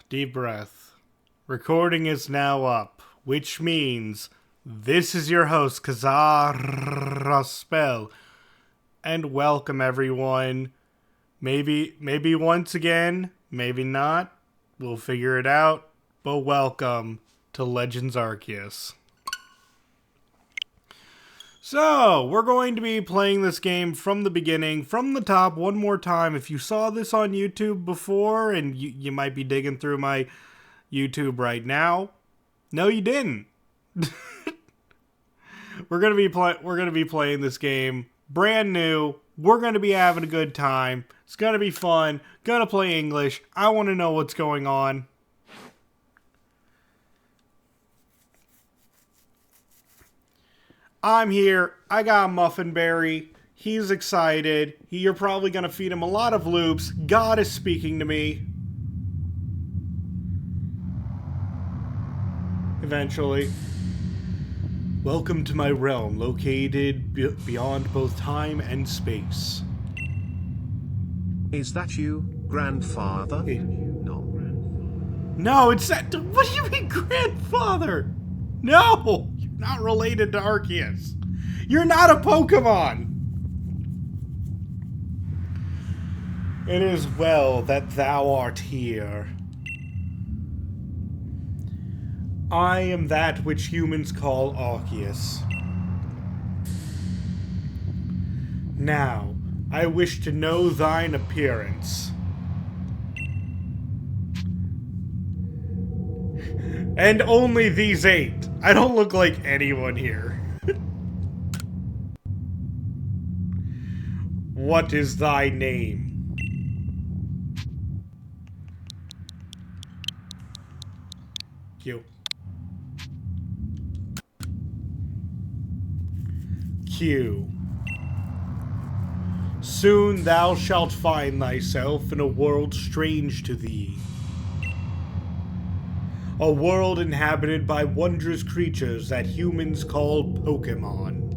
Deep breath. Recording is now up, which means this is your host, Kazar Spell, and welcome everyone. Maybe once again, maybe not. We'll figure it out, but welcome to Legends Arceus. So, we're going to be playing this game from the beginning, from the top, one more time. If you saw this on YouTube before, and you might be digging through my YouTube right now, no you didn't. We're gonna be playing this game brand new. We're gonna be having a good time. It's gonna be fun. Gonna play English. I want to know what's going on. I'm here. I got Muffinberry. He's excited. You're probably going to feed him a lot of loops. God is speaking to me. Eventually. Welcome to my realm, located beyond both time and space. Is that you, grandfather? No, it's that... What do you mean, grandfather? No! You're not related to Arceus. You're not a Pokemon! It is well that thou art here. I am that which humans call Arceus. Now, I wish to know thine appearance. And only these 8. I don't look like anyone here. What is thy name? Q. Q. Soon thou shalt find thyself in a world strange to thee. A world inhabited by wondrous creatures that humans call Pokemon.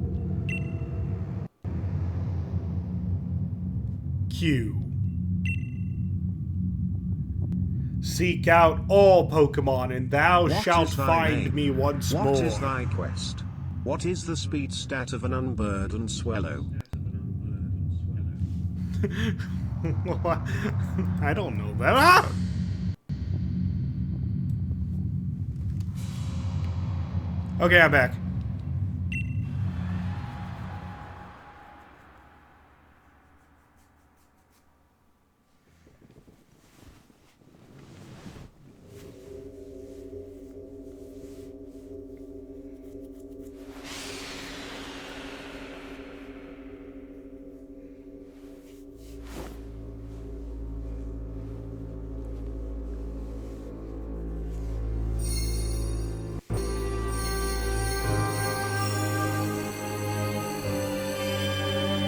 Q. Seek out all Pokemon, and thou shalt find me once more. What is thy quest? What is the speed stat of an unburdened swallow? I don't know that. Ah! Okay, I'm back.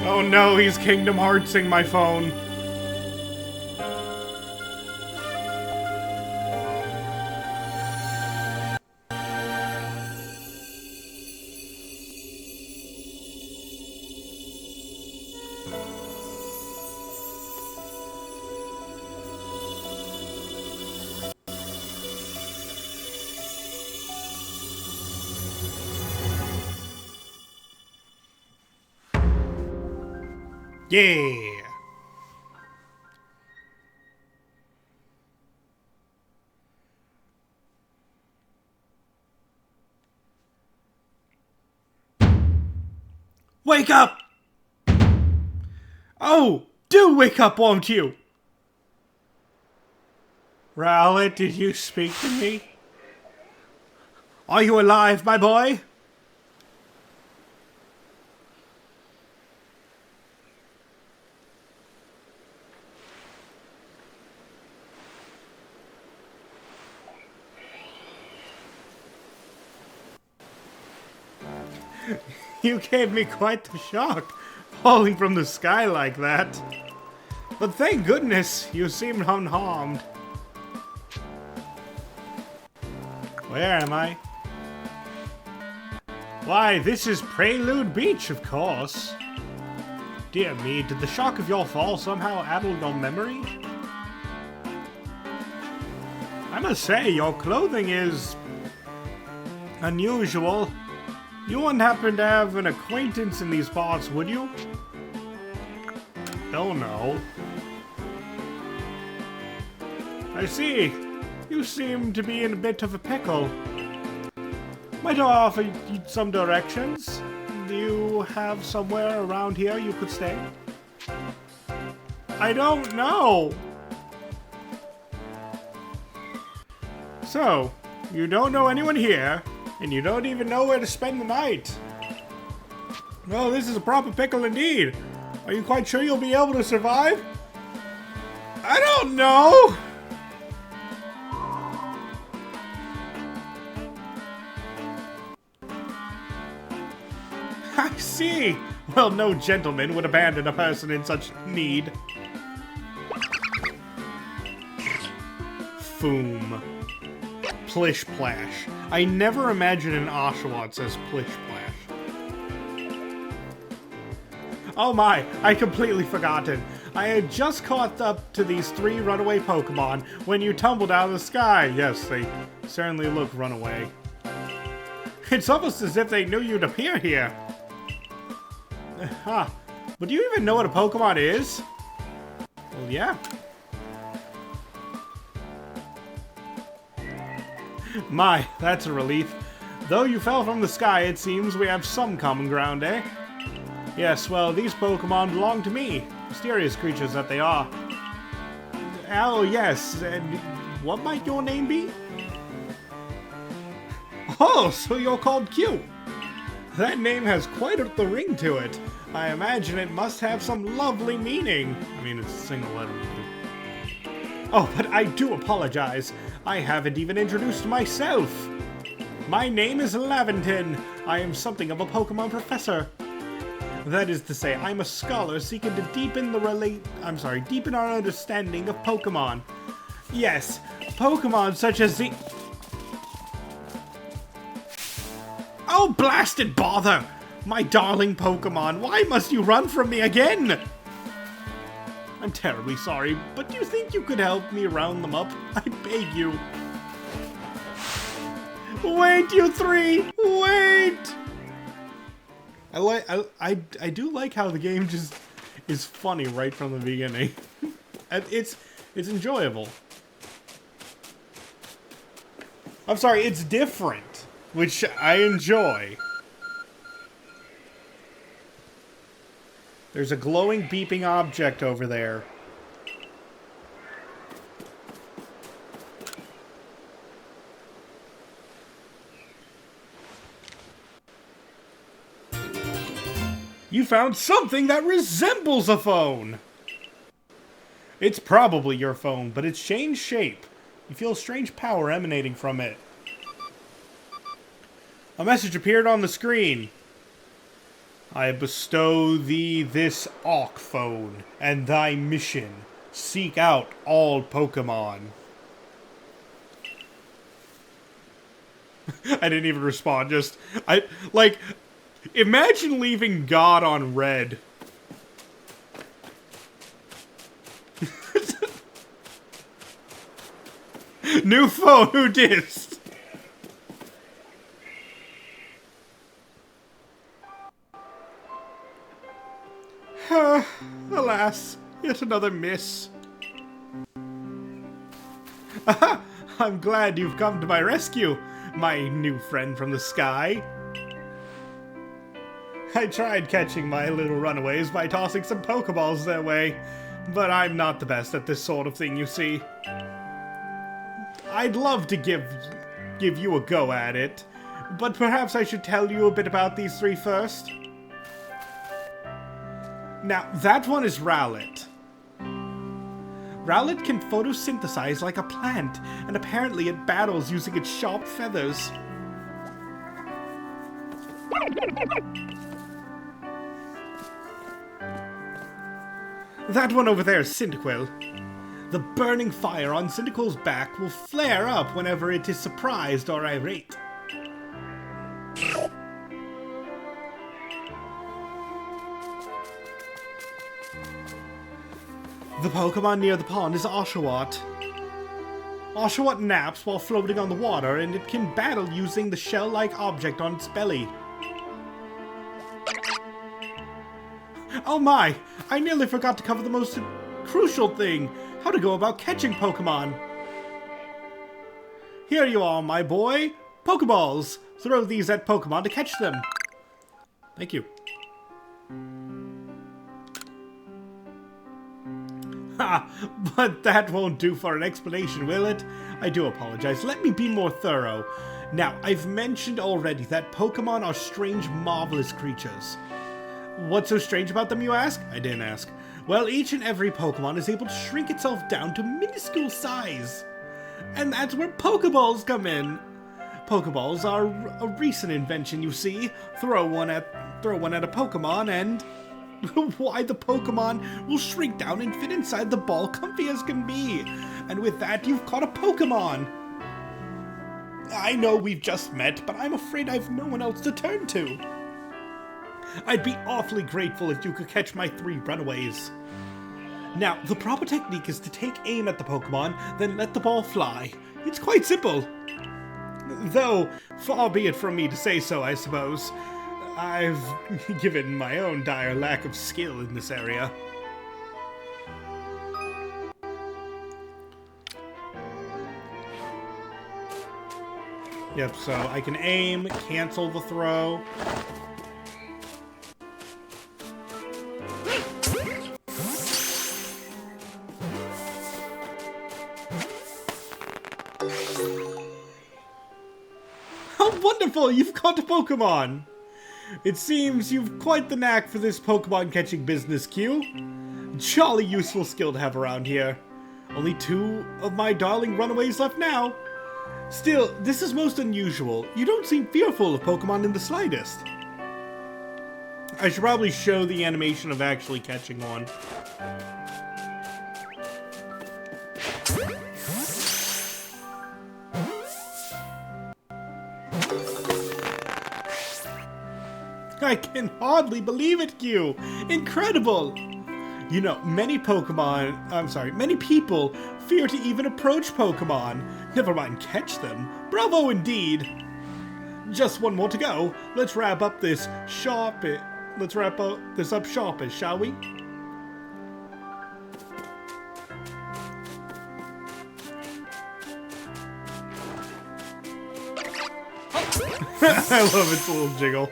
Oh no, he's Kingdom Heartsing my phone. Yeah. Wake up! Oh, do wake up, won't you? Rowlet, did you speak to me? Are you alive, my boy? You gave me quite the shock, falling from the sky like that. But thank goodness, you seemed unharmed. Where am I? Why, this is Prelude Beach, of course. Dear me, did the shock of your fall somehow addle your memory? I must say, your clothing is unusual. You wouldn't happen to have an acquaintance in these parts, would you? Oh no. I see. You seem to be in a bit of a pickle. Might I offer you some directions? Do you have somewhere around here you could stay? I don't know. So, you don't know anyone here, and you don't even know where to spend the night. Well, this is a proper pickle indeed. Are you quite sure you'll be able to survive? I don't know. I see. Well, no gentleman would abandon a person in such need. Foom. Plish Plash. I never imagine an Oshawott says Plish Plash. Oh my, I completely forgotten. I had just caught up to these 3 runaway Pokemon when you tumbled out of the sky. Yes, they certainly look runaway. It's almost as if they knew you'd appear here. Huh. But do you even know what a Pokemon is? Well, yeah. My, that's a relief. Though you fell from the sky, it seems we have some common ground, eh? Yes, well, these Pokemon belong to me. Mysterious creatures that they are. Oh, yes, and what might your name be? Oh, so you're called Q. That name has quite the ring to it. I imagine it must have some lovely meaning. I mean, it's a single letter. Oh, but I do apologize. I haven't even introduced myself. My name is Laventon. I am something of a Pokemon professor. That is to say, I'm a scholar seeking to deepen our understanding of Pokemon. Yes, Pokemon such as the... Oh, blasted bother! My darling Pokemon, why must you run from me again? I'm terribly sorry, but do you think you could help me round them up? I beg you. Wait, you 3! Wait! I do like how the game just is funny right from the beginning. It's enjoyable. I'm sorry, it's different, which I enjoy. There's a glowing, beeping object over there. You found something that resembles a phone! It's probably your phone, but it's changed shape. You feel strange power emanating from it. A message appeared on the screen. I bestow thee this Auk phone, and thy mission. Seek out all Pokemon. I didn't even respond, imagine leaving God on red. New phone, who dissed? Alas, yet another miss. I'm glad you've come to my rescue, my new friend from the sky. I tried catching my little runaways by tossing some Pokeballs their way, but I'm not the best at this sort of thing, you see. I'd love to give you a go at it, but perhaps I should tell you a bit about these 3 first. Now, that one is Rowlet. Rowlet can photosynthesize like a plant, and apparently it battles using its sharp feathers. That one over there is Cyndaquil. The burning fire on Cyndaquil's back will flare up whenever it is surprised or irate. The Pokemon near the pond is Oshawott. Oshawott naps while floating on the water, and it can battle using the shell-like object on its belly. Oh my! I nearly forgot to cover the most crucial thing, how to go about catching Pokemon. Here you are, my boy. Pokeballs! Throw these at Pokemon to catch them. Thank you. Ha! But that won't do for an explanation, will it? I do apologize. Let me be more thorough. Now, I've mentioned already that Pokemon are strange, marvelous creatures. What's so strange about them, you ask? I didn't ask. Well, each and every Pokemon is able to shrink itself down to minuscule size. And that's where Pokeballs come in. Pokeballs are a recent invention, you see. Throw one at a Pokemon and why, the Pokemon will shrink down and fit inside the ball comfy as can be. And with that, you've caught a Pokemon. I know we've just met, but I'm afraid I've no one else to turn to. I'd be awfully grateful if you could catch my 3 runaways. Now, the proper technique is to take aim at the Pokemon, then let the ball fly. It's quite simple. Though, far be it from me to say so, I suppose. I've given my own dire lack of skill in this area. Yep, so I can aim, cancel the throw. How wonderful! You've caught a Pokemon! It seems you've quite the knack for this Pokemon catching business, Q. Jolly useful skill to have around here. Only 2 of my darling runaways left now. Still, this is most unusual. You don't seem fearful of Pokemon in the slightest. I should probably show the animation of actually catching one. I can hardly believe it, Q! Incredible! You know, many people fear to even approach Pokemon. Never mind catch them. Bravo indeed! Just one more to go. Let's wrap this up sharpish, shall we? I love its little jiggle.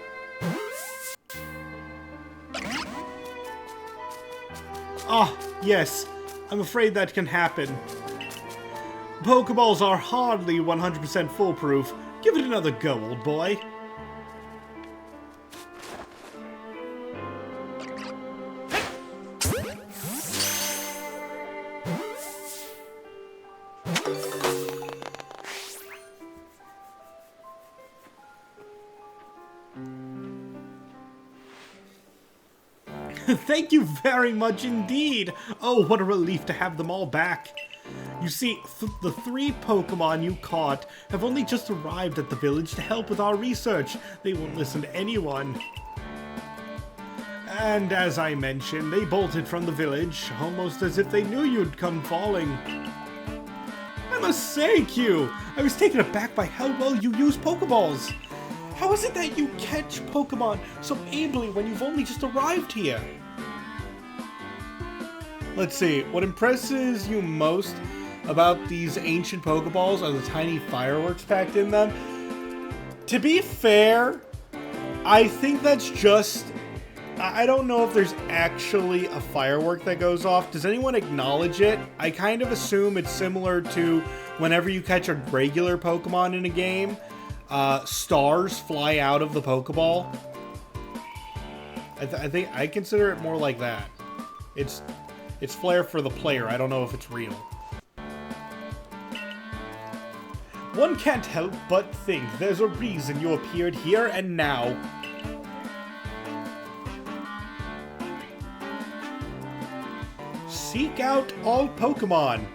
Ah, yes. I'm afraid that can happen. Pokeballs are hardly 100% foolproof. Give it another go, old boy. Thank you very much indeed! Oh, what a relief to have them all back. You see, the 3 Pokemon you caught have only just arrived at the village to help with our research. They won't listen to anyone. And as I mentioned, they bolted from the village, almost as if they knew you'd come falling. I must say, Q, I was taken aback by how well you use Pokeballs. How is it that you catch Pokemon so ably when you've only just arrived here? Let's see, what impresses you most about these ancient Pokeballs are the tiny fireworks packed in them. To be fair, I think that's just... I don't know if there's actually a firework that goes off. Does anyone acknowledge it? I kind of assume it's similar to whenever you catch a regular Pokemon in a game. Stars fly out of the Pokeball. I think I consider it more like that. It's flair for the player. I don't know if it's real. One can't help but think there's a reason you appeared here and now. Seek out all Pokemon.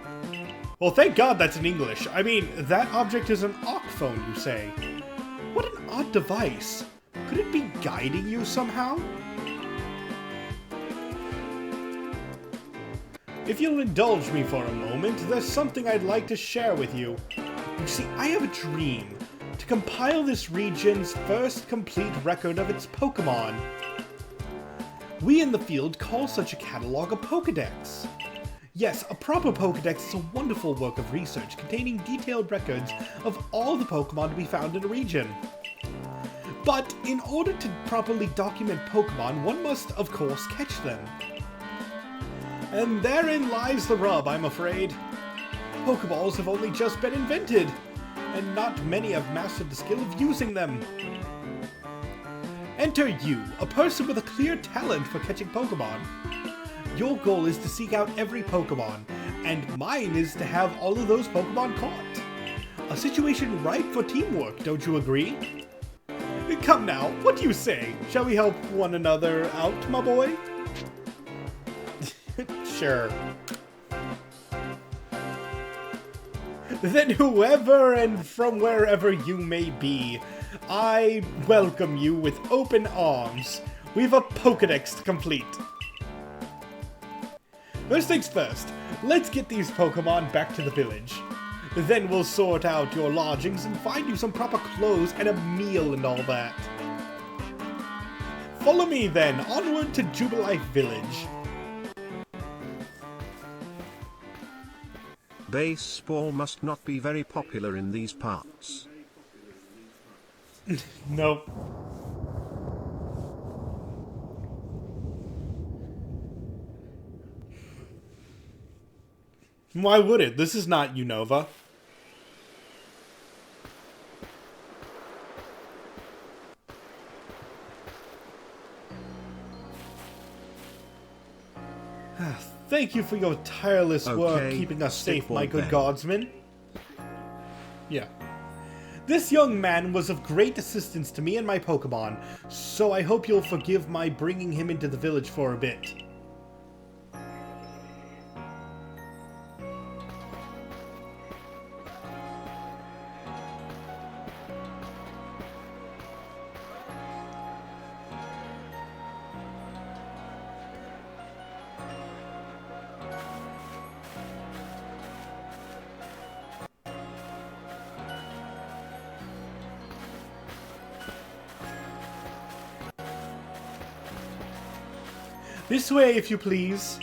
Well, thank God that's in English. I mean, that object is an Awk phone, you say. What an odd device. Could it be guiding you somehow? If you'll indulge me for a moment, there's something I'd like to share with you. You see, I have a dream to compile this region's first complete record of its Pokémon. We in the field call such a catalog a Pokédex. Yes, a proper Pokédex is a wonderful work of research containing detailed records of all the Pokémon to be found in a region. But in order to properly document Pokémon, one must, of course, catch them. And therein lies the rub, I'm afraid. Pokeballs have only just been invented, and not many have mastered the skill of using them. Enter you, a person with a clear talent for catching Pokemon. Your goal is to seek out every Pokemon, and mine is to have all of those Pokemon caught. A situation ripe for teamwork, don't you agree? Come now, what do you say? Shall we help one another out, my boy? Sure. Then whoever and from wherever you may be, I welcome you with open arms. We've a Pokédex to complete. First things first, let's get these Pokemon back to the village. Then we'll sort out your lodgings and find you some proper clothes and a meal and all that. Follow me then, onward to Jubilife Village. Baseball must not be very popular in these parts. Nope. Why would it? This is not Unova. Thank you for your tireless work keeping us safe, my good guardsman. Yeah. This young man was of great assistance to me and my Pokemon, so I hope you'll forgive my bringing him into the village for a bit. This way, if you please.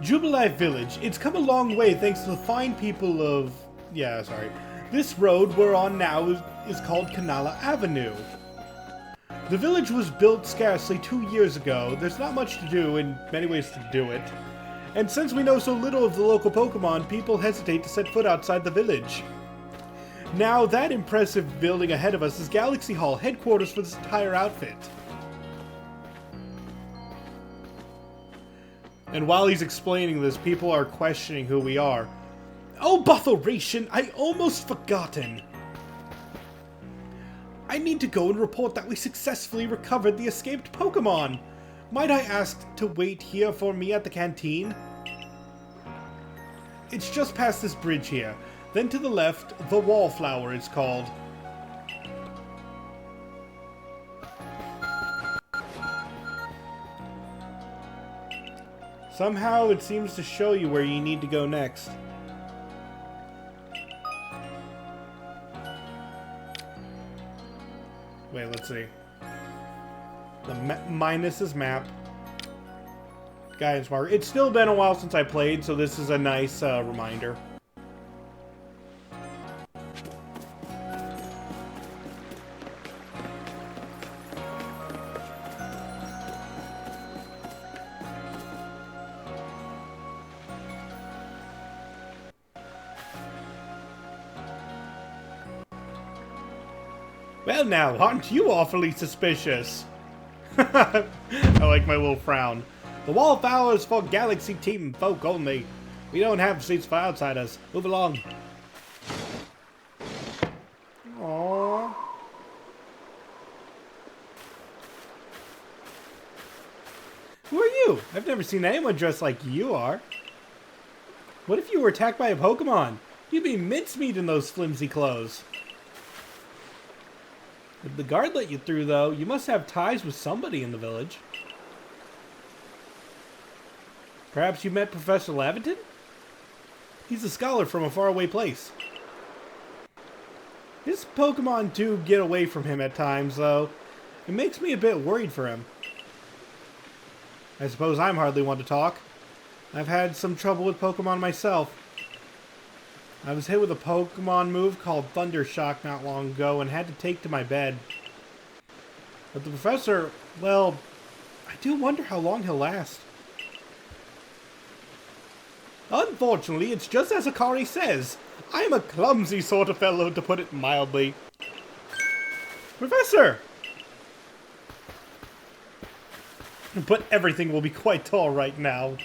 Jubilife Village. It's come a long way thanks to the fine people of... Yeah, sorry. This road we're on now is called Canala Avenue. The village was built scarcely 2 years ago. There's not much to do, in many ways to do it. And since we know so little of the local Pokemon, people hesitate to set foot outside the village. Now, that impressive building ahead of us is Galaxy Hall, headquarters for this entire outfit. And while he's explaining this, people are questioning who we are. Oh, botheration! I almost forgotten! I need to go and report that we successfully recovered the escaped Pokemon. Might I ask to wait here for me at the canteen? It's just past this bridge here. Then to the left, the Wallflower it's called. Somehow it seems to show you where you need to go next. Wait, let's see. The minus is map. Guidance marker. It's still been a while since I played, so this is a nice reminder. Well now, aren't you awfully suspicious? I like my little frown. The Wallflower is for Galaxy Team folk only. We don't have seats for outsiders. Move along. Aww. Who are you? I've never seen anyone dressed like you are. What if you were attacked by a Pokemon? You'd be mincemeat in those flimsy clothes. If the guard let you through, though, you must have ties with somebody in the village. Perhaps you met Professor Laventon? He's a scholar from a faraway place. His Pokemon do get away from him at times, though. It makes me a bit worried for him. I suppose I'm hardly one to talk. I've had some trouble with Pokemon myself. I was hit with a Pokemon move called Thunder Shock not long ago and had to take to my bed. But the professor, well, I do wonder how long he'll last. Unfortunately, it's just as Akari says. I am a clumsy sort of fellow, to put it mildly. Professor! But everything will be quite alright now.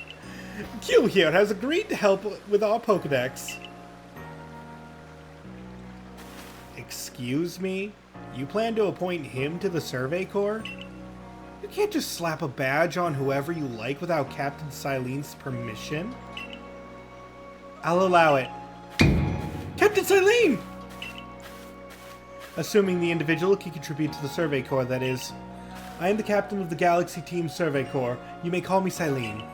Q here has agreed to help with our Pokedex. Excuse me? You plan to appoint him to the Survey Corps? You can't just slap a badge on whoever you like without Captain Silene's permission. I'll allow it. Captain Silene! Assuming the individual can contribute to the Survey Corps, that is. I am the captain of the Galaxy Team Survey Corps. You may call me Silene.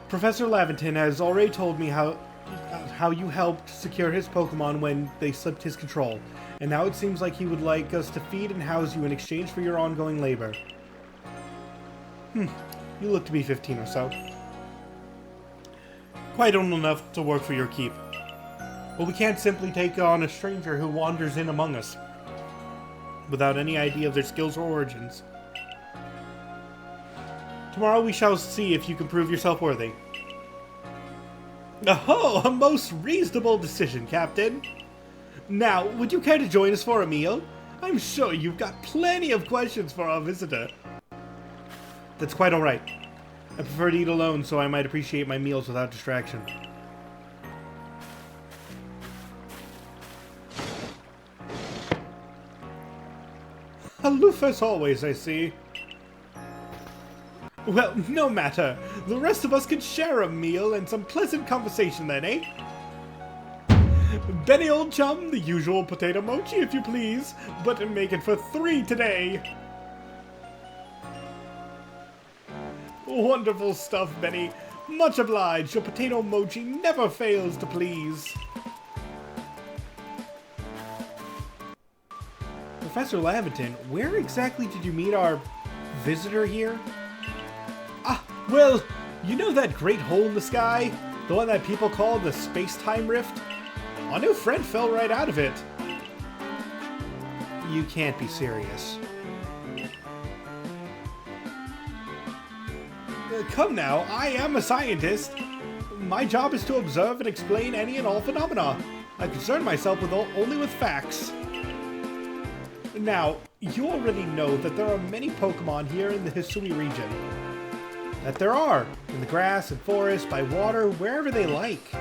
Professor Laventon has already told me how you helped secure his Pokemon when they slipped his control, and now it seems like he would like us to feed and house you in exchange for your ongoing labor. You look to be 15 or so. Quite old enough to work for your keep. But we can't simply take on a stranger who wanders in among us without any idea of their skills or origins. Tomorrow we shall see if you can prove yourself worthy. Oh, a most reasonable decision, Captain. Now, would you care to join us for a meal? I'm sure you've got plenty of questions for our visitor. That's quite alright. I prefer to eat alone, so I might appreciate my meals without distraction. Aloof as always, I see. Well, no matter. The rest of us can share a meal and some pleasant conversation then, eh? Benny, old chum, the usual potato mochi, if you please, but make it for 3 today. Wonderful stuff, Benny. Much obliged. Your potato mochi never fails to please. Professor Laventon, where exactly did you meet our visitor here? Ah, well, you know that great hole in the sky? The one that people call the space-time rift? Our new friend fell right out of it. You can't be serious. Come now, I am a scientist. My job is to observe and explain any and all phenomena. I concern myself with only with facts. Now, you already know that there are many Pokemon here in the Hisui region. That there are, in the grass and forest, by water, wherever they like.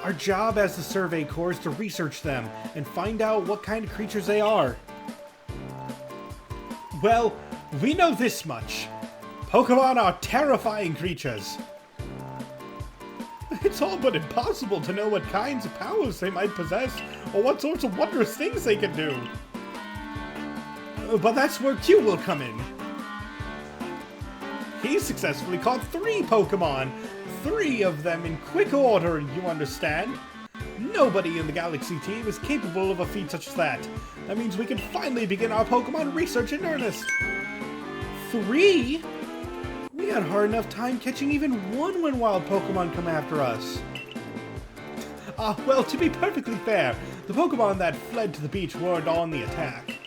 Our job as the Survey Corps is to research them and find out what kind of creatures they are. Well, we know this much. Pokemon are terrifying creatures. It's all but impossible to know what kinds of powers they might possess or what sorts of wondrous things they can do. But that's where Q will come in. He successfully caught 3 Pokemon. 3 of them in quick order, you understand? Nobody in the Galaxy team is capable of a feat such as that. That means we can finally begin our Pokemon research in earnest. 3? We had a hard enough time catching even 1 when wild Pokemon come after us. Well, to be perfectly fair, the Pokemon that fled to the beach weren't on the attack.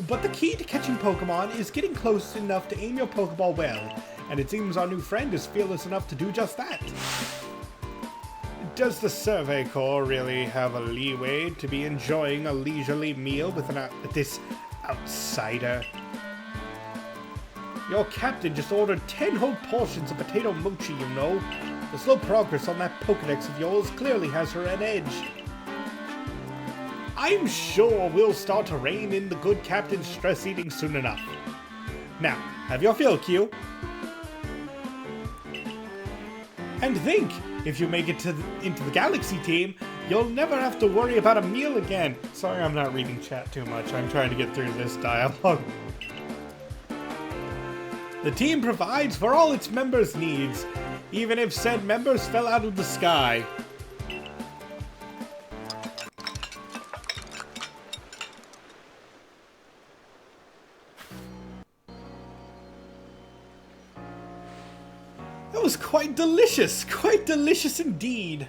But the key to catching Pokemon is getting close enough to aim your Pokeball well, and it seems our new friend is fearless enough to do just that. Does the Survey Corps really have a leeway to be enjoying a leisurely meal with this outsider? Your captain just ordered 10 whole portions of potato mochi, you know. The slow progress on that Pokedex of yours clearly has her an edge. I'm sure we'll start to rein in the good captain's stress eating soon enough. Now, have your fill, Q. And think, If you make it into the Galaxy team, you'll never have to worry about a meal again. Sorry, I'm not reading chat too much. I'm trying to get through this dialogue. The team provides for all its members' needs, even if said members fell out of the sky. That was quite delicious indeed.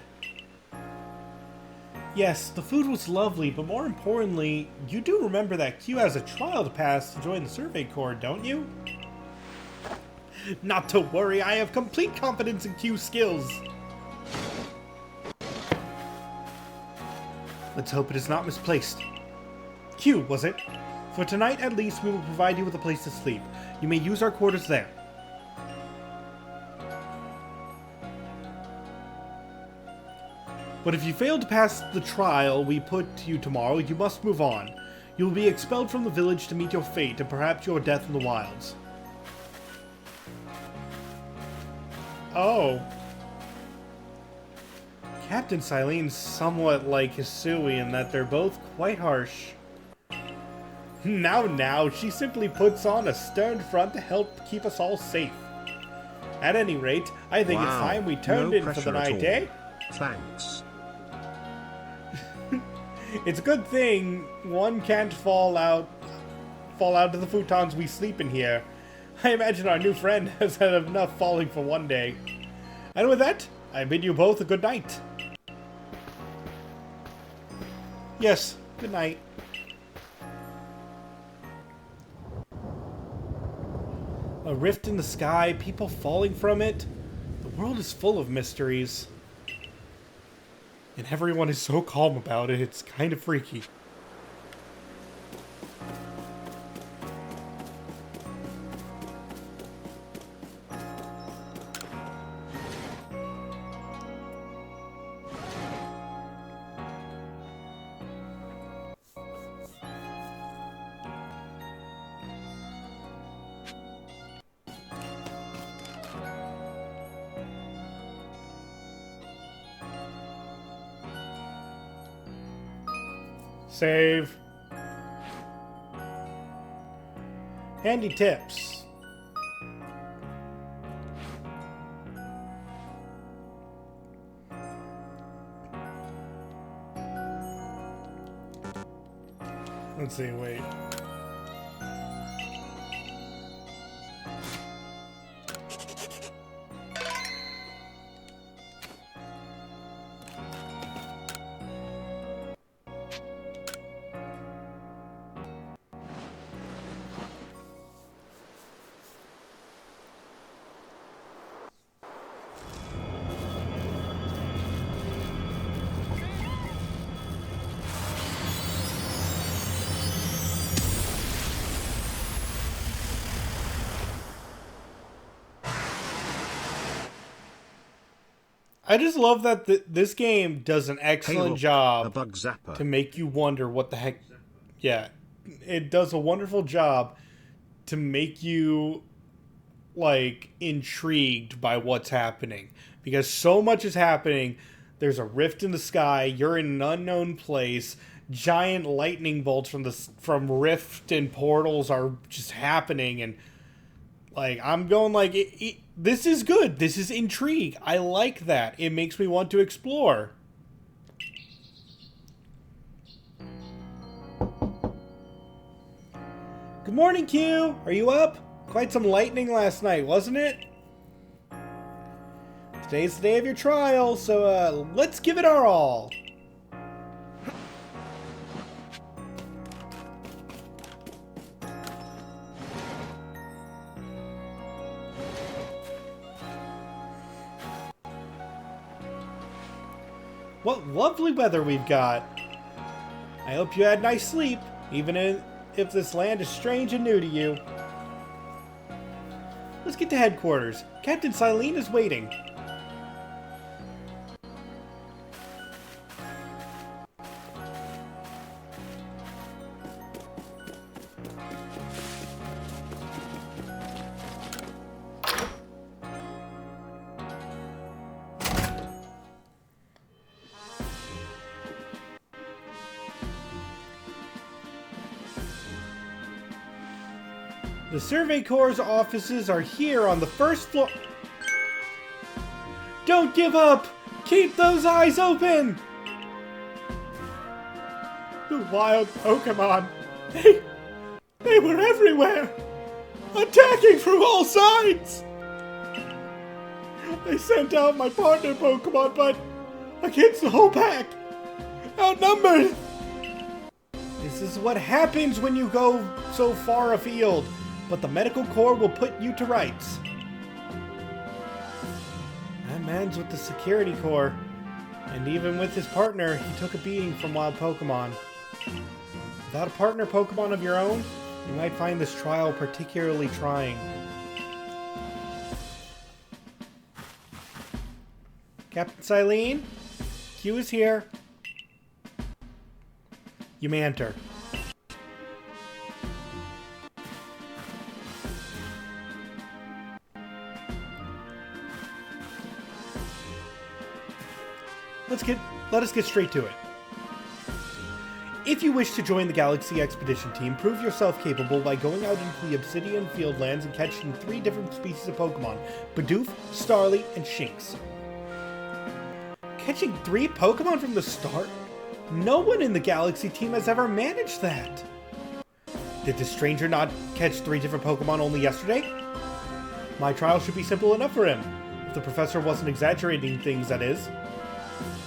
Yes, the food was lovely, but more importantly, you do remember that Q has a trial to pass to join the Survey Corps, don't you? Not to worry, I have complete confidence in Q's skills. Let's hope it is not misplaced. Q, was it? For tonight at least, we will provide you with a place to sleep. You may use our quarters there. But if you fail to pass the trial we put to you tomorrow, you must move on. You will be expelled from the village to meet your fate and perhaps your death in the wilds. Oh. Captain Silene's somewhat like Hisui in that they're both quite harsh. Now, she simply puts on a stern front to help keep us all safe. At any rate, I think it's time we turned in for the night, eh? Thanks. It's a good thing one can't fall out to the futons we sleep in here. I imagine our new friend has had enough falling for one day. And with that, I bid you both a good night. Yes, good night. A rift in the sky, people falling from it. The world is full of mysteries. And everyone is so calm about it, it's kind of freaky. Save. Handy tips. Let's see, wait. I just love that this game does an excellent job to make you wonder what the heck... Yeah, it does a wonderful job to make you, like, intrigued by what's happening. Because so much is happening. There's a rift in the sky. You're in an unknown place. Giant lightning bolts from rift and portals are just happening. And, like, I'm going, like... This is good. This is intrigue. I like that. It makes me want to explore. Good morning, Q. Are you up? Quite some lightning last night, wasn't it? Today's the day of your trial, so let's give it our all. What lovely weather we've got. I hope you had nice sleep, even if this land is strange and new to you. Let's get to headquarters. Captain Silene is waiting. The Survey Corps' offices are here on the first floor. Don't give up! Keep those eyes open! The wild Pokemon, they were everywhere! Attacking from all sides! They sent out my partner Pokemon, but against the whole pack, outnumbered! This is what happens when you go so far afield, but the Medical Corps will put you to rights. That man's with the Security Corps, and even with his partner, he took a beating from wild Pokemon. Without a partner Pokemon of your own, you might find this trial particularly trying. Captain Silene, Q is here. You may enter. Let us get straight to it. If you wish to join the Galaxy Expedition team, prove yourself capable by going out into the Obsidian Fieldlands and catching 3 different species of Pokemon: Bidoof, Starly, and Shinx. Catching 3 Pokemon from the start? No one in the Galaxy team has ever managed that. Did this stranger not catch 3 different Pokemon only yesterday? My trial should be simple enough for him. If the professor wasn't exaggerating things, that is.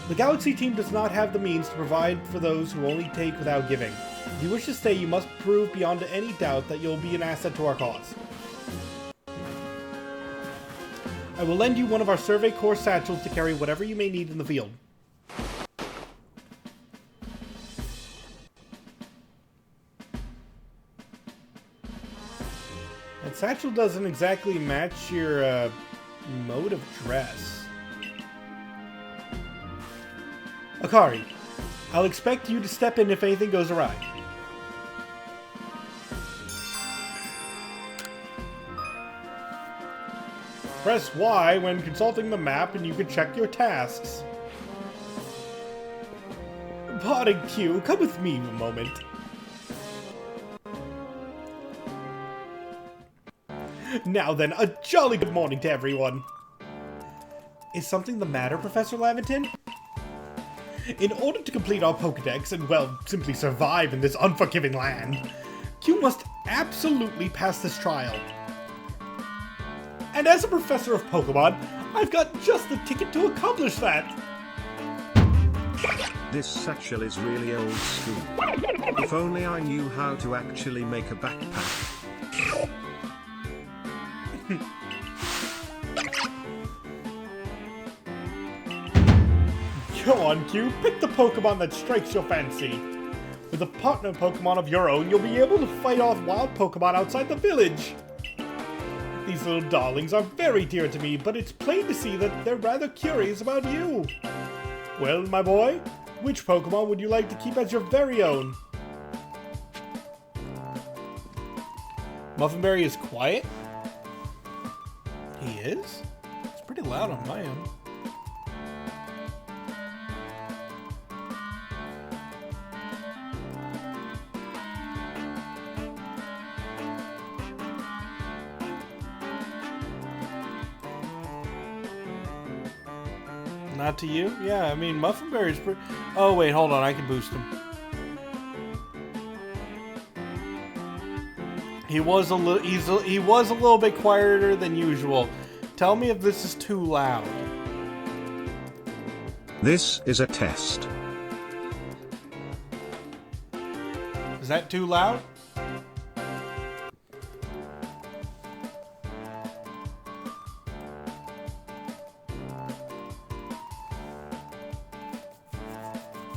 The Galaxy team does not have the means to provide for those who only take without giving. If you wish to stay, you must prove beyond any doubt that you'll be an asset to our cause. I will lend you one of our Survey Corps satchels to carry whatever you may need in the field. That satchel doesn't exactly match your mode of dress. Akari, I'll expect you to step in if anything goes awry. Press Y when consulting the map and you can check your tasks. Pardon Q, come with me a moment. Now then, a jolly good morning to everyone. Is something the matter, Professor Laventon? In order to complete our Pokedex and, well, simply survive in this unforgiving land, Q must absolutely pass this trial. And as a professor of Pokemon, I've got just the ticket to accomplish that. This satchel is really old school. If only I knew how to actually make a backpack. Go on, Q, pick the Pokemon that strikes your fancy. With a partner Pokemon of your own, you'll be able to fight off wild Pokemon outside the village. These little darlings are very dear to me, but it's plain to see that they're rather curious about you. Well, my boy, which Pokemon would you like to keep as your very own? Muffinberry is quiet? He is? It's pretty loud on my end. Not to you? Yeah, I mean, Muffinberry's pretty... Oh, wait, hold on. I can boost him. He was a little bit quieter than usual. Tell me if this is too loud. This is a test. Is that too loud?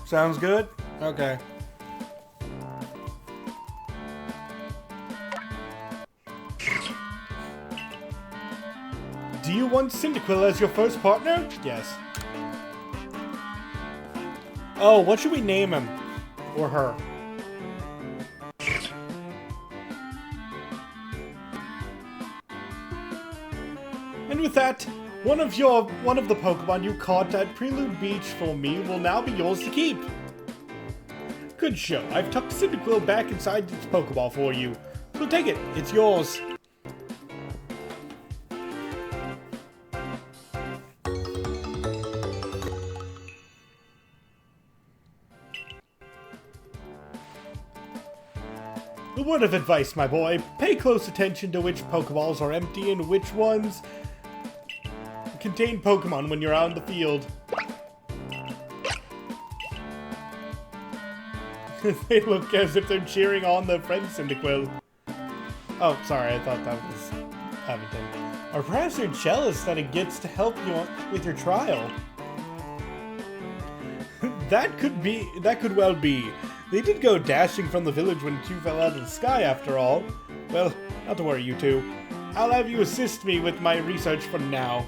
Sounds good? Okay. Do you want Cyndaquil as your first partner? Yes. Oh, what should we name him? Or her? And with that, one of the Pokemon you caught at Prelude Beach for me will now be yours to keep. Good show. I've tucked Cyndaquil back inside its Pokeball for you. So take it. It's yours. A word of advice, my boy. Pay close attention to which Pokeballs are empty and which ones contain Pokemon when you're out in the field. They look as if they're cheering on their friend Cyndaquil. Oh, sorry, I thought that was Abington. Or perhaps they're jealous that it gets to help you with your trial. That could well be. They did go dashing from the village when Q fell out of the sky after all. Well, not to worry, you two. I'll have you assist me with my research for now.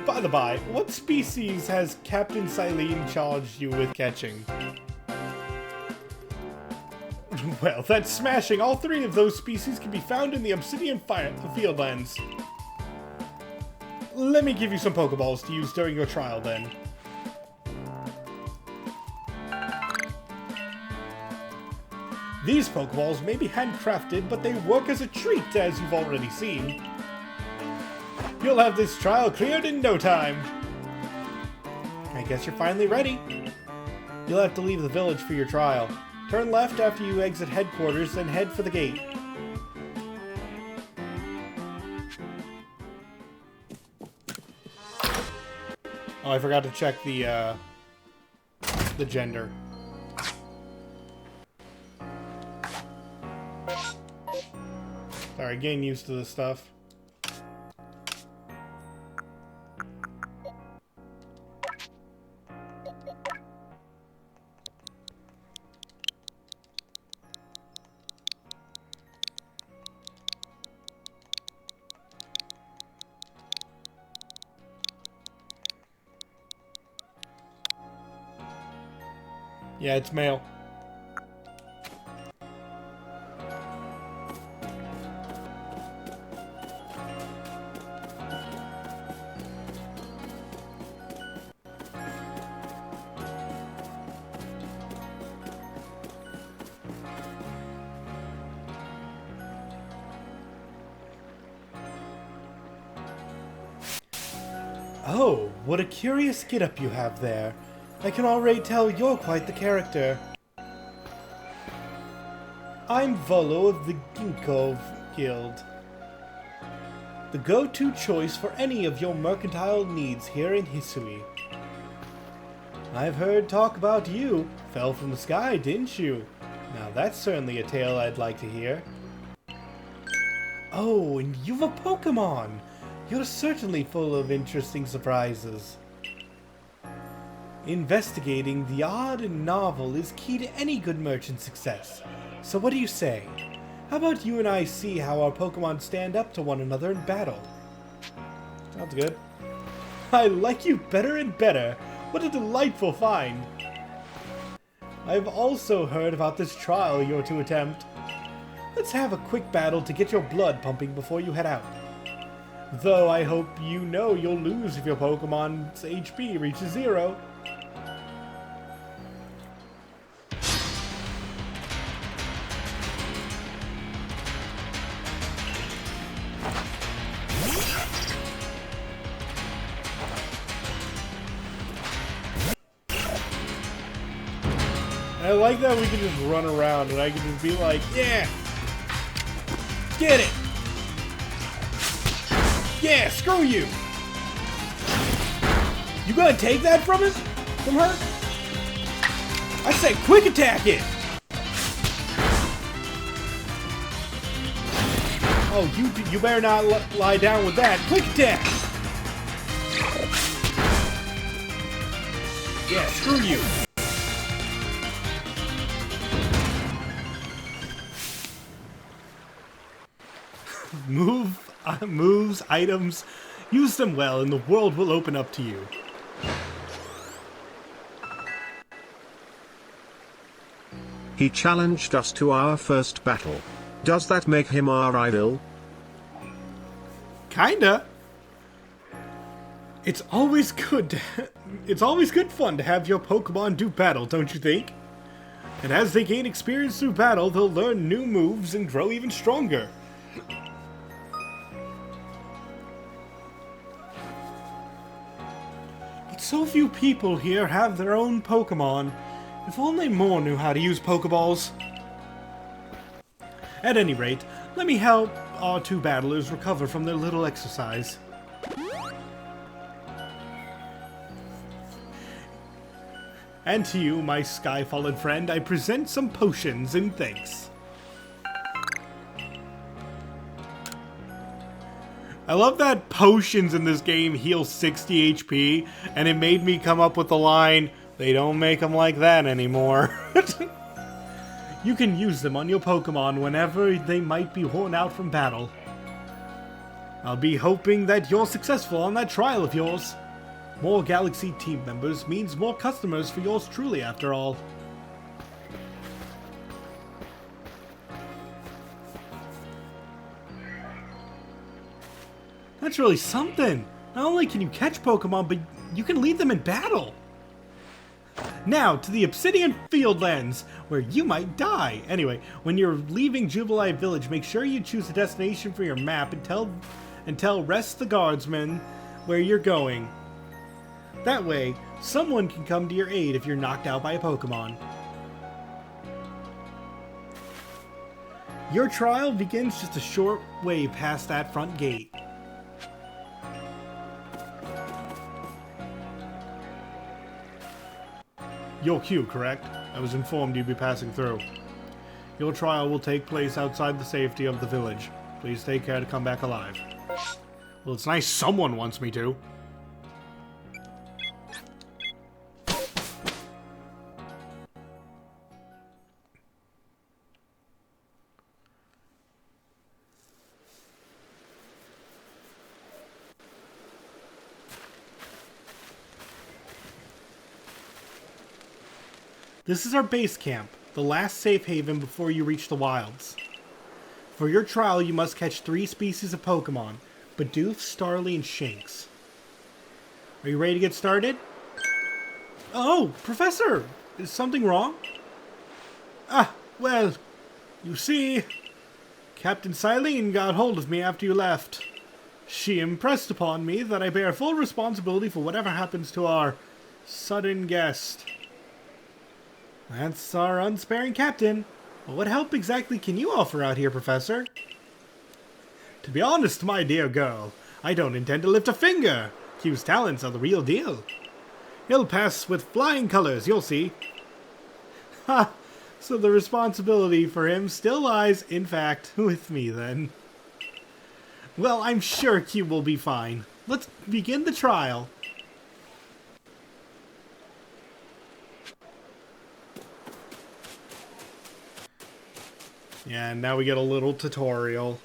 By the by, what species has Captain Silene charged you with catching? Well, that's smashing. All three of those species can be found in the Obsidian Fieldlands. Let me give you some Pokeballs to use during your trial, then. These Pokeballs may be handcrafted, but they work as a treat, as you've already seen. You'll have this trial cleared in no time. I guess you're finally ready. You'll have to leave the village for your trial. Turn left after you exit headquarters, then head for the gate. Oh, I forgot to check the gender. Sorry, getting used to this stuff. Yeah, it's male. Oh, what a curious get-up you have there. I can already tell you're quite the character. I'm Volo of the Ginkgo Guild, the go-to choice for any of your mercantile needs here in Hisui. I've heard talk about you. Fell from the sky, didn't you? Now that's certainly a tale I'd like to hear. Oh, and you've a Pokemon! You're certainly full of interesting surprises. Investigating the odd and novel is key to any good merchant's success. So what do you say? How about you and I see how our Pokemon stand up to one another in battle? Sounds good. I like you better and better. What a delightful find. I've also heard about this trial you're to attempt. Let's have a quick battle to get your blood pumping before you head out. Though I hope you know you'll lose if your Pokemon's HP reaches 0. I like that we can just run around and I can just be like, yeah! Get it! Yeah, screw you! You gonna take that from him? From her? I said quick attack it! Oh, you better not lie down with that. Quick attack! Yeah, screw you! Moves, items, use them well and the world will open up to you. He challenged us to our first battle. Does that make him our idol? Kinda. It's always good fun to have your Pokemon do battle, don't you think? And as they gain experience through battle, they'll learn new moves and grow even stronger. But so few people here have their own Pokemon. If only more knew how to use Pokeballs. At any rate, let me help our two battlers recover from their little exercise. And to you, my sky-fallen friend, I present some potions in thanks. I love that potions in this game heal 60 HP, and it made me come up with the line, they don't make them like that anymore. You can use them on your Pokemon whenever they might be worn out from battle. I'll be hoping that you're successful on that trial of yours. More Galaxy team members means more customers for yours truly, after all. That's really something. Not only can you catch Pokemon, but you can lead them in battle. Now, to the Obsidian Fieldlands, where you might die. Anyway, when you're leaving Jubilee Village, make sure you choose a destination for your map and tell Rest the Guardsman where you're going. That way, someone can come to your aid if you're knocked out by a Pokemon. Your trial begins just a short way past that front gate. Your queue, correct? I was informed you'd be passing through. Your trial will take place outside the safety of the village. Please take care to come back alive. Well, it's nice someone wants me to. This is our base camp, the last safe haven before you reach the wilds. For your trial, you must catch 3 species of Pokemon, Bidoof, Starly, and Shinx. Are you ready to get started? Oh, Professor! Is something wrong? Ah, well, you see, Captain Silene got hold of me after you left. She impressed upon me that I bear full responsibility for whatever happens to our sudden guest. That's our unsparing captain. Well, what help exactly can you offer out here, Professor? To be honest, my dear girl, I don't intend to lift a finger. Q's talents are the real deal. He'll pass with flying colors, you'll see. Ha! So the responsibility for him still lies, in fact, with me then. Well, I'm sure Q will be fine. Let's begin the trial. Yeah, and now we get a little tutorial.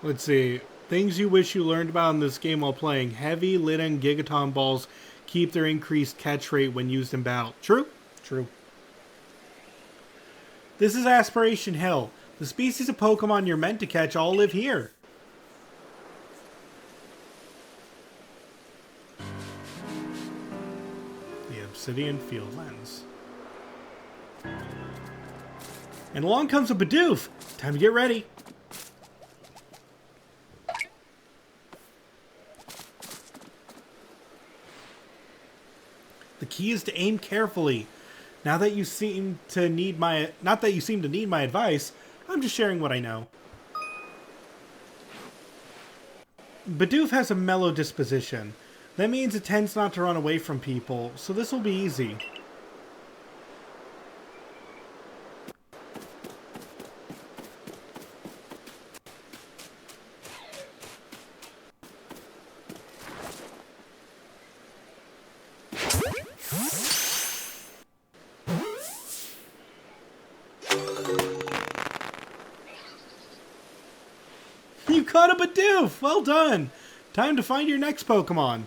Let's see. Things you wish you learned about in this game while playing. Heavy, Lit, and Gigaton balls keep their increased catch rate when used in battle. True? True. This is Aspiration Hill. The species of Pokemon you're meant to catch all live here. Obsidian Fieldlands. And along comes a Bidoof. Time to get ready. The key is to aim carefully. Now that you seem to need my advice, I'm just sharing what I know. Bidoof has a mellow disposition. That means it tends not to run away from people, so this will be easy. You caught a Bidoof! Well done! Time to find your next Pokemon.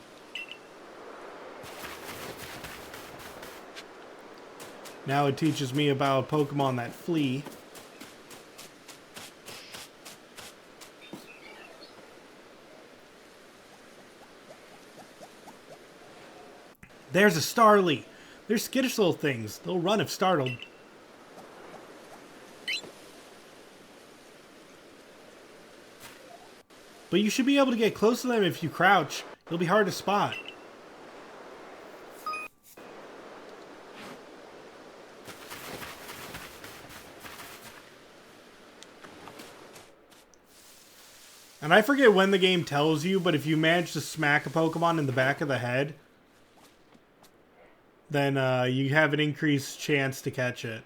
Now it teaches me about Pokemon that flee. There's a Starly. They're skittish little things. They'll run if startled. But you should be able to get close to them if you crouch. It'll be hard to spot. And I forget when the game tells you, but if you manage to smack a Pokemon in the back of the head, then you have an increased chance to catch it.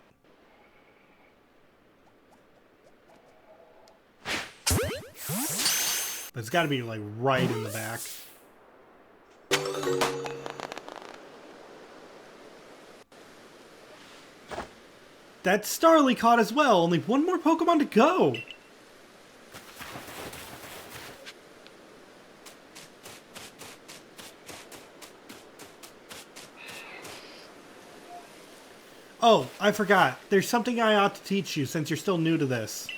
But it's got to be like right in the back. That's Starly caught as well. Only one more Pokemon to go. Oh, I forgot. There's something I ought to teach you since you're still new to this.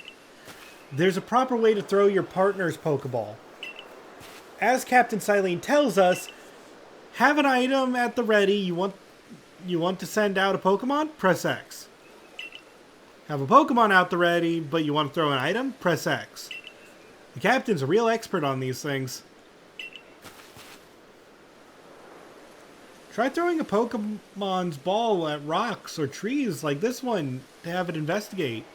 There's a proper way to throw your partner's Pokeball. As Captain Silene tells us, have an item at the ready. You want to send out a Pokemon? Press X. Have a Pokemon out the ready, but you want to throw an item? Press X. The Captain's a real expert on these things. Try throwing a Pokemon's ball at rocks or trees like this one to have it investigate.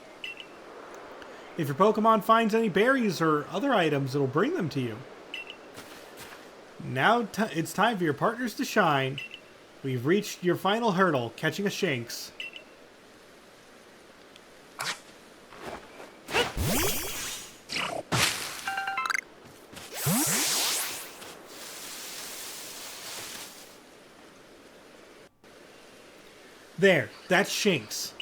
If your Pokemon finds any berries or other items, it'll bring them to you. Now it's time for your partners to shine. We've reached your final hurdle, catching a Shinx. There, that's Shinx.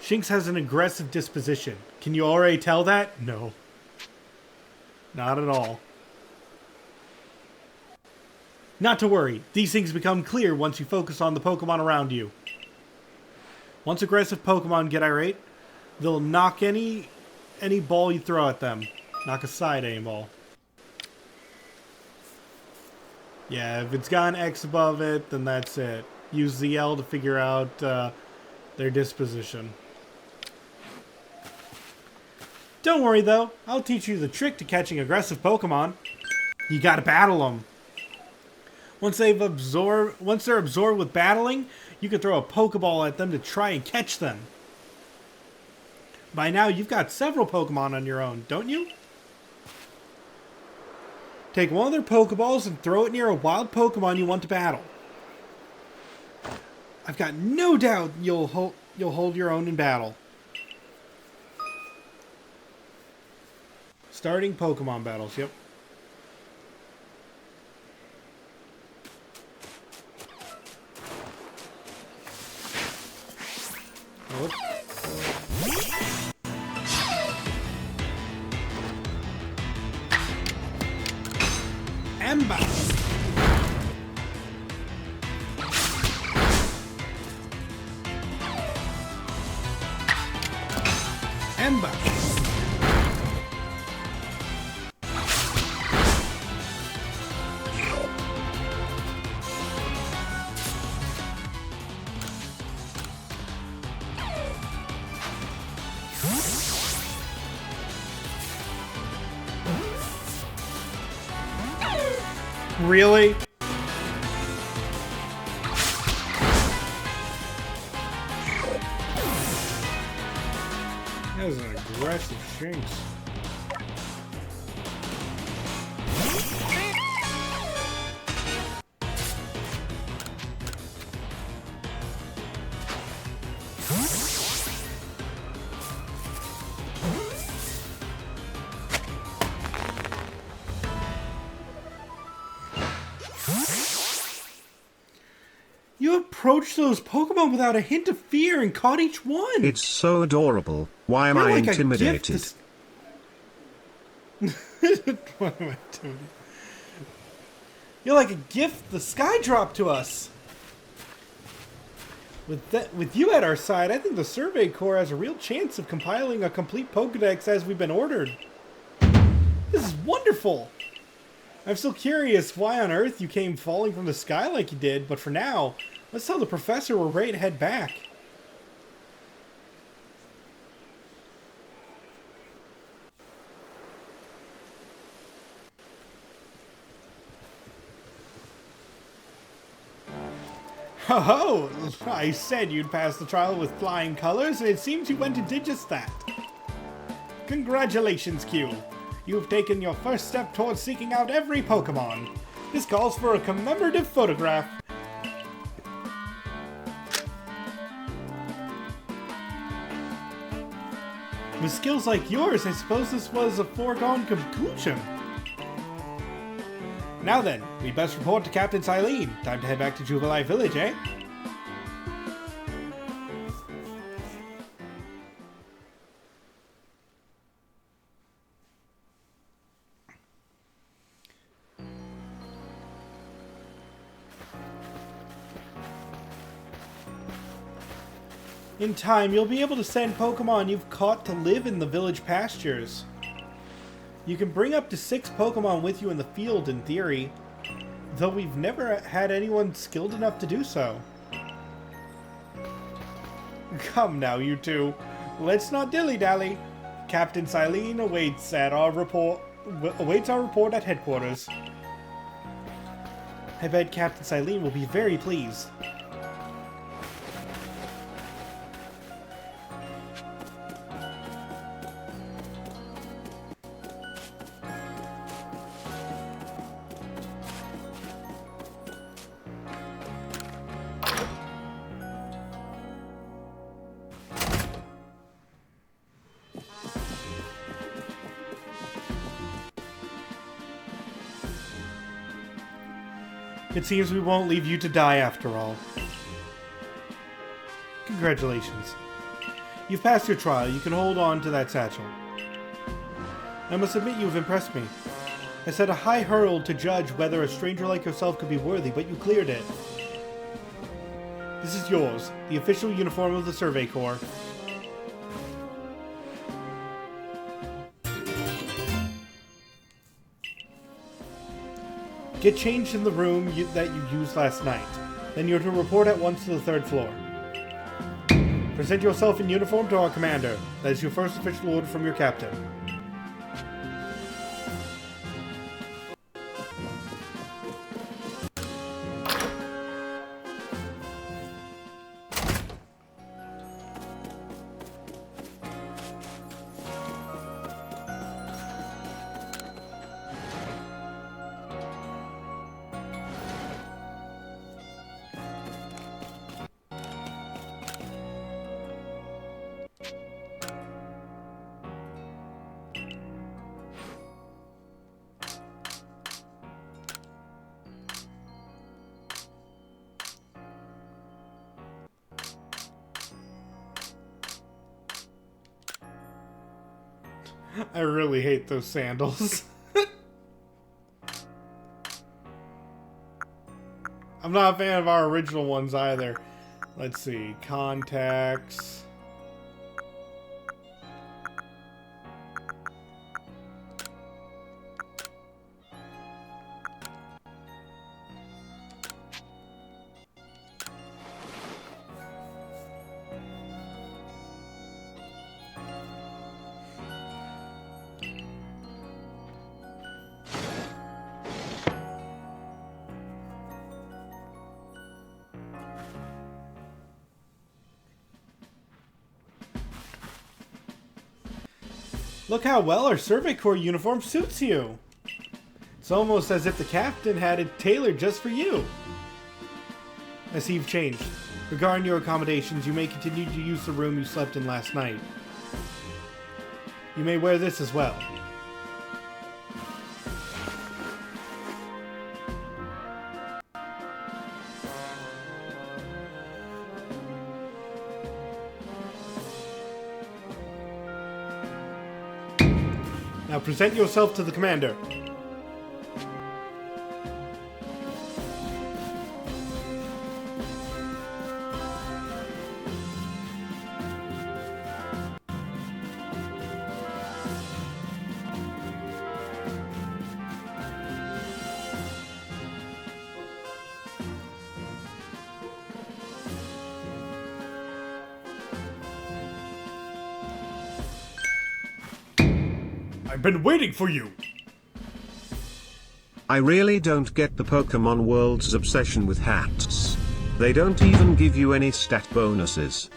Shinx has an aggressive disposition. Can you already tell that? No. Not at all. Not to worry. These things become clear once you focus on the Pokemon around you. Once aggressive Pokemon get irate, they'll knock any ball you throw at them. Knock aside any ball. Yeah, if it's got an X above it, then that's it. Use the L to figure out their disposition. Don't worry though, I'll teach you the trick to catching aggressive Pokemon. You gotta battle them. Once they're absorbed with battling, you can throw a Pokeball at them to try and catch them. By now, you've got several Pokemon on your own, don't you? Take one of their Pokeballs and throw it near a wild Pokemon you want to battle. I've got no doubt you'll hold your own in battle. Starting Pokemon battles, yep. Oh. Ember. Ember. Really? That was an aggressive Shinx. You approached those Pokemon without a hint of fear and caught each one. It's so adorable. Why am I intimidated? Why am I intimidated? You're like a gift the sky dropped to us. With you at our side, I think the Survey Corps has a real chance of compiling a complete Pokedex as we've been ordered. This is wonderful. I'm still curious why on earth you came falling from the sky like you did, but for now, let's tell the professor we're ready to head back. Ho ho! I said you'd pass the trial with flying colors, and it seems you went and did just that. Congratulations, Q. You've taken your first step towards seeking out every Pokemon. This calls for a commemorative photograph. With skills like yours, I suppose this was a foregone conclusion. Now then, we best report to Captain Silene. Time to head back to Jubilife Village, eh? In time, you'll be able to send Pokemon you've caught to live in the village pastures. You can bring up to 6 Pokemon with you in the field, in theory, though we've never had anyone skilled enough to do so. Come now, you two. Let's not dilly-dally. Captain Silene awaits our report at headquarters. I bet Captain Silene will be very pleased. It seems we won't leave you to die after all. Congratulations. You've passed your trial. You can hold on to that satchel. I must admit you've impressed me. I set a high hurdle to judge whether a stranger like yourself could be worthy, but you cleared it. This is yours, the official uniform of the Survey Corps. Get changed in the room that you used last night. Then you're to report at once to the 3rd floor. Present yourself in uniform to our commander. That is your first official order from your captain. I really hate those sandals. I'm not a fan of our original ones either. Let's see. Contacts. Look how well our Survey Corps uniform suits you. It's almost as if the captain had it tailored just for you. I see you've changed. Regarding your accommodations, you may continue to use the room you slept in last night. You may wear this as well. Now present yourself to the commander. I've been waiting for you! I really don't get the Pokemon World's obsession with hats. They don't even give you any stat bonuses.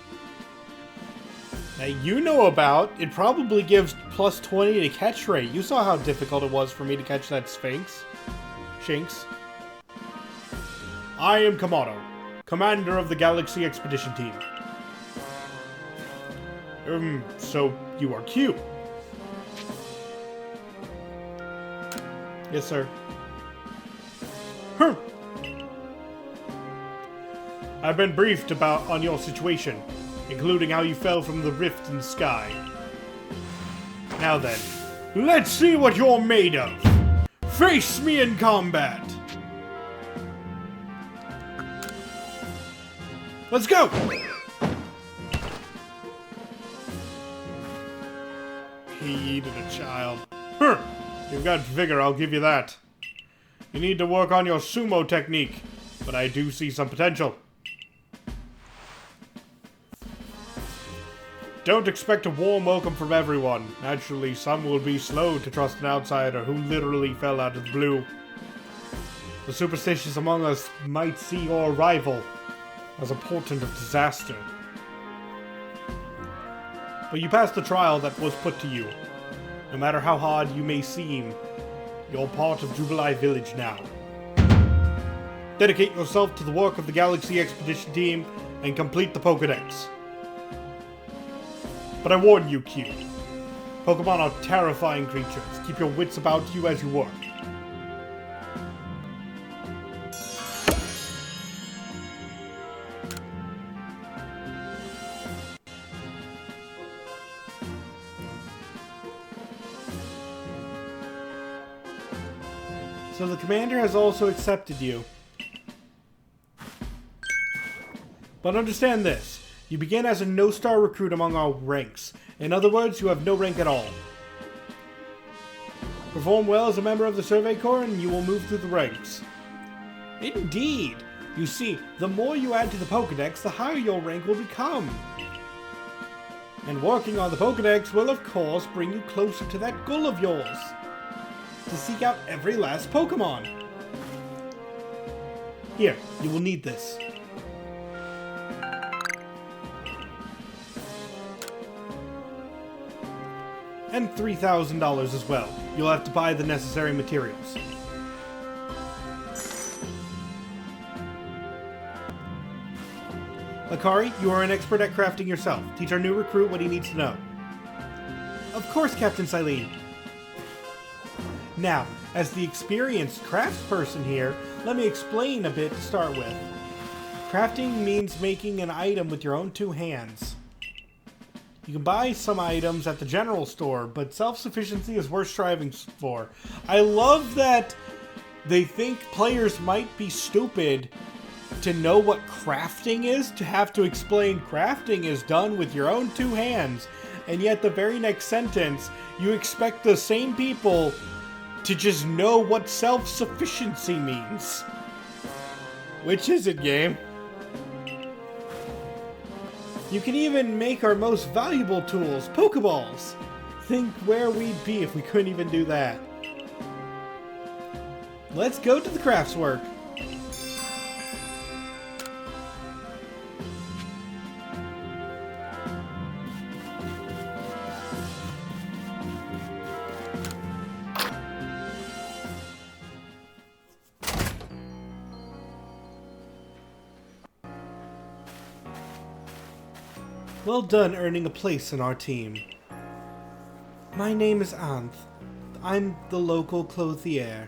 Now you know about, it probably gives plus 20 to catch rate. You saw how difficult it was for me to catch that Shinx. I am Kamado, commander of the Galaxy Expedition Team. So you are Q. Yes, sir. I've been briefed on your situation, including how you fell from the rift in the sky. Now then, let's see what you're made of. Face me in combat. Let's go! He eated a child. You've got vigor, I'll give you that. You need to work on your sumo technique, but I do see some potential. Don't expect a warm welcome from everyone. Naturally, some will be slow to trust an outsider who literally fell out of the blue. The superstitious among us might see your arrival as a portent of disaster. But you passed the trial that was put to you. No matter how hard you may seem, you're part of Jubilee Village now. Dedicate yourself to the work of the Galaxy Expedition Team and complete the Pokédex. But I warn you, Q. Pokemon are terrifying creatures. Keep your wits about you as you work. So the commander has also accepted you. But understand this. You begin as a no-star recruit among our ranks. In other words, you have no rank at all. Perform well as a member of the Survey Corps and you will move through the ranks. Indeed! You see, the more you add to the Pokédex, the higher your rank will become. And working on the Pokédex will, of course, bring you closer to that goal of yours. To seek out every last Pokemon. Here, you will need this. And $3,000 as well. You'll have to buy the necessary materials. Akari, you are an expert at crafting yourself. Teach our new recruit what he needs to know. Of course, Captain Silene. Now, as the experienced craftsperson here, let me explain a bit to start with. Crafting means making an item with your own two hands. You can buy some items at the general store, but self-sufficiency is worth striving for. I love that they think players might be stupid to know what crafting is, to have to explain crafting is done with your own two hands, and yet the very next sentence, you expect the same people to just know what self-sufficiency means. Which is it, game? You can even make our most valuable tools, Pokeballs. Think where we'd be if we couldn't even do that. Let's go to the crafts work. Well done earning a place in our team. My name is Anth. I'm the local clothier.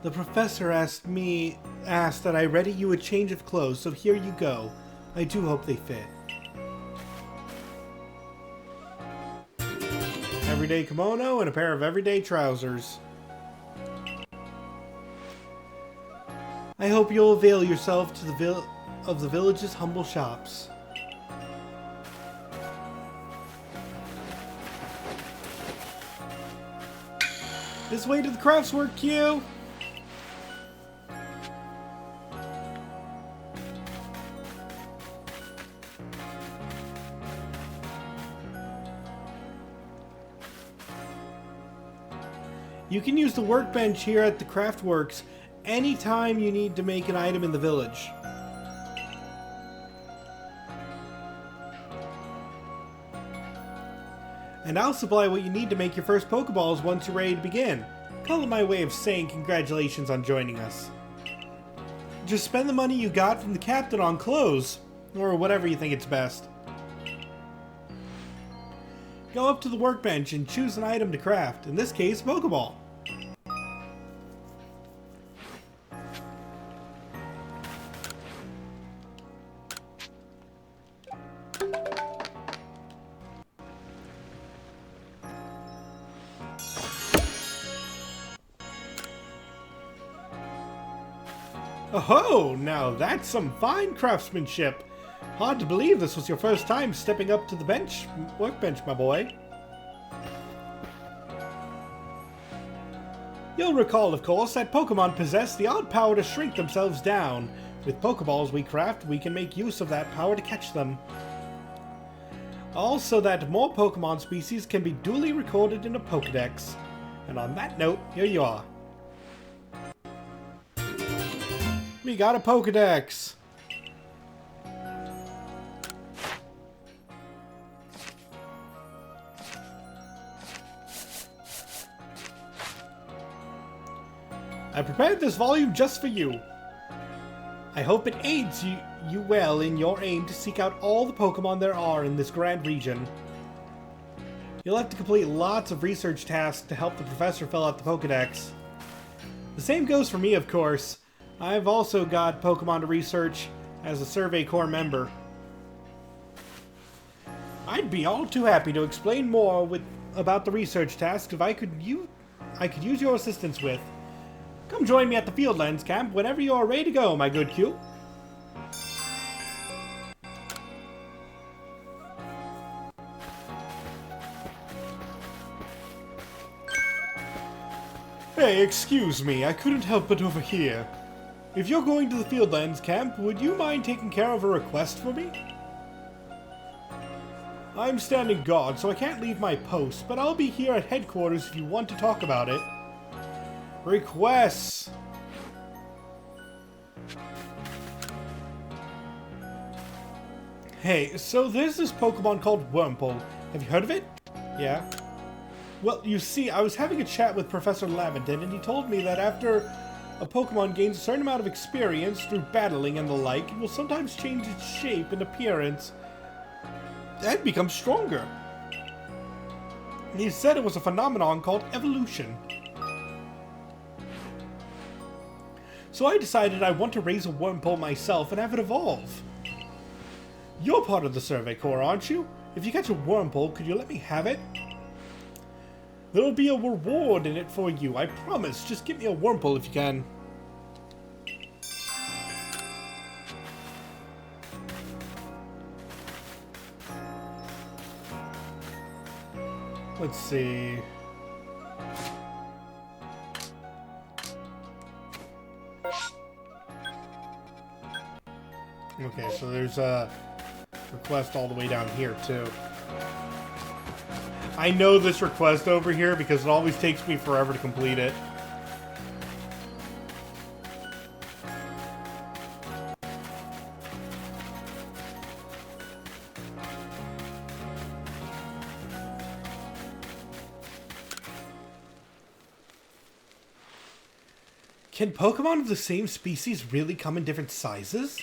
The professor asked that I ready you a change of clothes, so here you go. I do hope they fit. Everyday kimono and a pair of everyday trousers. I hope you'll avail yourself to the village's humble shops. This way to the craftswork queue! You can use the workbench here at the Craftworks anytime you need to make an item in the village. And I'll supply what you need to make your first Pokeballs once you're ready to begin. Call it my way of saying congratulations on joining us. Just spend the money you got from the captain on clothes, or whatever you think it's best. Go up to the workbench and choose an item to craft, in this case, Pokeball. Oh, now that's some fine craftsmanship. Hard to believe this was your first time stepping up to the workbench, my boy. You'll recall, of course, that Pokemon possess the odd power to shrink themselves down. With Pokeballs we craft, we can make use of that power to catch them. Also, that more Pokemon species can be duly recorded in a Pokedex. And on that note, here you are. We got a Pokedex! I prepared this volume just for you. I hope it aids you well in your aim to seek out all the Pokemon there are in this grand region. You'll have to complete lots of research tasks to help the professor fill out the Pokedex. The same goes for me, of course. I've also got Pokemon to research as a Survey Corps member. I'd be all too happy to explain more about the research tasks if I could use your assistance with. Come join me at the Fieldlands camp whenever you are ready to go, my good Q. Hey, excuse me, I couldn't help but overhear. If you're going to the Fieldlands camp, would you mind taking care of a request for me? I'm standing guard, so I can't leave my post, but I'll be here at headquarters if you want to talk about it. Requests! Hey, so there's this Pokemon called Wurmple. Have you heard of it? Yeah. Well, you see, I was having a chat with Professor Lavenden, and he told me that after a Pokemon gains a certain amount of experience through battling and the like, it will sometimes change its shape and appearance and become stronger. He said it was a phenomenon called evolution. So I decided I want to raise a Wurmple myself and have it evolve. You're part of the Survey Corps, aren't you? If you catch a Wurmple, could you let me have it? There'll be a reward in it for you, I promise. Just give me a Wurmple if you can. Let's see. Okay, so there's a request all the way down here, too. I know this request over here because it always takes me forever to complete it. Can Pokemon of the same species really come in different sizes?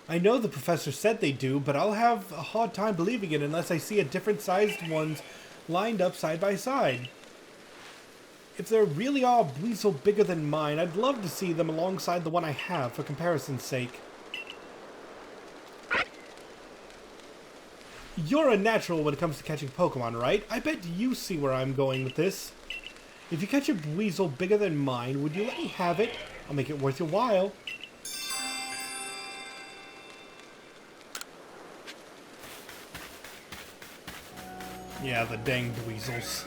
I know the professor said they do, but I'll have a hard time believing it unless I see a different sized ones lined up side by side. If there really are Weasel bigger than mine, I'd love to see them alongside the one I have for comparison's sake. You're a natural when it comes to catching Pokemon, right? I bet you see where I'm going with this. If you catch a Weasel bigger than mine, would you let me have it? I'll make it worth your while. Yeah, the danged weasels.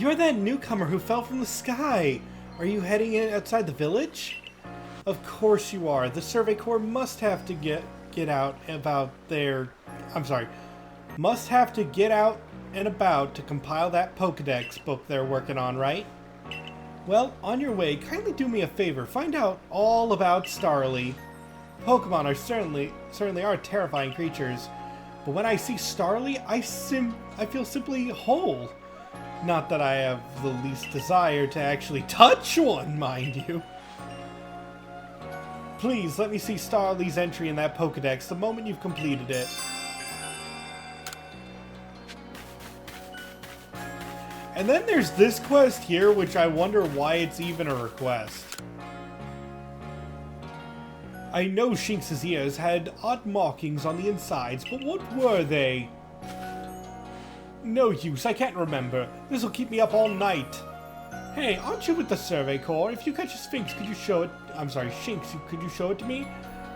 You're that newcomer who fell from the sky. Are you heading in outside the village? Of course you are. The Survey Corps must have to get out about their... I'm sorry. Must have to get out and about to compile that Pokedex book they're working on, right? Well, on your way, kindly do me a favor. Find out all about Starly. Pokemon are certainly are terrifying creatures, but when I see Starly, I feel simply whole. Not that I have the least desire to actually touch one, mind you. Please, let me see Starly's entry in that Pokedex the moment you've completed it. And then there's this quest here, which I wonder why it's even a request. I know Shinx's ears had odd markings on the insides, but what were they? No use, I can't remember. This'll keep me up all night. Hey, aren't you with the Survey Corps? If you catch a Sphinx, could you show it... I'm sorry, Shinx, could you show it to me?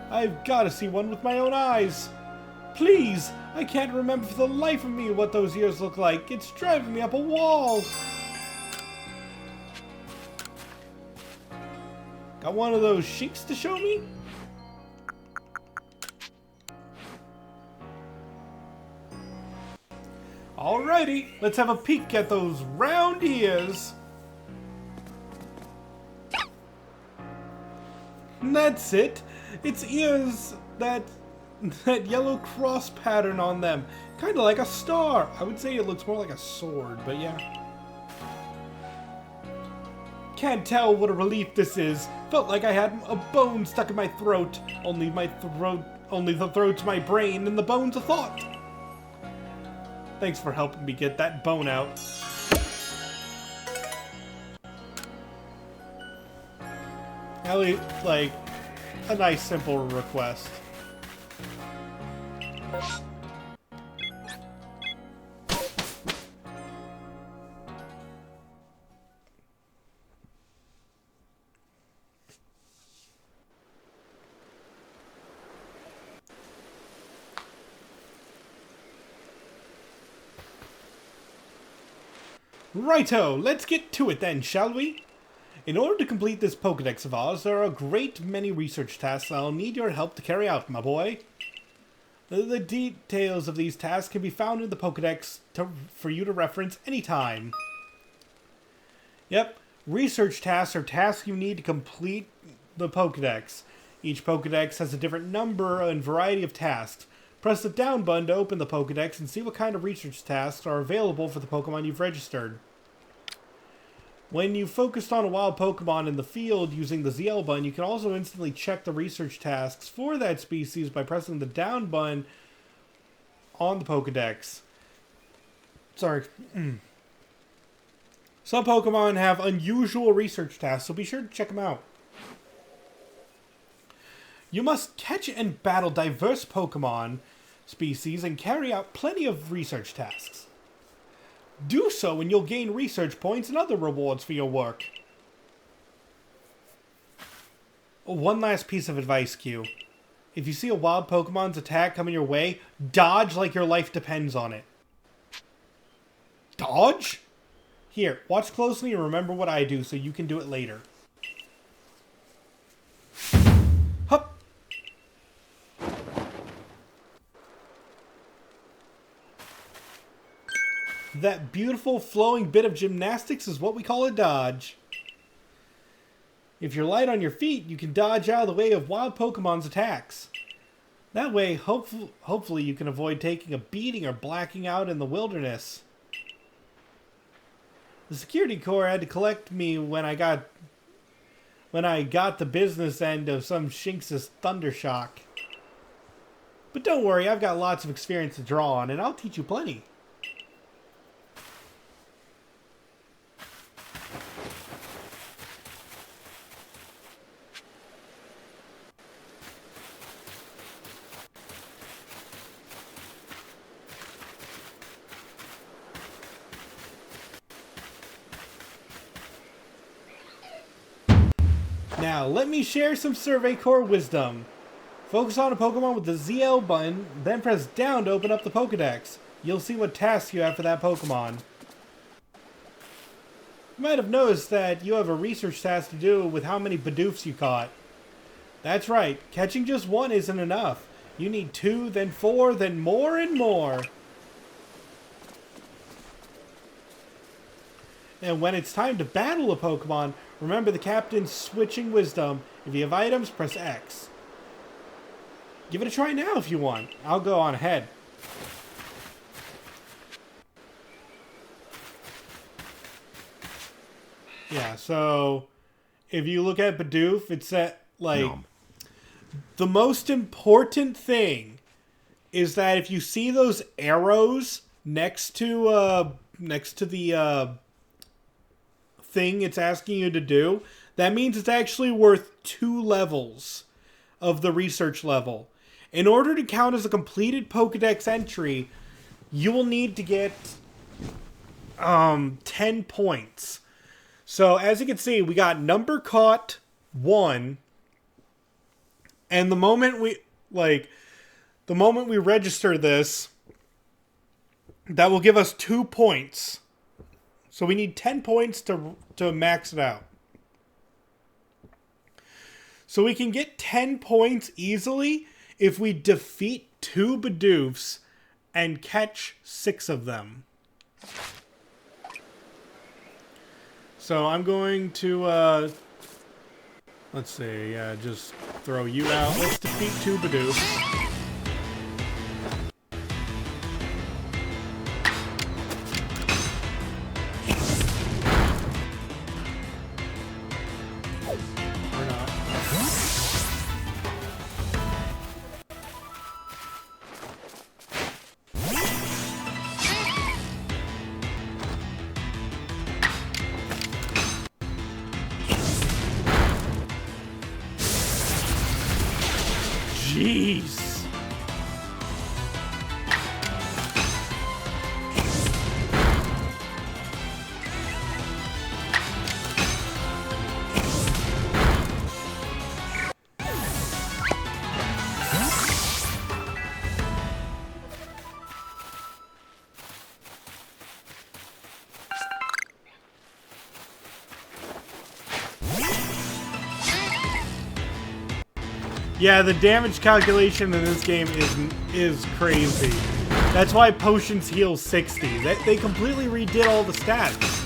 I've got to see one with my own eyes. Please! I can't remember for the life of me what those ears look like. It's driving me up a wall. Got one of those Shinx to show me? Alrighty, let's have a peek at those round ears. And that's it. It's ears that yellow cross pattern on them. Kind of like a star. I would say it looks more like a sword, but yeah. Can't tell what a relief this is. Felt like I had a bone stuck in my throat. Only the throat's my brain and the bone's a thought. Thanks for helping me get that bone out. At least, like, a nice simple request. Righto, let's get to it then, shall we? In order to complete this Pokedex of ours, there are a great many research tasks I'll need your help to carry out, my boy. The details of these tasks can be found in the Pokedex for you to reference anytime. Yep, research tasks are tasks you need to complete the Pokedex. Each Pokedex has a different number and variety of tasks. Press the down button to open the Pokedex and see what kind of research tasks are available for the Pokemon you've registered. When you've focused on a wild Pokemon in the field using the ZL button, you can also instantly check the research tasks for that species by pressing the down button on the Pokedex. Sorry. Some Pokemon have unusual research tasks, so be sure to check them out. You must catch and battle diverse Pokemon species and carry out plenty of research tasks. Do so and you'll gain research points and other rewards for your work. One last piece of advice, Q. If you see a wild Pokemon's attack coming your way, dodge like your life depends on it. Dodge? Here, watch closely and remember what I do so you can do it later. Hup! That beautiful flowing bit of gymnastics is what we call a dodge. If you're light on your feet, you can dodge out of the way of wild Pokemon's attacks. That way, hopefully you can avoid taking a beating or blacking out in the wilderness. The security corps had to collect me when I got the business end of some Shinx's Thundershock. But don't worry, I've got lots of experience to draw on, and I'll teach you plenty. Now, let me share some Survey Corps wisdom. Focus on a Pokemon with the ZL button, then press down to open up the Pokedex. You'll see what tasks you have for that Pokemon. You might have noticed that you have a research task to do with how many Bidoofs you caught. That's right, catching just one isn't enough. You need 2, then 4, then more and more. And when it's time to battle a Pokemon, remember the captain's switching wisdom. If you have items, press X. Give it a try now if you want. I'll go on ahead. Yeah, so if you look at Bidoof, it's at, like, Nom. the most important thing is that if you see those arrows next to the thing it's asking you to do, that means it's actually worth 2 levels of the research level. In order to count as a completed Pokedex entry, you will need to get 10 points. So as you can see, we got number caught 1, and the moment we register this, that will give us 2 points. So we need 10 points to max it out. So we can get 10 points easily if we defeat 2 Bidoofs and catch 6 of them. So I'm going to, let's see, just throw you out. Let's defeat 2 Bidoofs. Or not. Jeez. Yeah, the damage calculation in this game is crazy. That's why potions heal 60. They completely redid all the stats.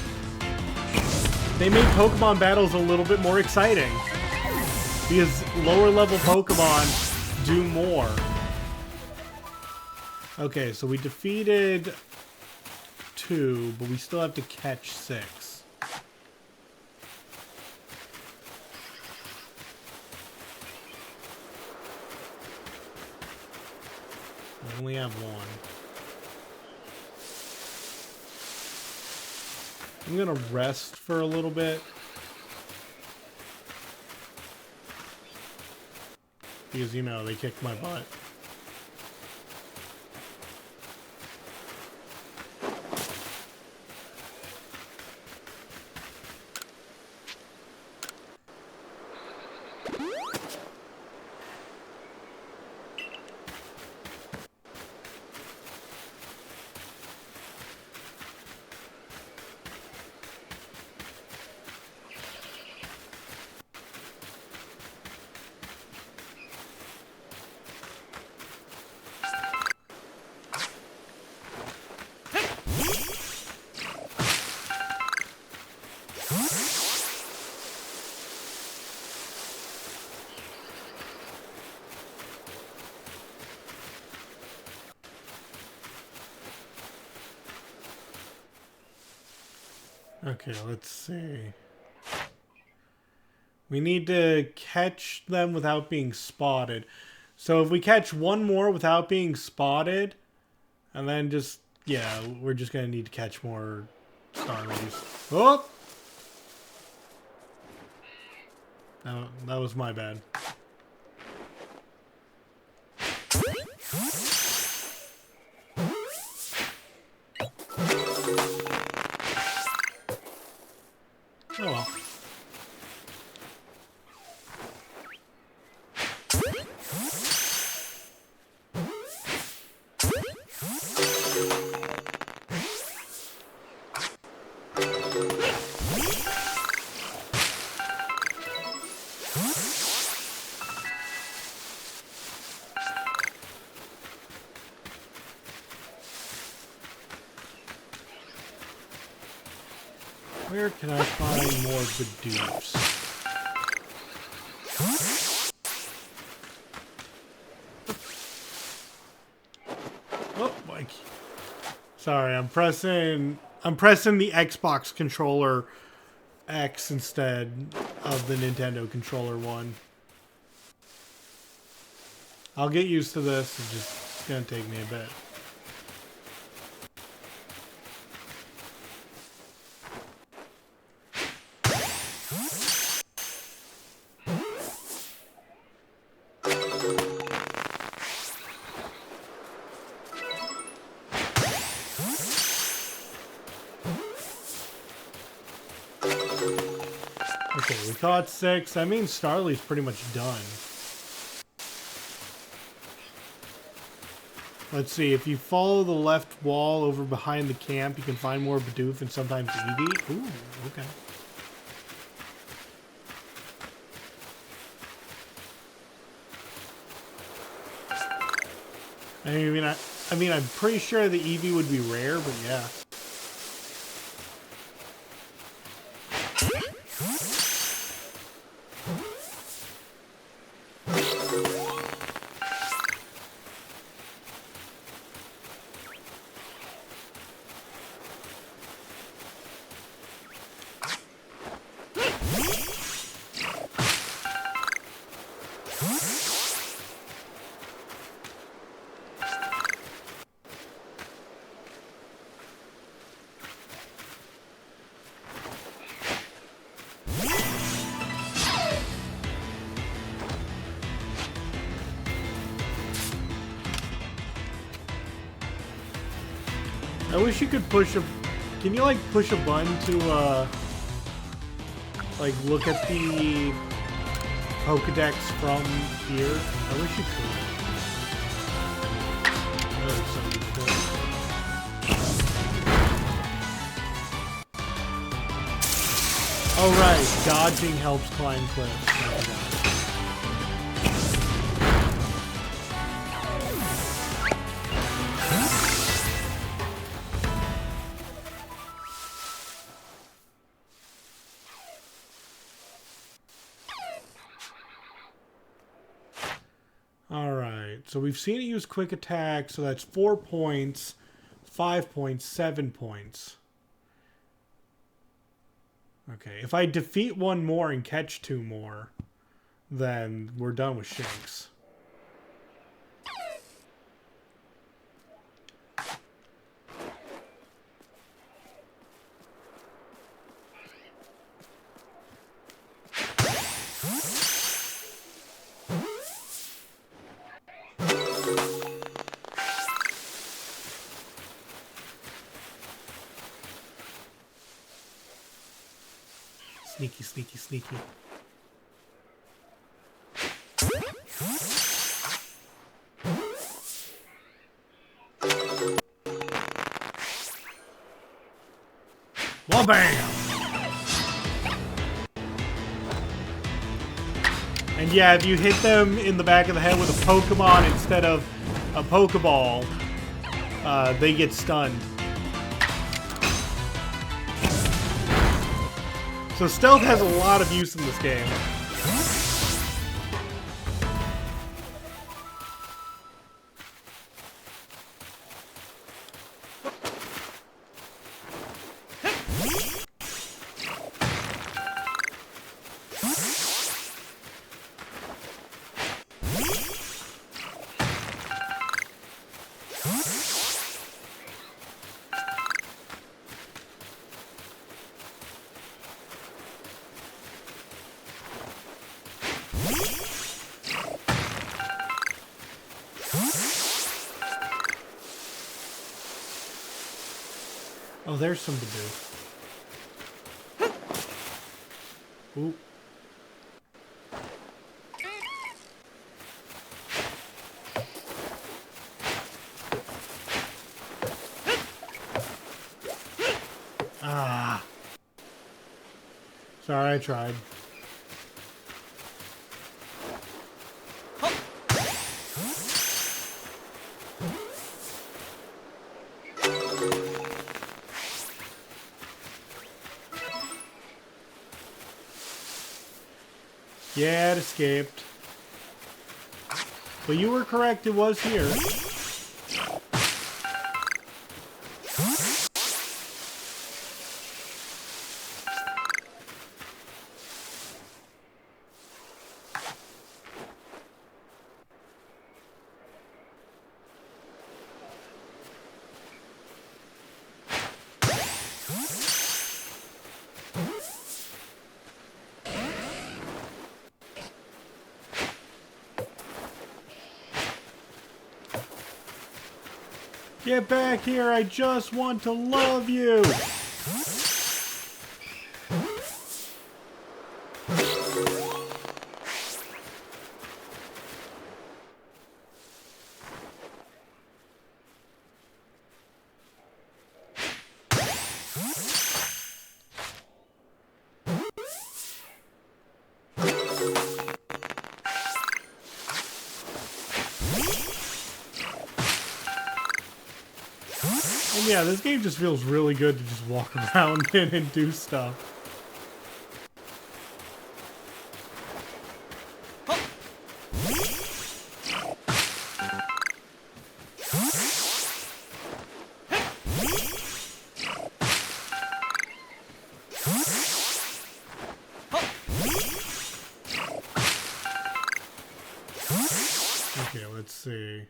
They made Pokemon battles a little bit more exciting. Because lower level Pokemon do more. Okay, so we defeated 2, but we still have to catch 6. We only have 1. I'm gonna rest for a little bit. Because, you know, they kicked my butt. Okay, let's see. We need to catch them without being spotted. So if we catch 1 more without being spotted, and then just, yeah, we're just going to need to catch more Starlies. Oh! No, that was my bad. Oh well. Where can I find more Bidoops? Oh, Mike. Sorry, I'm pressing the Xbox controller X instead of the Nintendo controller one. I'll get used to this. It's gonna take me a bit. Okay, we caught 6. That means Starly's pretty much done. Let's see, if you follow the left wall over behind the camp, you can find more Bidoof and sometimes Eevee. Ooh, okay. I mean, I'm pretty sure the Eevee would be rare, but yeah. I wish you could push a... Can you, like, push a button to, like, look at the Pokedex from here? I wish you could. That would be so useful. Oh, right. Dodging helps climb cliffs. I forgot. Alright, so we've seen it use quick attack, so that's 4 points, 5 points, 7 points. Okay, if I defeat one more and catch 2 more, then we're done with Shinx. Sneaky, sneaky, sneaky. Well, bam! And yeah, if you hit them in the back of the head with a Pokemon instead of a Pokeball, they get stunned. So stealth has a lot of use in this game. Oh, there's some to do. Ooh. Ah. Sorry, I tried. Yeah, it escaped. But you were correct, it was here. Get back here, I just want to love you! And yeah, this game just feels really good to just walk around in and do stuff. Okay, let's see.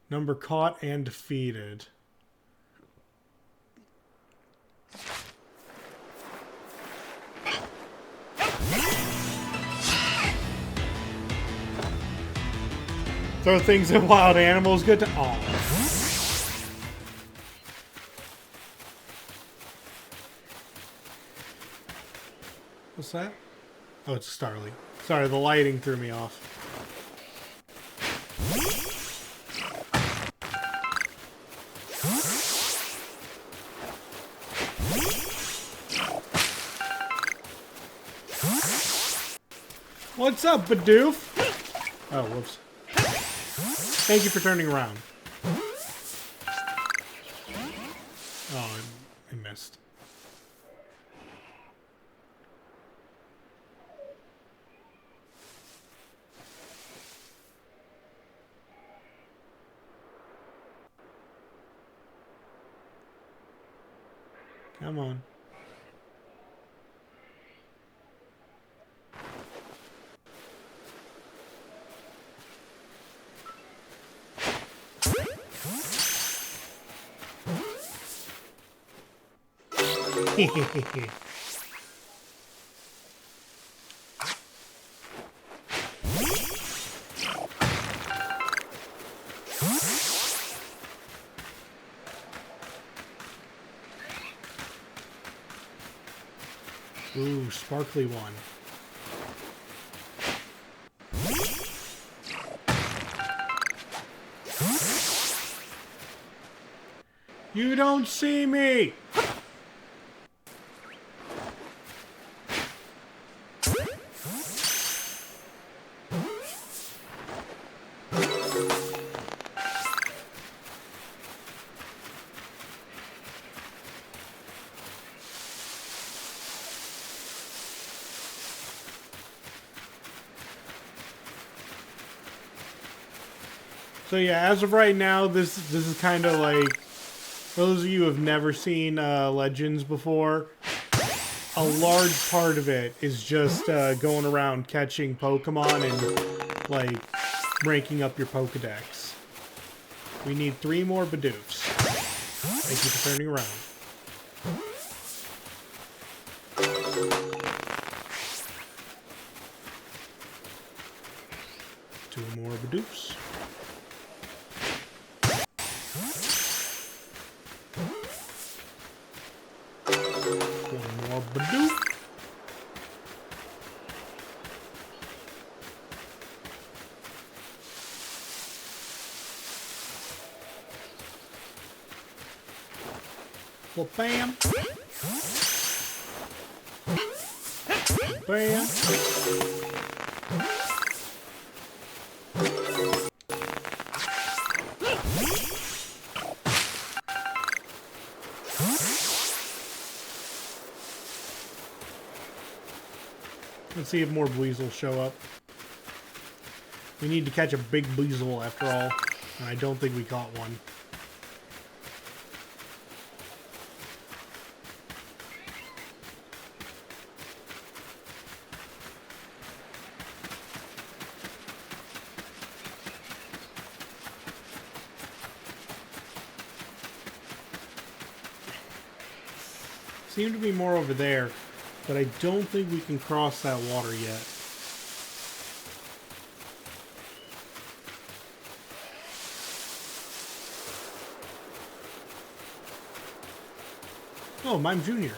Number caught and defeated. Throw things at wild animals. Good to. Oh. What's that? Oh, it's Starly. Sorry, the lighting threw me off. What's up, Bidoof? Oh, whoops. Thank you for turning around. Oh, I missed. Come on. Ooh, sparkly one. You don't see me! So yeah, as of right now, this is kind of like, for those of you who have never seen Legends before, a large part of it is just going around catching Pokemon and like ranking up your Pokedex. We need 3 more Bidoofs. Thank you for turning around. Two more Bidoofs. One more Bidoof. Well, bam. Bam. Let's see if more Weasels show up. We need to catch a big Weasel after all. And I don't think we caught one. Seem to be more over there, but I don't think we can cross that water yet. Oh, Mime Jr.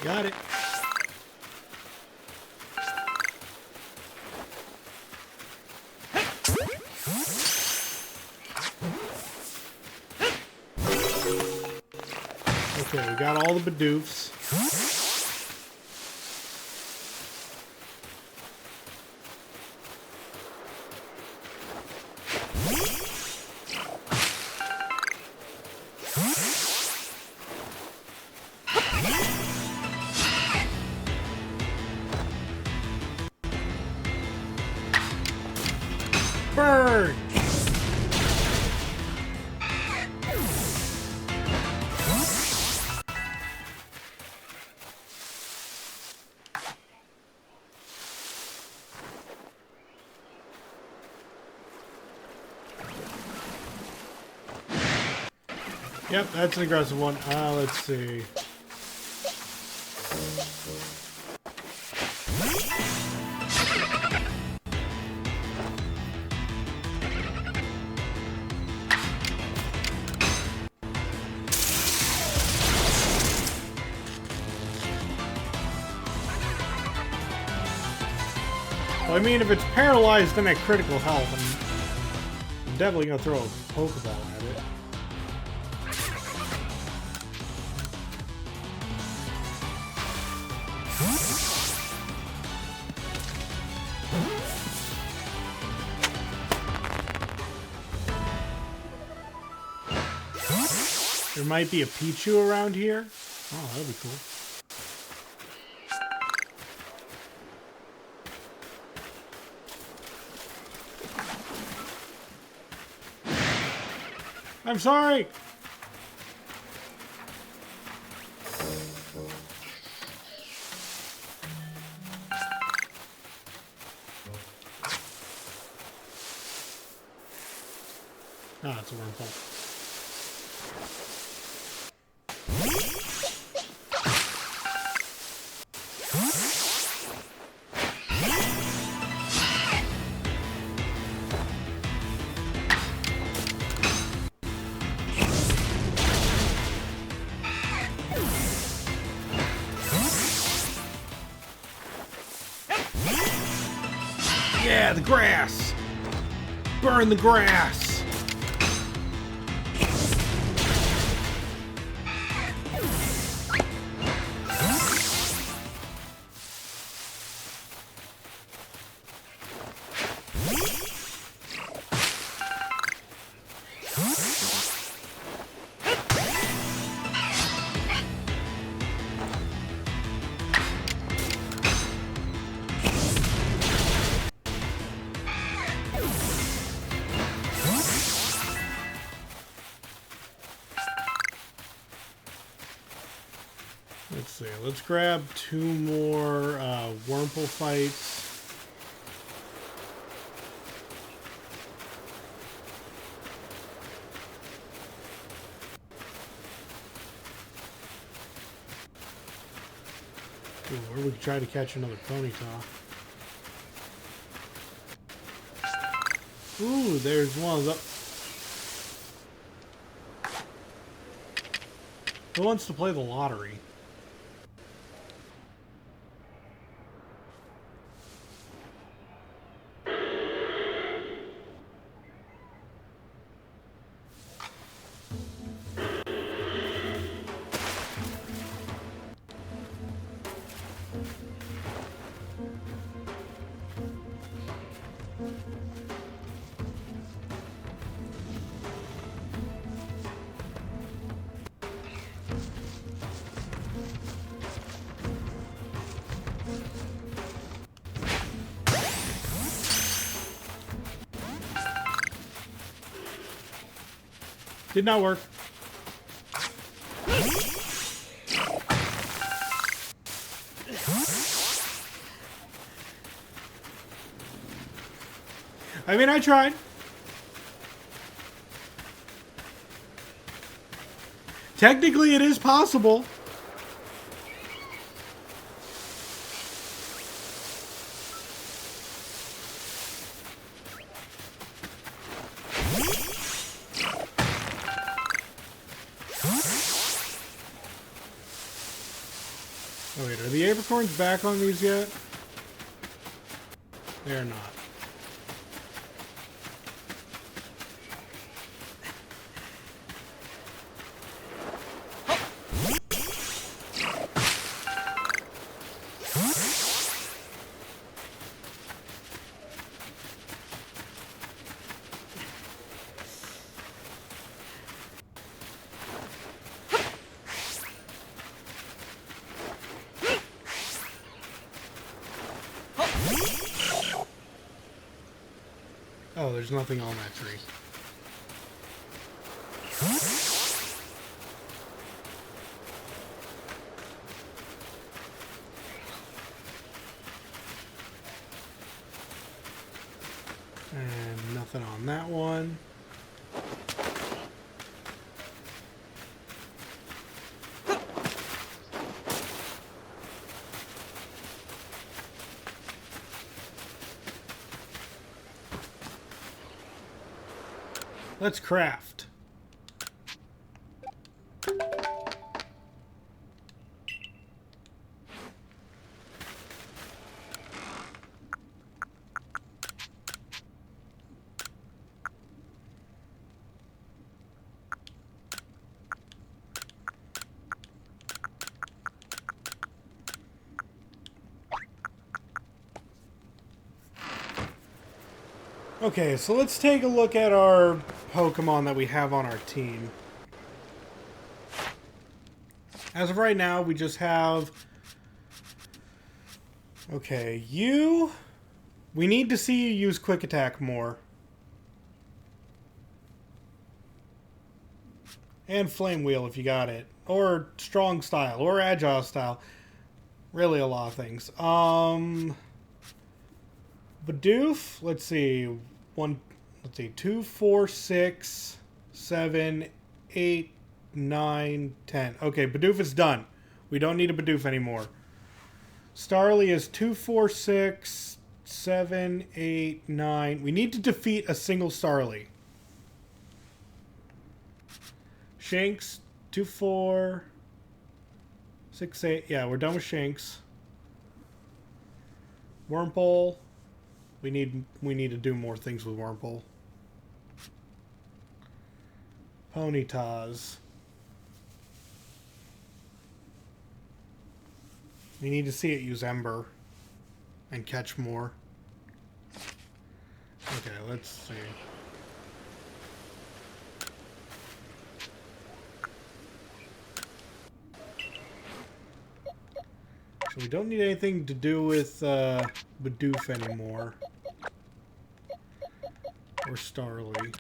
Got it. Okay, we got all the Bidoofs. Burn! Yep, that's an aggressive one. Let's see. Well, I mean, if it's paralyzed and at critical health, I'm definitely gonna throw a Pokeball at it. There might be a Pichu around here. Oh, that'll be cool. I'm sorry! Ah, it's a wormhole. Yeah, the grass! Burn the grass! Let's see, let's grab 2 more Wurmple fights. Ooh, or we could try to catch another Ponyta. Ooh, there's one of the... Who wants to play the lottery? Did not work. I mean, I tried. Technically, it is possible. Oh wait, are the apricorns back on these yet? They're not. Oh, there's nothing on that tree. And nothing on that one. Let's craft. Okay, so let's take a look at our Pokemon that we have on our team. As of right now, we just have... Okay, you... We need to see you use Quick Attack more. And Flame Wheel if you got it. Or Strong Style, or Agile Style. Really a lot of things. Bidoof, let's see... 2, 4, 6, 7, 8, 9, 10. Okay, Bidoof is done. We don't need a Bidoof anymore. Starly is 2, 4, 6, 7, 8, 9. We need to defeat a single Starly. Shanks, 2, 4, 6, 8. Yeah, we're done with Shanks. Wurmple. We need to do more things with Wurmple. Ponytaz. We need to see it use Ember and catch more. Okay, let's see. So we don't need anything to do with Bidoof anymore. Or Starly.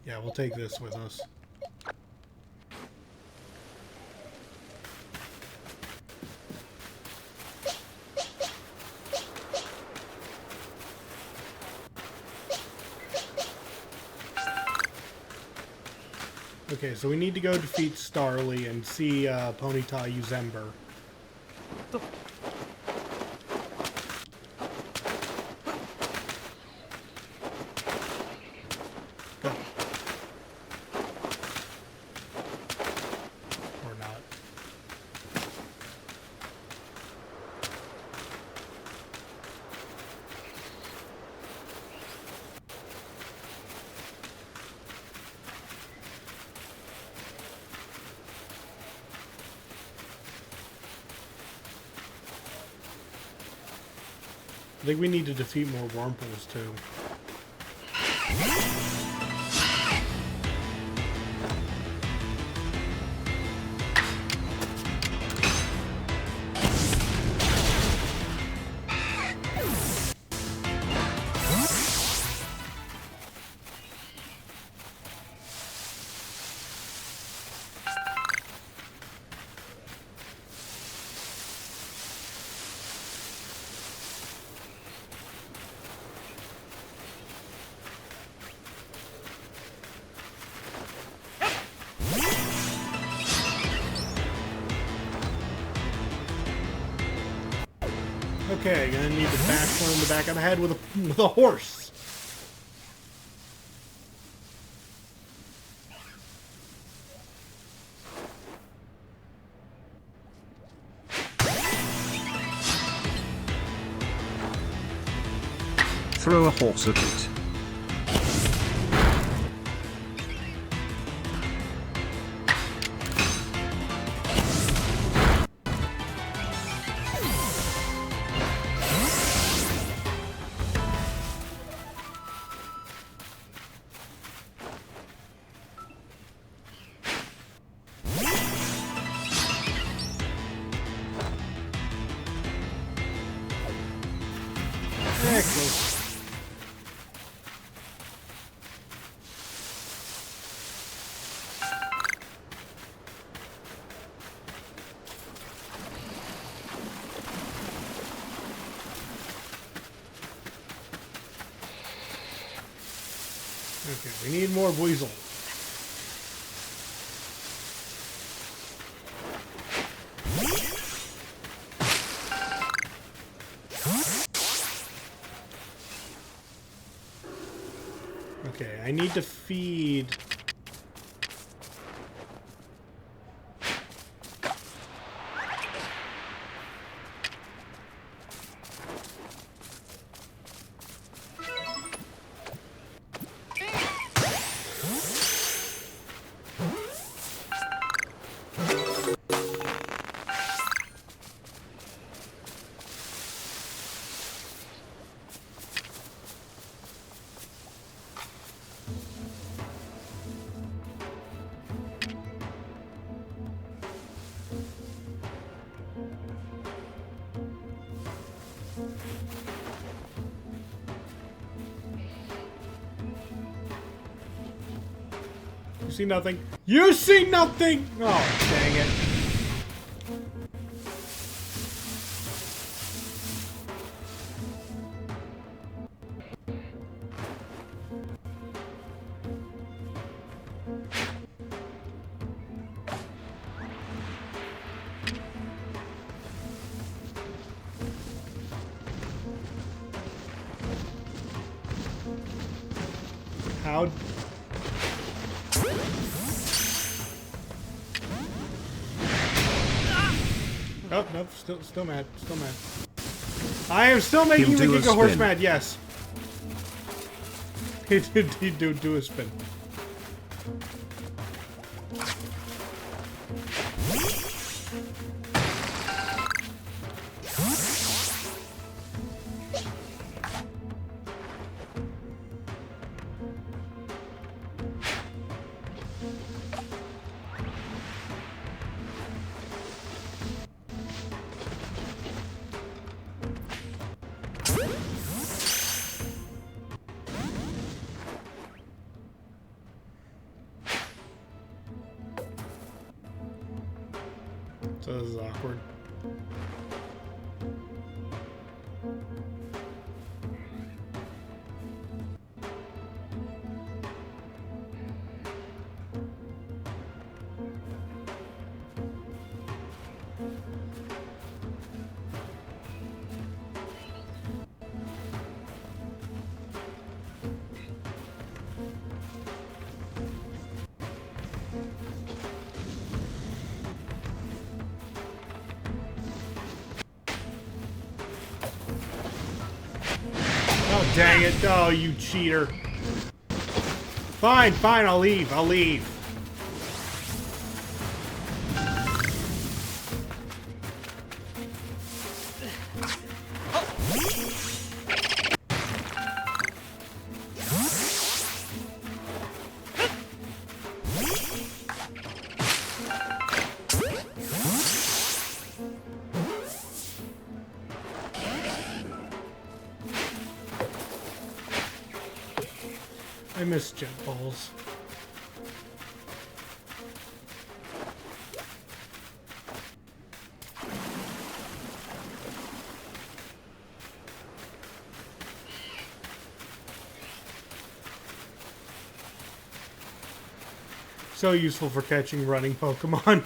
Yeah, we'll take this with us. Okay, so we need to go defeat Starly and see Ponyta use Ember. I think we need to defeat more wormpools too. Okay, gonna need to bash one in the back of the head with a horse. Throw a horse at it. Excellent. Okay, we need more weasel. Okay, I need to feed... You see nothing? You see nothing! Oh, dang it. How? Oh, no, still mad, still mad. I am still making the Giga Horse mad, yes. He did do a spin. So this is awkward. Oh, dang it. Oh, you cheater. Fine, fine, I'll leave. I'll leave. I miss jet balls. So useful for catching running Pokemon.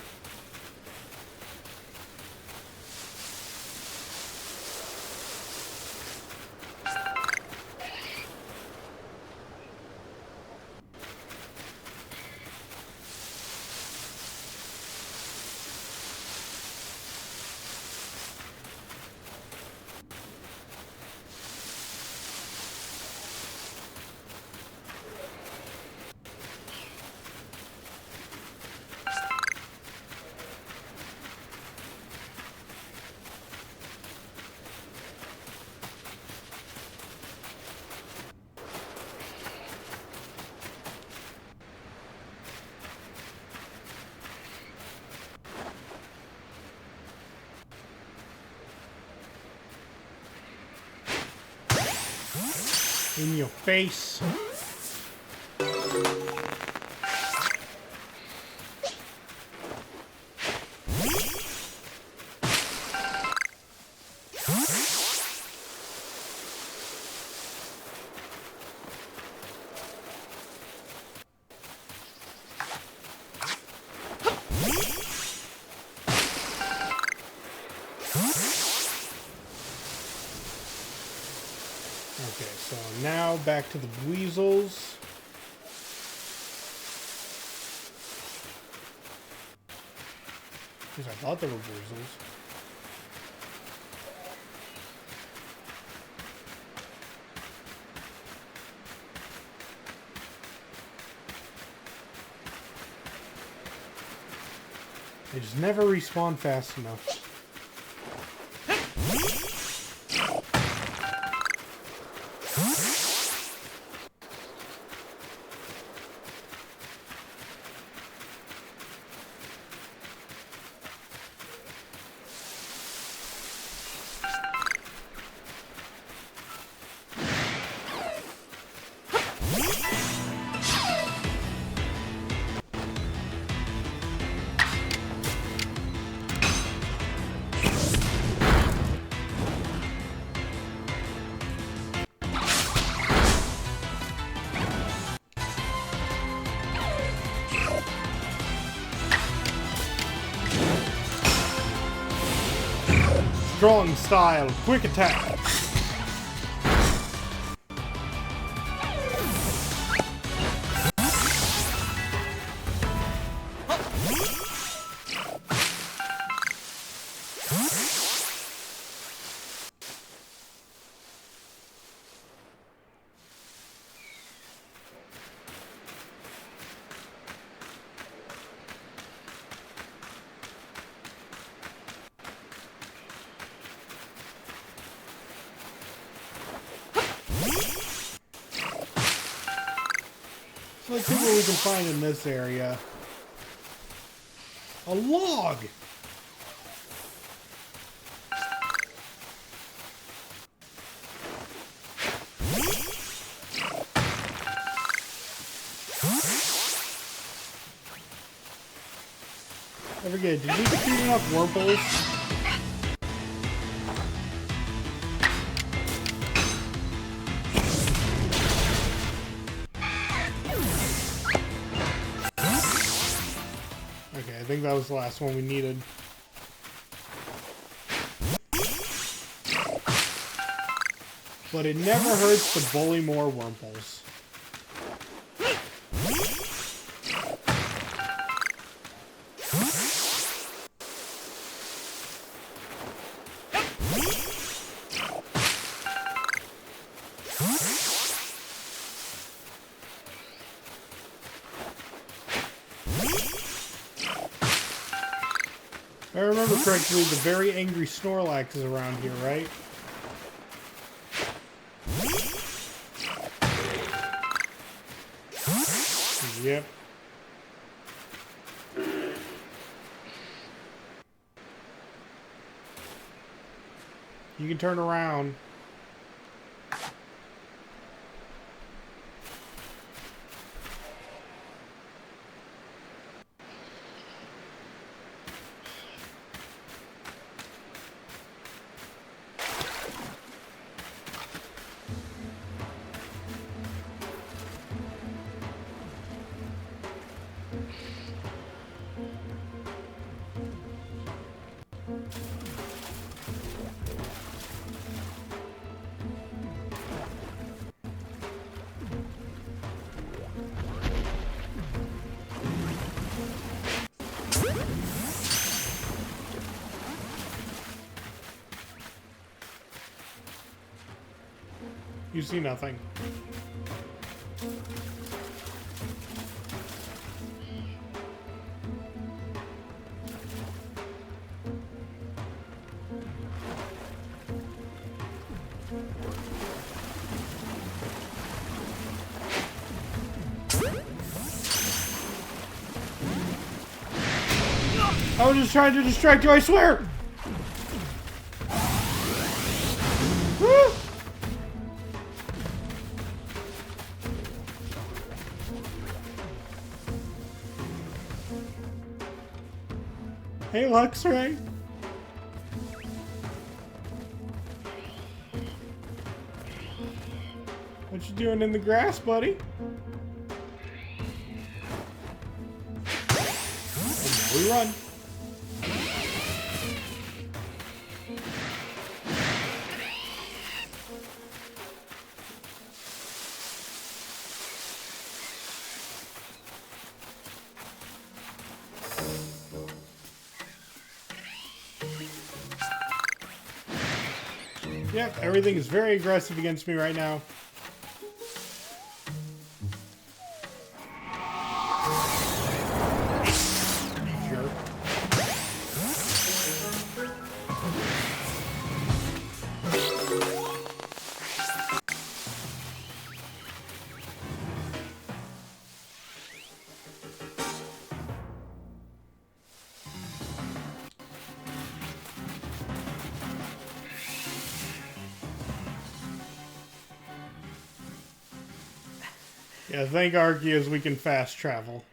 In your face. Okay, so now back to the weasels. Because I thought they were weasels. They just never respawn fast enough. Strong style, quick attack. So let's see what we can find in this area. A log! I forget, did we defeat enough Wurmples? Okay, I think that was the last one we needed. But it never hurts to bully more Wurmples. If I remember correctly, the very angry Snorlax is around here, right? Yep. You can turn around. You see nothing. I was just trying to distract you, I swear! Woo! Hey, Luxray. What you doing in the grass, buddy? And now we run. Yep, everything is very aggressive against me right now. Sure. Yeah, thank Arceus we can fast travel.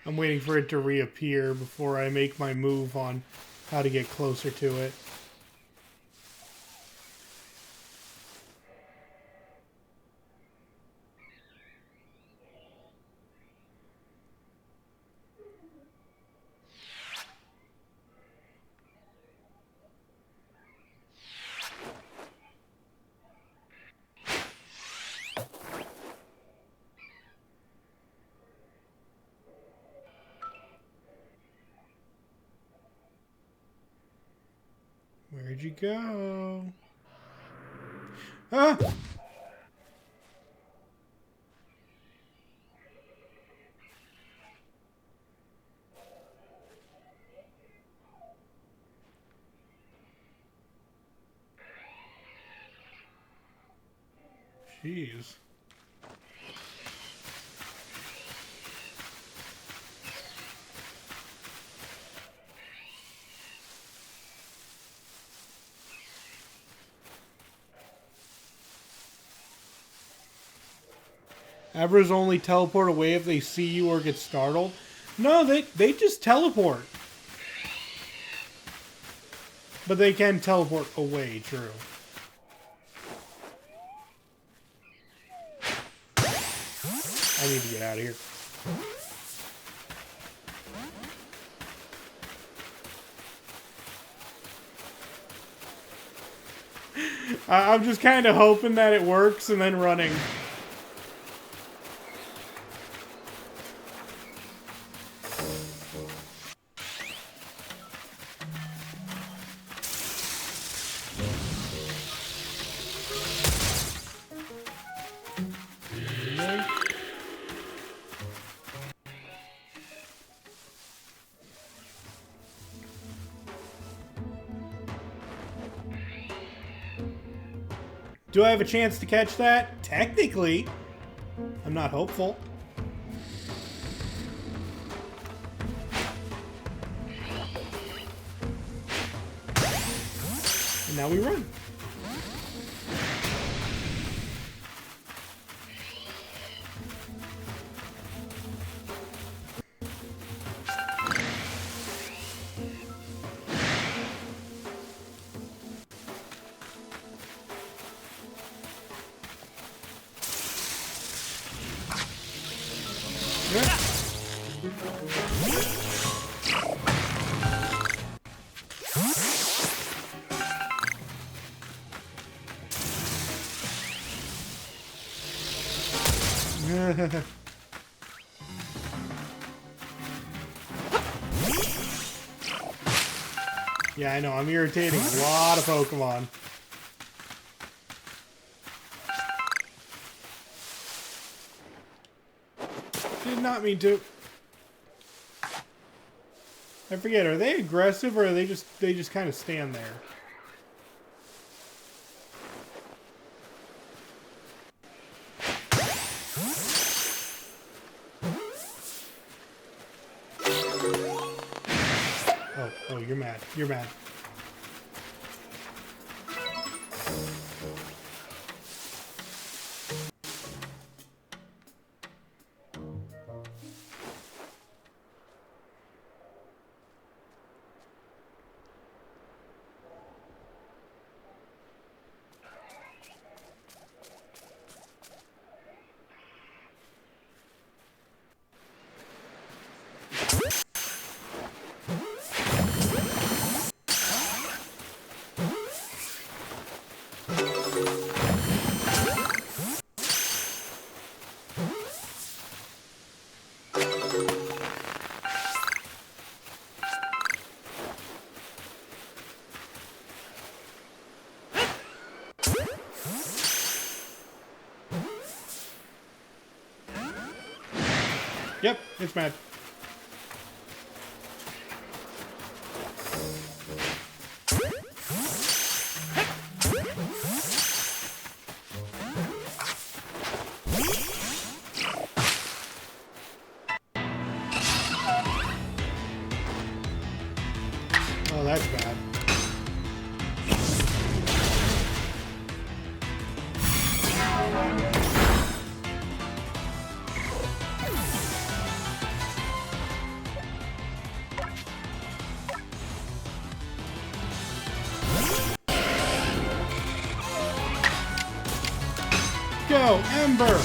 I'm waiting for it to reappear before I make my move on how to get closer to it. Where'd you go? Ah! Jeez. Abras only teleport away if they see you or get startled. No, they just teleport. But they can teleport away, true. I need to get out of here. I'm just kind of hoping that it works and then running. Do I have a chance to catch that? Technically. I'm not hopeful. And now we run. Yeah, I know. I'm irritating a lot of Pokemon. Did not mean to. I forget, are they aggressive or are they just kind of stand there? Oh, you're mad. You're mad. Yep, it's mad. Oh, that's bad. Go, Ember!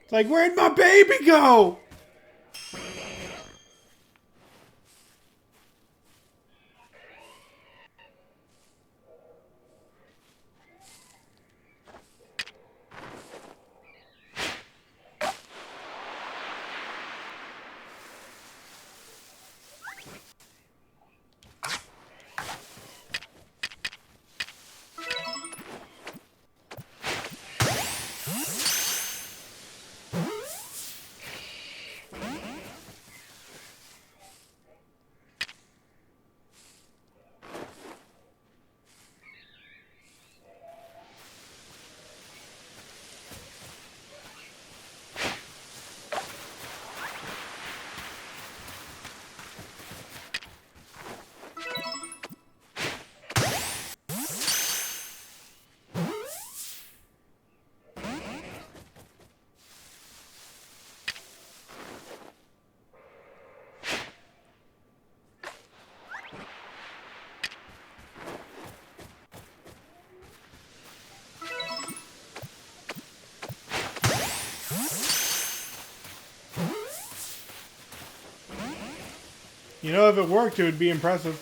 It's like, where'd my baby go? You know, if it worked, it would be impressive.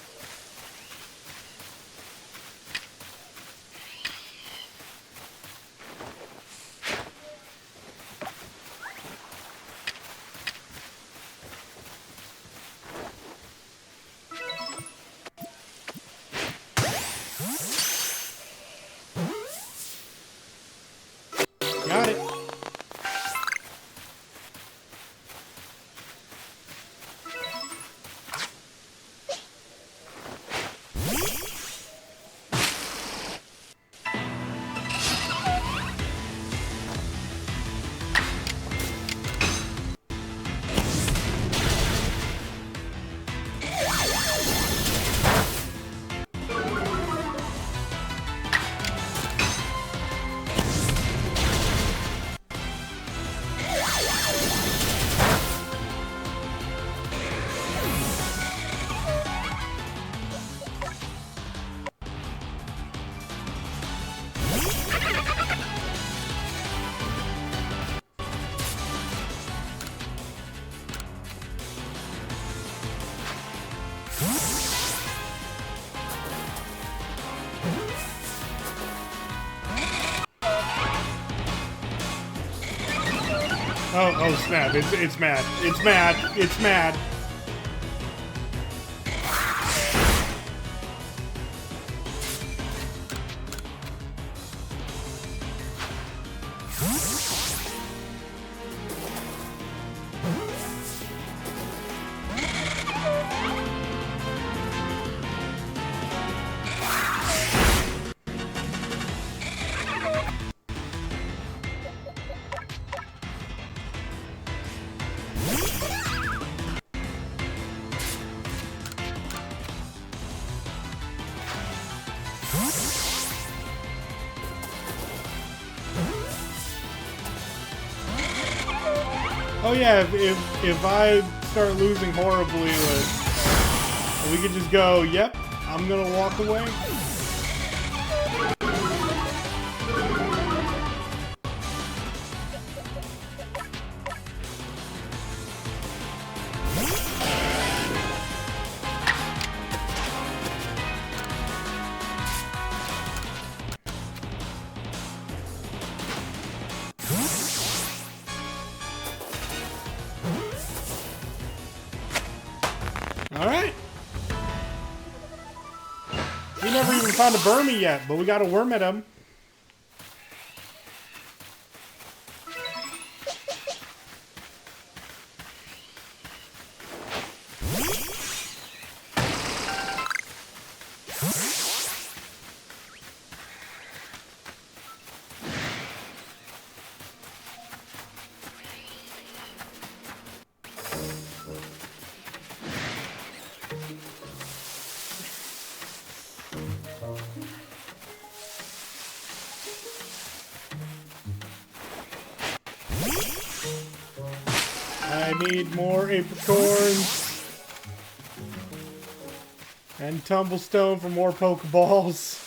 Got it. Oh snap, it's mad. It's mad. It's mad. Oh yeah, if I start losing horribly, we could just go, yep, I'm gonna walk away. Alright. We never even found a Burmy yet, but we got a worm at him. I need more apricorns and tumblestone for more Pokeballs.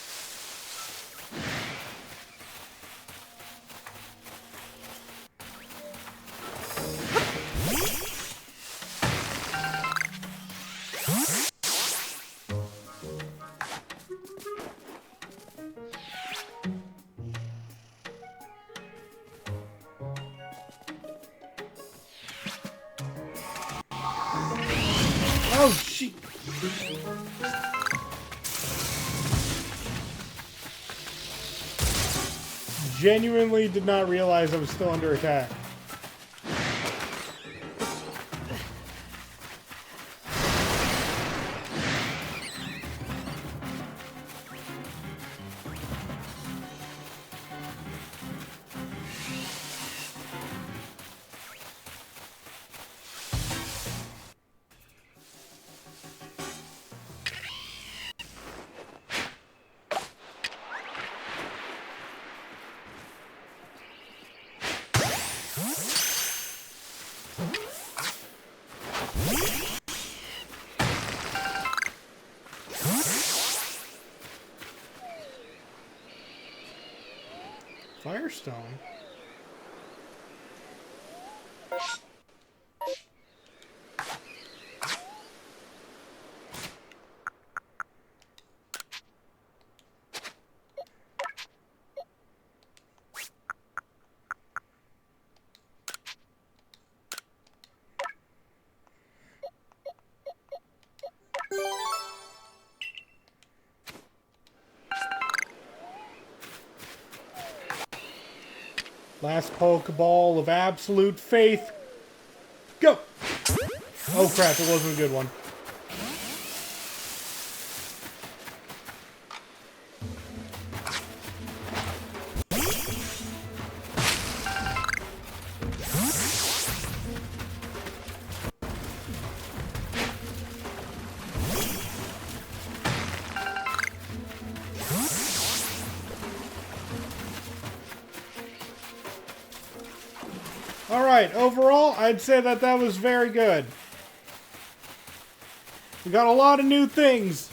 Oh, shit. Genuinely did not realize I was still under attack. Firestone? Last Pokeball of absolute faith. Go! Oh crap, it wasn't a good one. Alright, overall, I'd say that was very good. We got a lot of new things.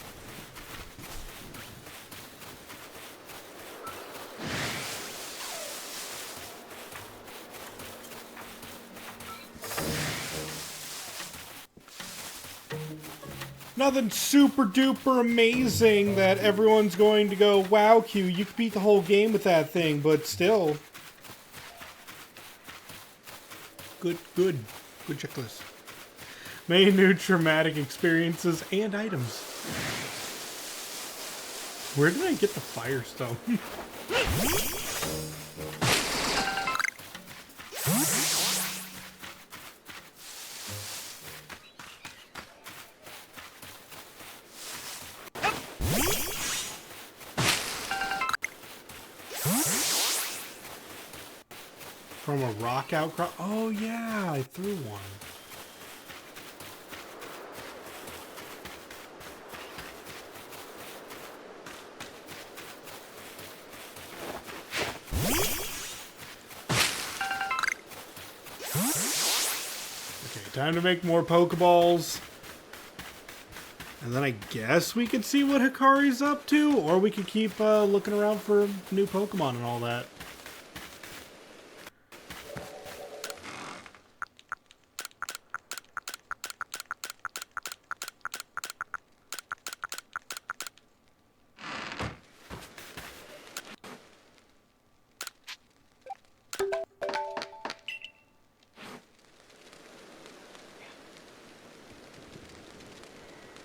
Nothing super duper amazing that everyone's going to go, wow, Q, you could beat the whole game with that thing, but still. Good checklist. Many new traumatic experiences and items. Where did I get the Firestone? From a rock outcrop? Oh yeah, I threw one. Okay, time to make more Pokeballs. And then I guess we could see what Hikari's up to, or we could keep looking around for new Pokemon and all that.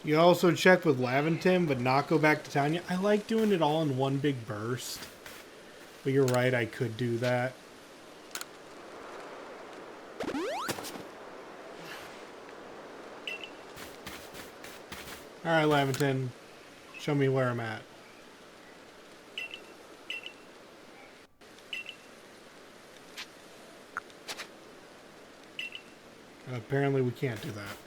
You also check with Laventon, but not go back to Tanya. I like doing it all in one big burst. But you're right, I could do that. Alright, Laventon. Show me where I'm at. Apparently we can't do that.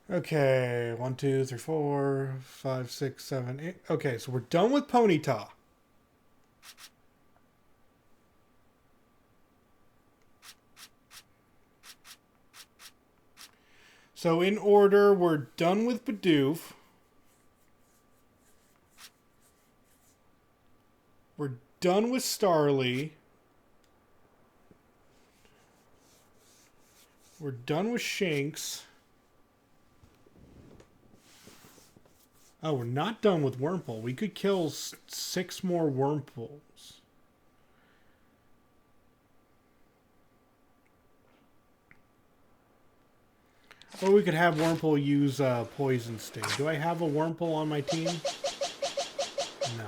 Okay, 1, 2, 3, 4, 5, 6, 7, 8. Okay, so we're done with Ponyta. So in order, we're done with Bidoof. We're done with Starly. We're done with Shanks. Oh, we're not done with Wurmple. We could kill 6 more Wurmples. Or we could have Wurmple use Poison Sting. Do I have a Wurmple on my team? No.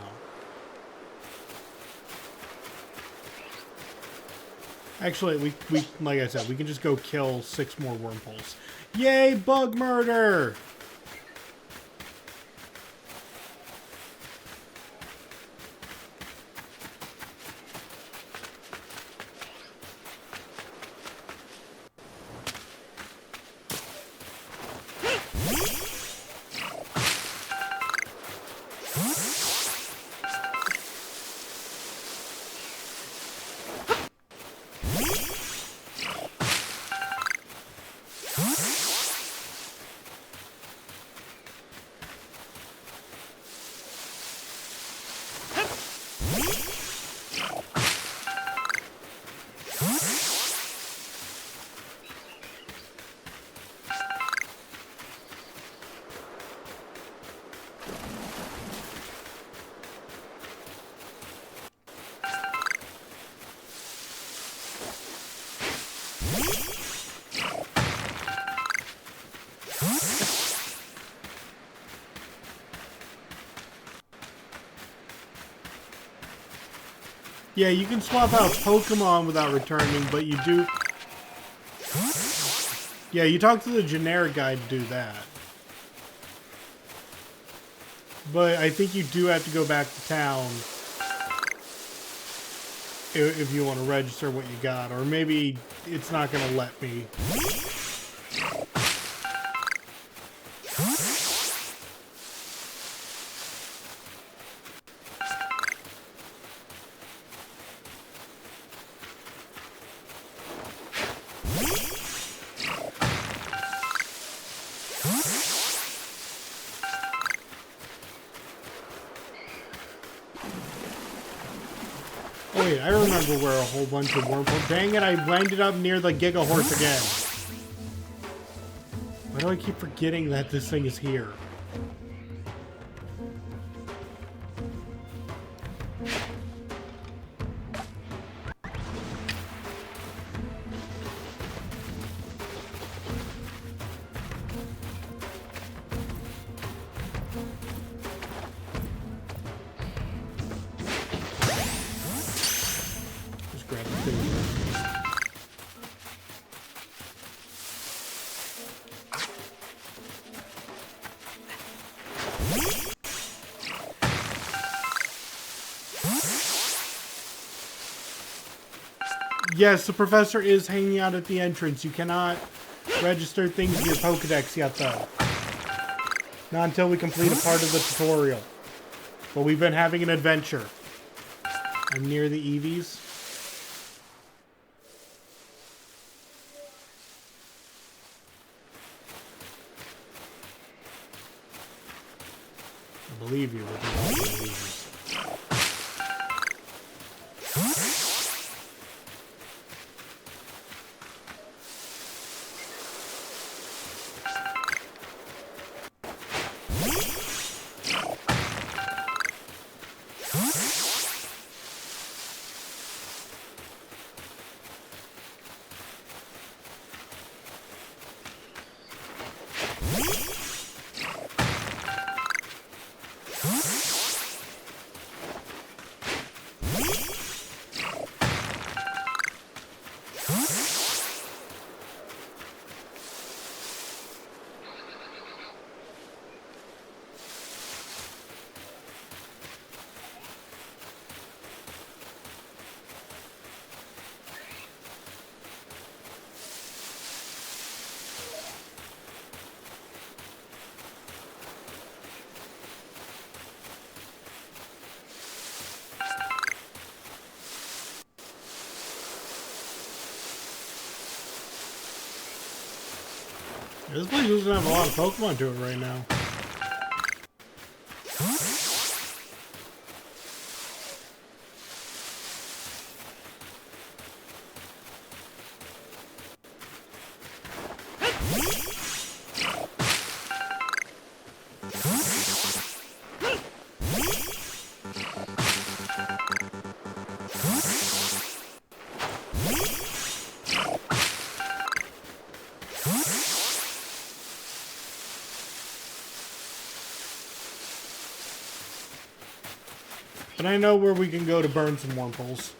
Actually, we like I said, we can just go kill 6 more Wurmples. Yay, bug murder! Yeah, you can swap out Pokemon without returning, but you do... Yeah, you talk to the generic guy to do that. But I think you do have to go back to town if you want to register what you got. Or maybe it's not going to let me. Oh wait, I remember where a whole bunch of wormholes... Dang it, I ended up near the Giga Horse again. Why do I keep forgetting that this thing is here? Yes, the professor is hanging out at the entrance. You cannot register things in your Pokedex yet, though. Not until we complete a part of the tutorial. But we've been having an adventure. I'm near the Eevees. I believe you with the Eevees. This place doesn't have a lot of Pokemon to it right now. But I know where we can go to burn some wormholes.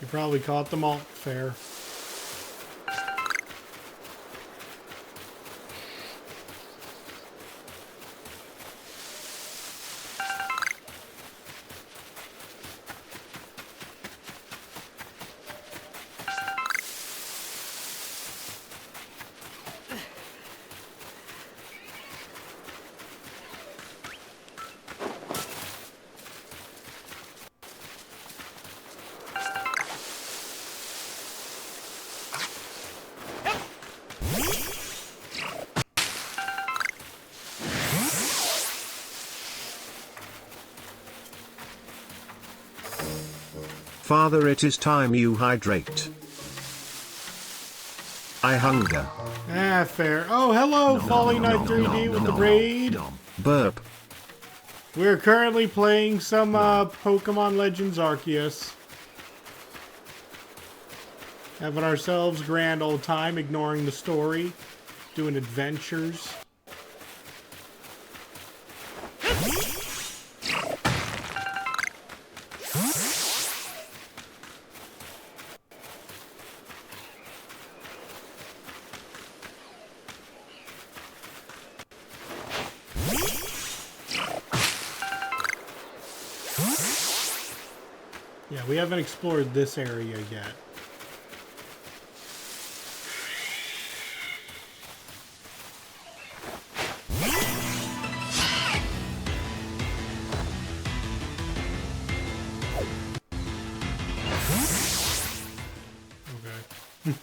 You probably caught them all. Fair. Father, it is time you hydrate. I hunger. Ah, fair. Oh, hello, Falling Knight 3D with the raid. Burp. We're currently playing some Pokemon Legends Arceus. Having ourselves a grand old time, ignoring the story, doing adventures. Yeah, we haven't explored this area yet. Okay.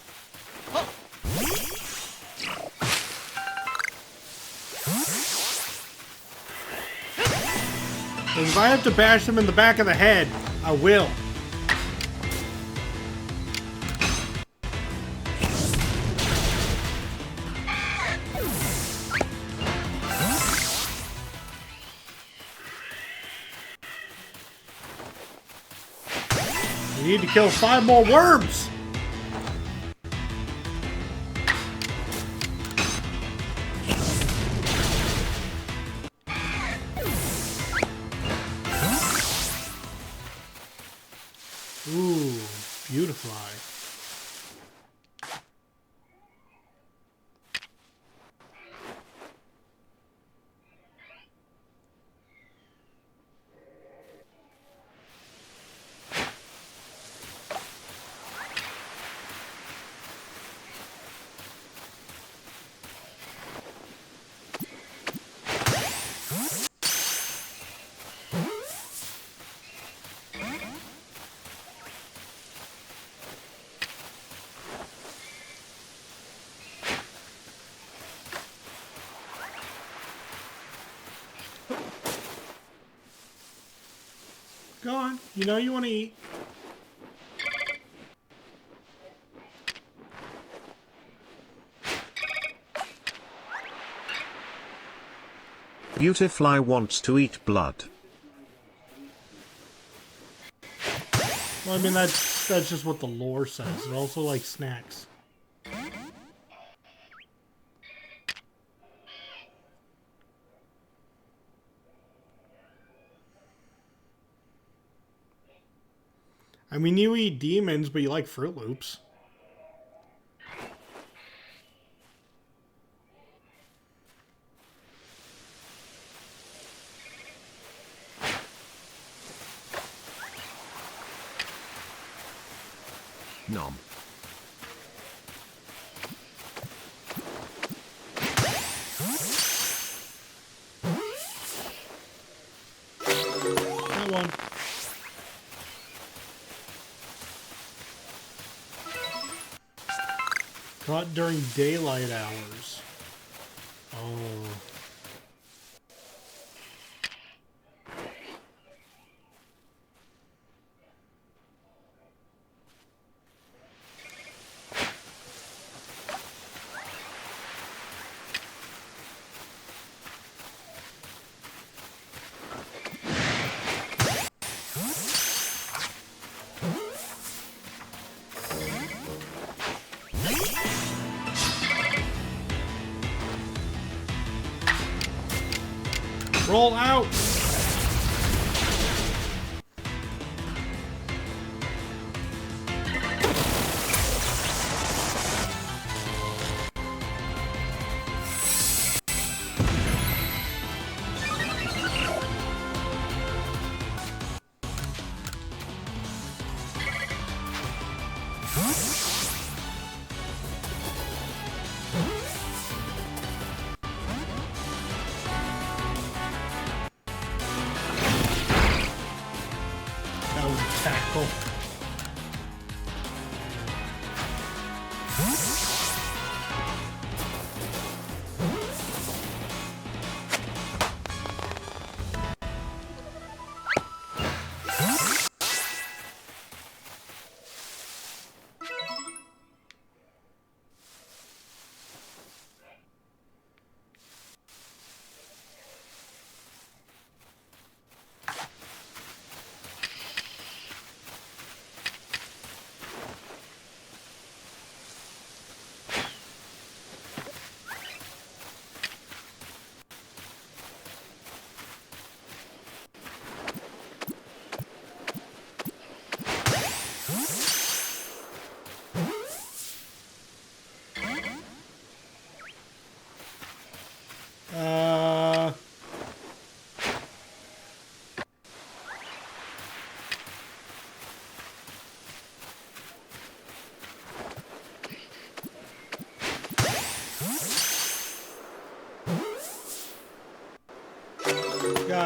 If I have to bash them in the back of the head, I will. We need to kill 5 more worms! Ooh, beautifly. Go on. You know you want to eat. Beautifly wants to eat blood. Well, I mean, that's just what the lore says. It also likes snacks. I mean, you eat demons, but you like Fruit Loops. Nom. That one. Caught during daylight hours. Oh. Roll out! That was a tackle.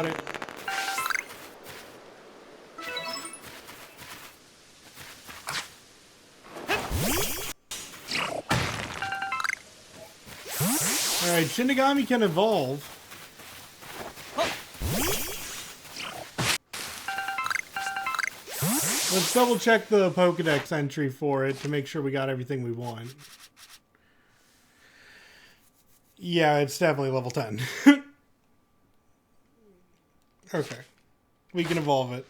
got it. Alright, Shinigami can evolve. Let's double check the Pokedex entry for it to make sure we got everything we want. Yeah, it's definitely level 10. Okay. We can evolve it.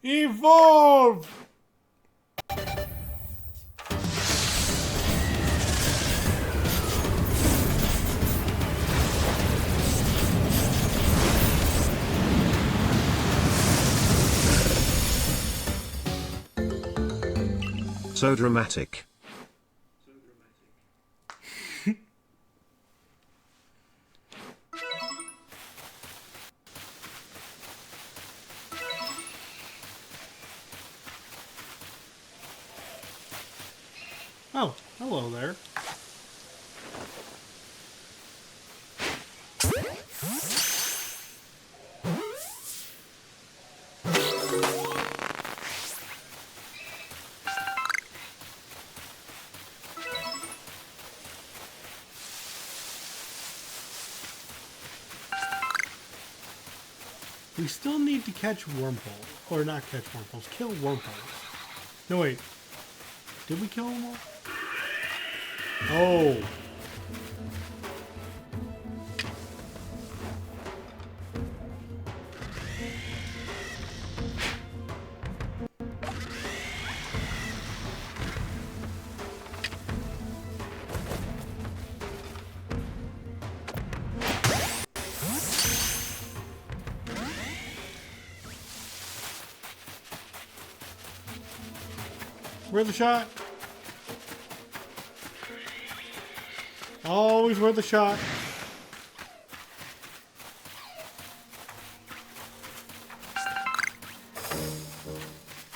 Evolve! So dramatic. Oh, hello there. We still need to catch wormholes. Or not catch wormholes, kill wormholes. No, wait. Did we kill them all? Oh. Worth a shot. Always worth a shot.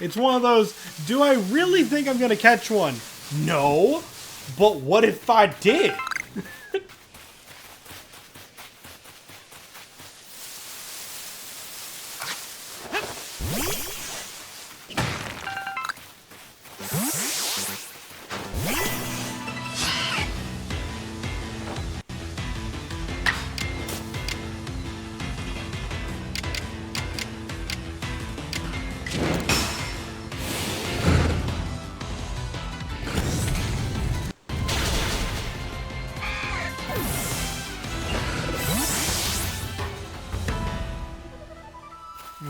It's one of those, do I really think I'm gonna catch one? No. But what if I did?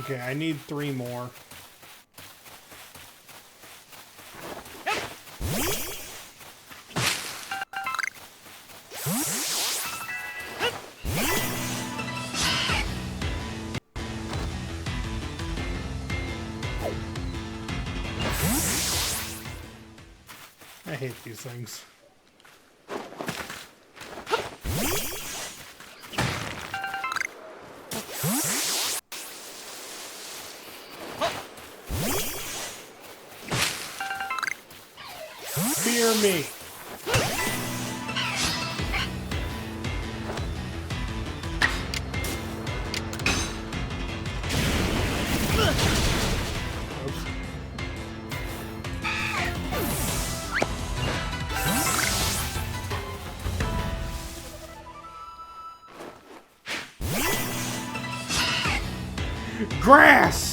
Okay, I need 3 more. I hate these things. Fear me. Grass!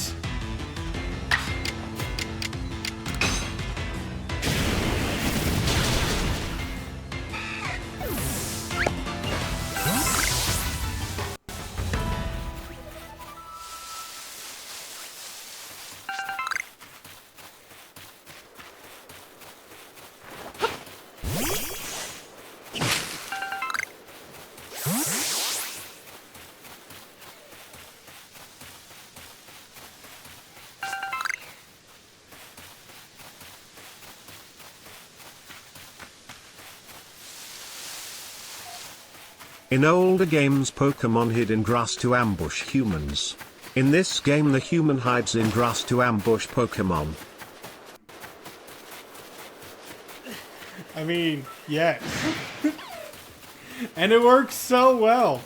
In older games, Pokemon hid in grass to ambush humans. In this game, the human hides in grass to ambush Pokemon. I mean, yes. And it works so well.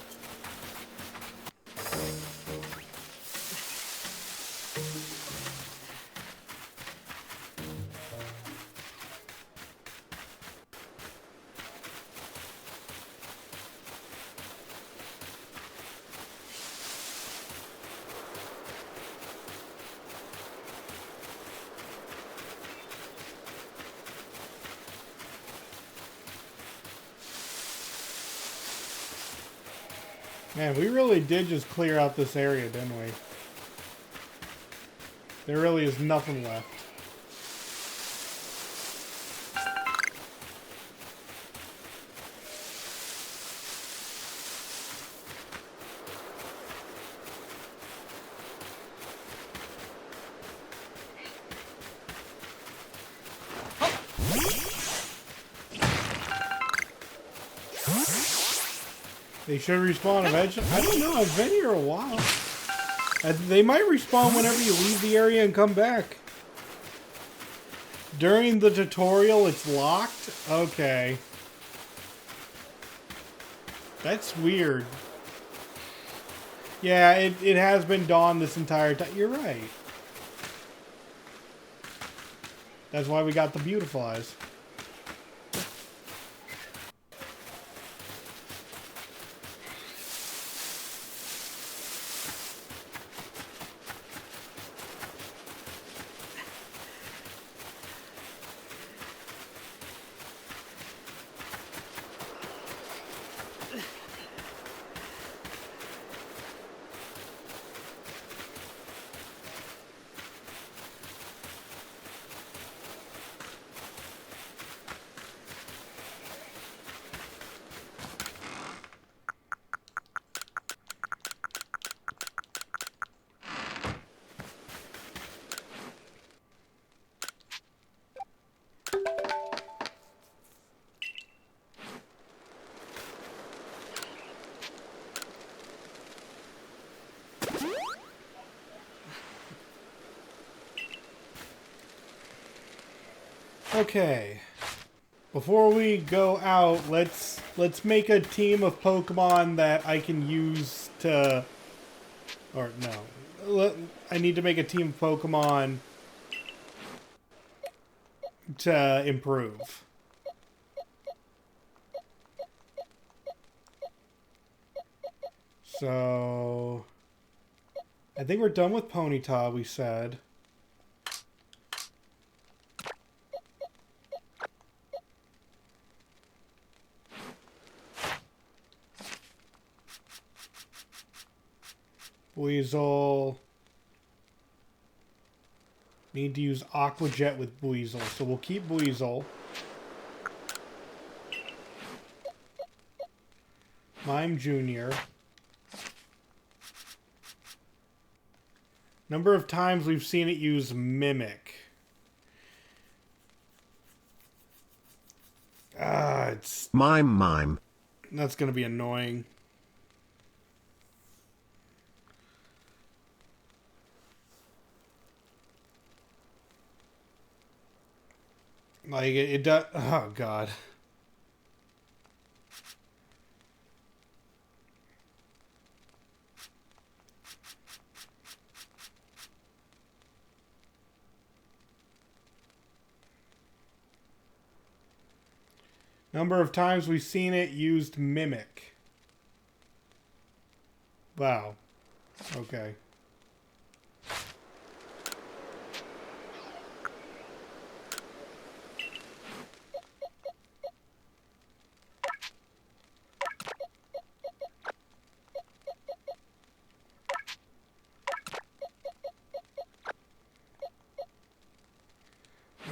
Man, we really did just clear out this area, didn't we? There really is nothing left. They should respawn eventually. I don't know. I've been here a while. They might respawn whenever you leave the area and come back. During the tutorial, it's locked? Okay. That's weird. Yeah, it has been dawn this entire time. You're right. That's why we got the beautifies. Okay. Before we go out, let's make a team of Pokemon that I can use to... Or, no. I need to make a team of Pokemon to improve. So... I think we're done with Ponyta, we said. Buizel. Need to use Aqua Jet with Buizel, so we'll keep Buizel. Mime Jr. Number of times we've seen it use Mimic. It's... Mime. That's gonna be annoying. Like, it does... Oh, God. Number of times we've seen it used Mimic. Wow. Okay.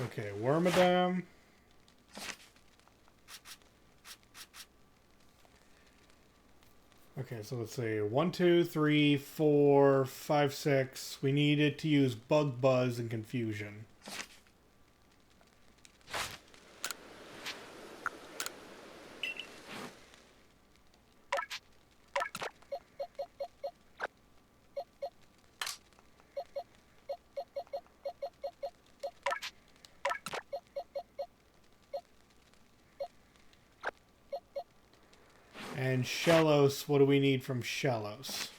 Okay, Wormadam. Okay, so let's see. 1, 2, 3, 4, 5, 6. We needed to use Bug Buzz and Confusion. And Shellos, what do we need from Shellos?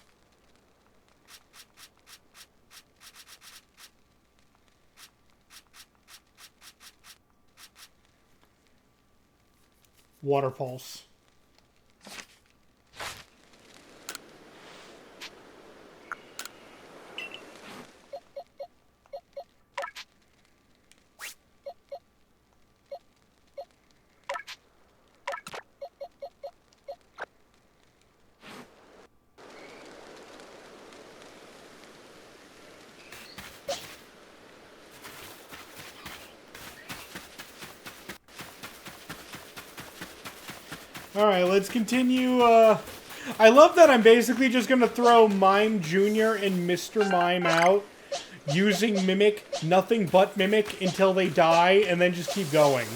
Water Pulse. Alright, let's continue. I love that I'm basically just going to throw Mime Jr. and Mr. Mime out using Mimic, nothing but Mimic, until they die, and then just keep going.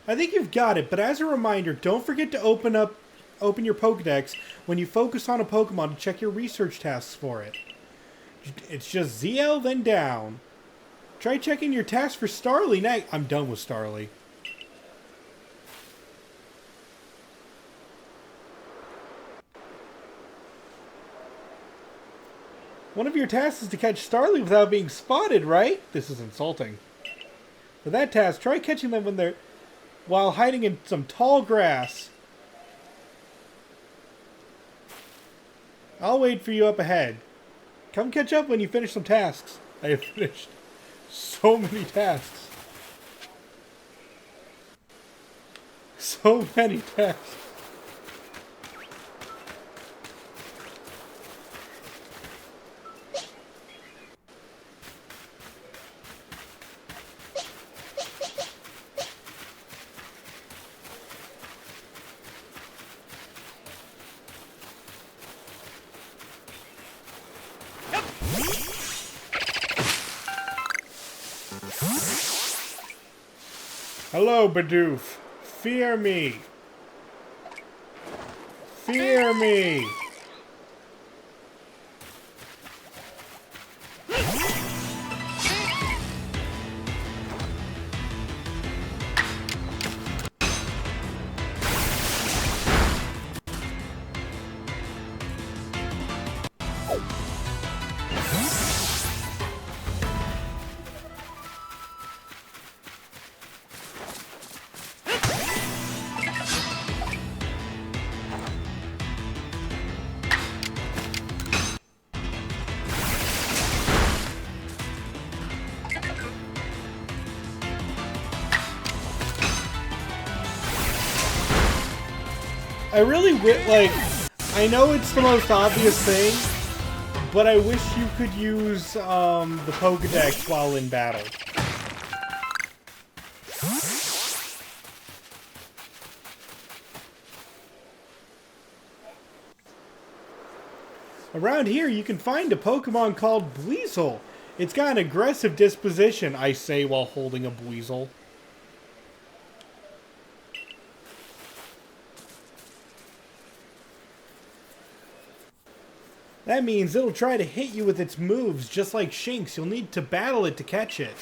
I think you've got it, but as a reminder, don't forget to open your Pokedex when you focus on a Pokemon to check your research tasks for it. It's just ZL, then down. Try checking your tasks for Starly next. I'm done with Starly. One of your tasks is to catch Starly without being spotted, right? This is insulting. For that task, try catching them while hiding in some tall grass. I'll wait for you up ahead. Come catch up when you finish some tasks. I have finished so many tasks. So many tasks. Hello, Bidoof. Fear me. Fear me. I really like, I know it's the most obvious thing, but I wish you could use the Pokedex while in battle. Around here, you can find a Pokemon called Buizel. It's got an aggressive disposition, I say while holding a Buizel. That means it'll try to hit you with its moves, just like Shinx. You'll need to battle it to catch it.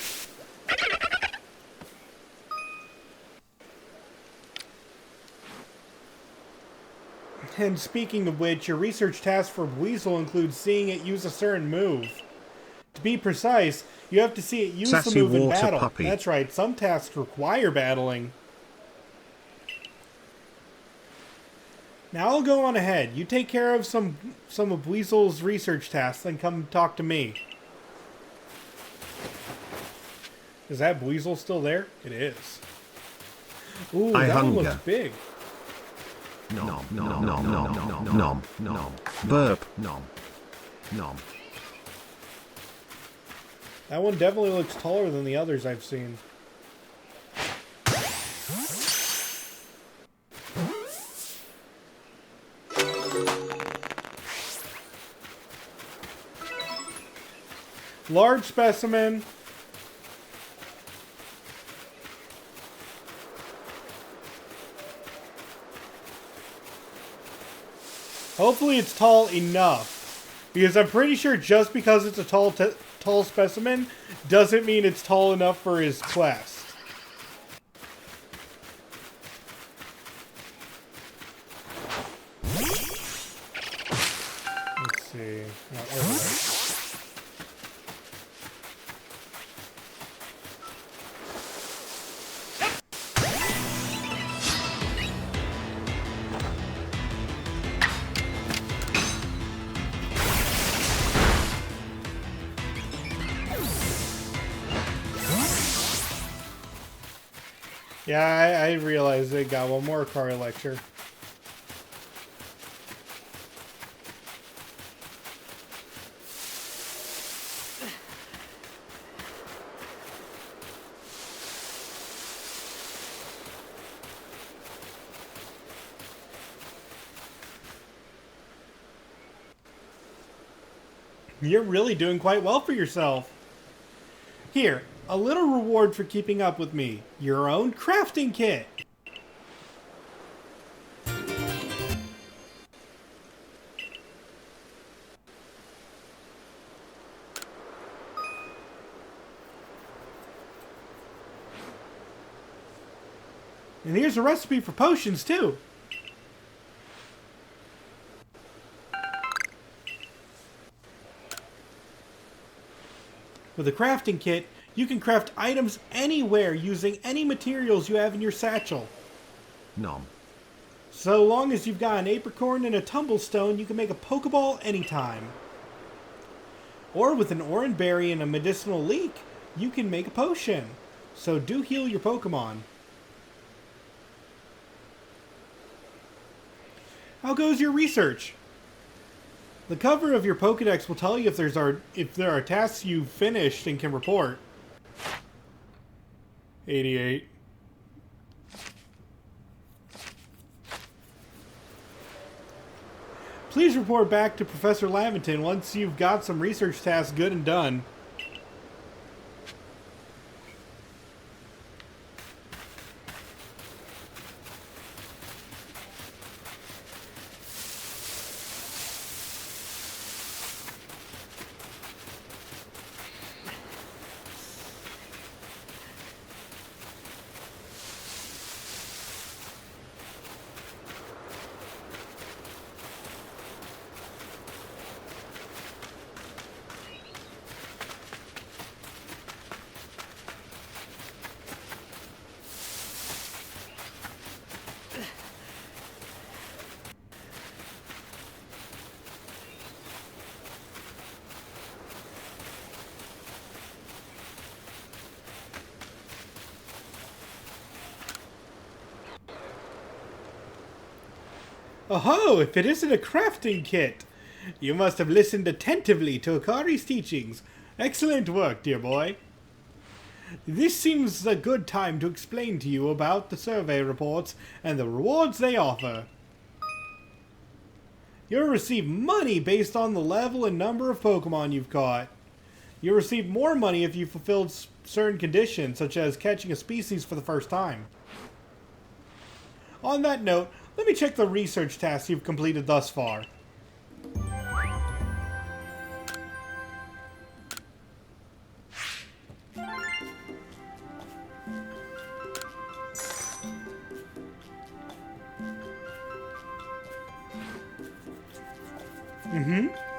And speaking of which, your research task for Buizel includes seeing it use a certain move. To be precise, you have to see it use the move in battle. Puppy. That's right, some tasks require battling. Now I'll go on ahead. You take care of some of Buizel's research tasks, then come talk to me. Is that Buizel still there? It is. Ooh, that one looks big. Nom, nom, nom, nom, nom, nom, nom. Burp, nom, nom. That one definitely looks taller than the others I've seen. Large specimen. Hopefully it's tall enough. Because I'm pretty sure just because it's a tall specimen doesn't mean it's tall enough for his quest. Let's see. Not overlay. Yeah, I realized they got one more car lecture. You're really doing quite well for yourself. Here, a little reward for keeping up with me. Your own crafting kit. And here's a recipe for potions, too. With a crafting kit, you can craft items anywhere using any materials you have in your satchel. Nom. So long as you've got an apricorn and a tumblestone, you can make a Pokeball anytime. Or with an orange berry and a medicinal leek, you can make a potion. So do heal your Pokemon. How goes your research? The cover of your Pokedex will tell you if there are tasks you've finished and can report. 88. Please report back to Professor Lavington once you've got some research tasks good and done. Oh, if it isn't a crafting kit! You must have listened attentively to Akari's teachings. Excellent work, dear boy. This seems a good time to explain to you about the survey reports and the rewards they offer. You'll receive money based on the level and number of Pokemon you've caught. You'll receive more money if you fulfilled certain conditions, such as catching a species for the first time. On that note, let me check the research tasks you've completed thus far.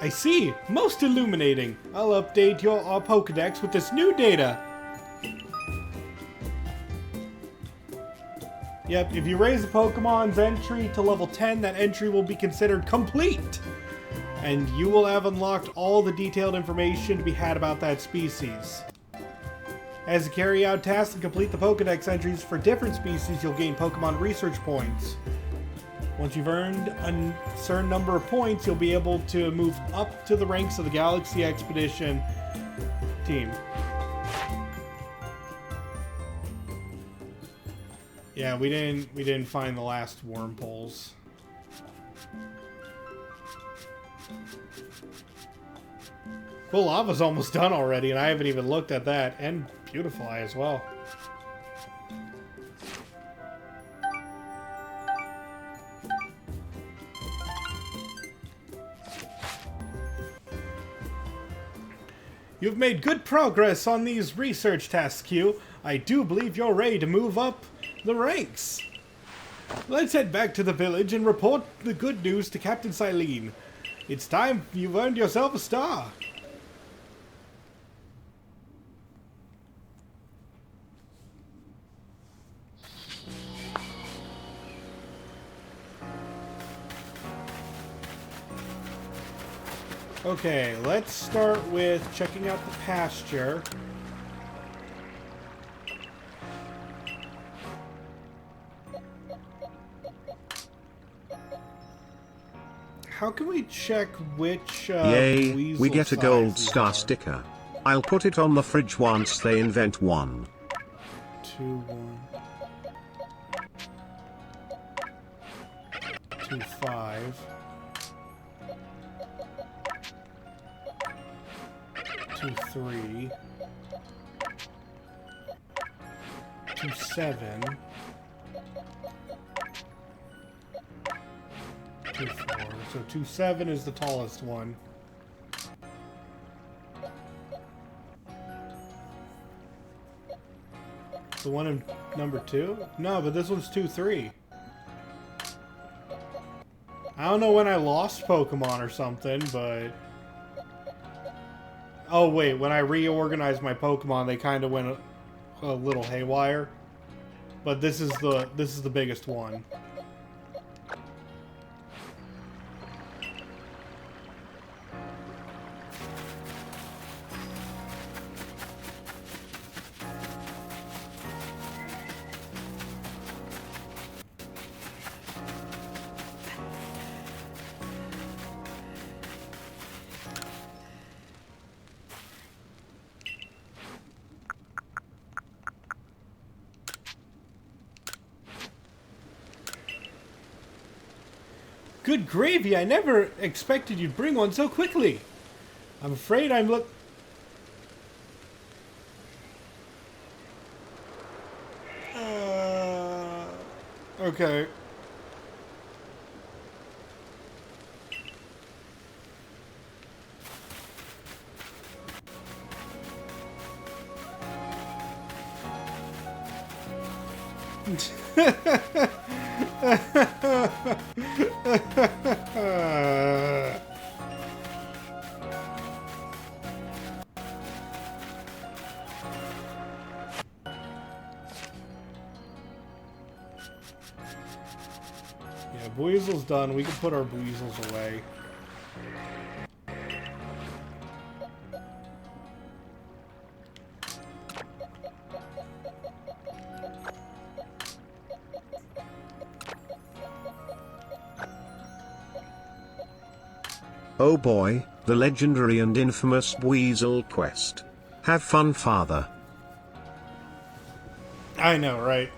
I see. Most illuminating. I'll update your Pokedex with this new data. Yep, if you raise a Pokemon's entry to level 10, that entry will be considered complete. And you will have unlocked all the detailed information to be had about that species. As you carry out tasks and complete the Pokedex entries for different species, you'll gain Pokemon research points. Once you've earned a certain number of points, you'll be able to move up to the ranks of the Galaxy Expedition team. Yeah, we didn't find the last wormholes. Cool, lava's almost done already, and I haven't even looked at that. And Beautifly as well. You've made good progress on these research tasks, Q. I do believe you're ready to move up the ranks. Let's head back to the village and report the good news to Captain Silene. It's time you've earned yourself a star. Okay, let's start with checking out the pasture. How can we check which Yay, weasel we get a size gold these star are? sticker. I'll put it on the fridge once they invent one. 2, 1, 2, 5, 2, 3, 2, 7, 2, 4. So 2, 7 is the tallest one. The one in number 2? No, but this one's 2, 3. I don't know when I lost Pokemon or something, but... Oh, wait, when I reorganized my Pokemon, they kind of went a little haywire. But this is the biggest one. Good gravy, I never expected you'd bring one so quickly. I'm afraid I'm okay. Yeah, Buizel's done. We can put our Buizels away. Oh boy, the legendary and infamous Weasel quest. Have fun, father. I know, right?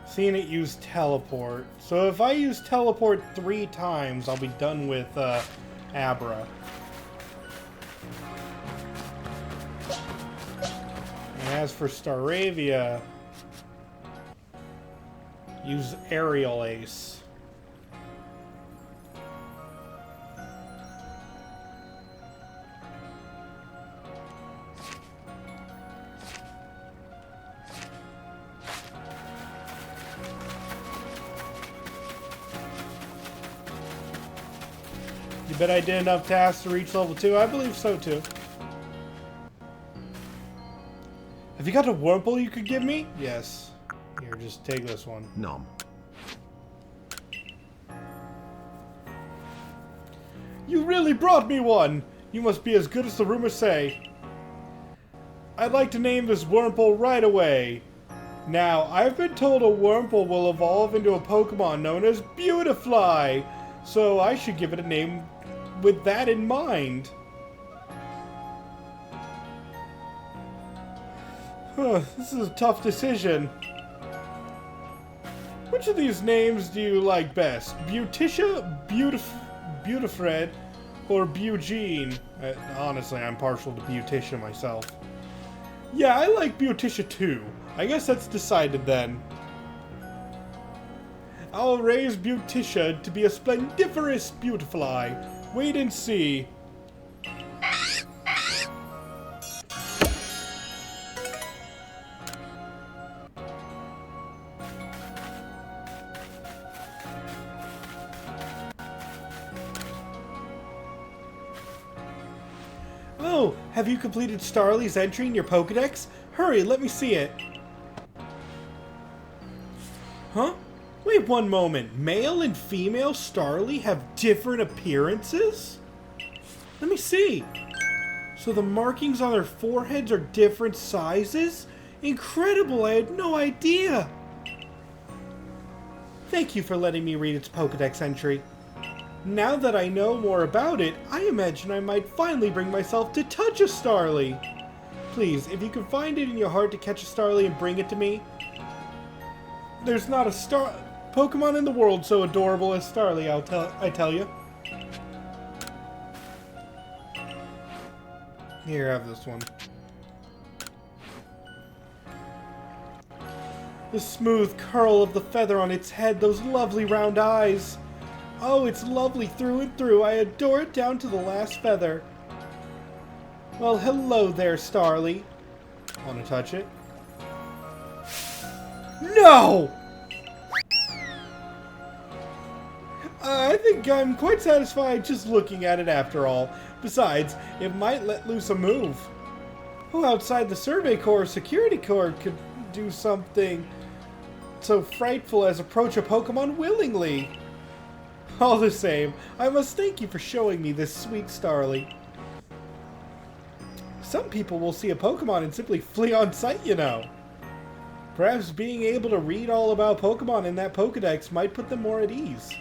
Seen it use teleport. So if I use teleport 3 times, I'll be done with Abra. And as for Staravia, use Aerial Ace. You bet I did enough tasks to reach level 2? I believe so too. Have you got a Wurmple you could give me? Yes. Here, just take this one. Nom. You really brought me one! You must be as good as the rumors say. I'd like to name this Wurmple right away. Now, I've been told a Wurmple will evolve into a Pokemon known as Beautifly, so I should give it a name with that in mind. This is a tough decision. Which of these names do you like best? Beauticia, Beautifred, or Beaugene? Honestly, I'm partial to Beauticia myself. Yeah, I like Beauticia too. I guess that's decided then. I'll raise Beauticia to be a splendiferous Beautifly. Wait and see. Oh, have you completed Starly's entry in your Pokedex? Hurry, let me see it. Huh? Wait one moment. Male and female Starly have different appearances? Let me see. So the markings on their foreheads are different sizes? Incredible, I had no idea. Thank you for letting me read its Pokedex entry. Now that I know more about it, I imagine I might finally bring myself to touch a Starly. Please, if you can find it in your heart to catch a Starly and bring it to me. There's not a Pokemon in the world so adorable as Starly, I tell you. Here, have this one. The smooth curl of the feather on its head, those lovely round eyes. Oh, it's lovely through and through. I adore it down to the last feather. Well, hello there, Starly. Want to touch it? No! I think I'm quite satisfied just looking at it after all. Besides, it might let loose a move. Who outside the Survey Corps or Security Corps could do something so frightful as approach a Pokemon willingly? All the same, I must thank you for showing me this sweet Starly. Some people will see a Pokemon and simply flee on sight, you know. Perhaps being able to read all about Pokemon in that Pokedex might put them more at ease.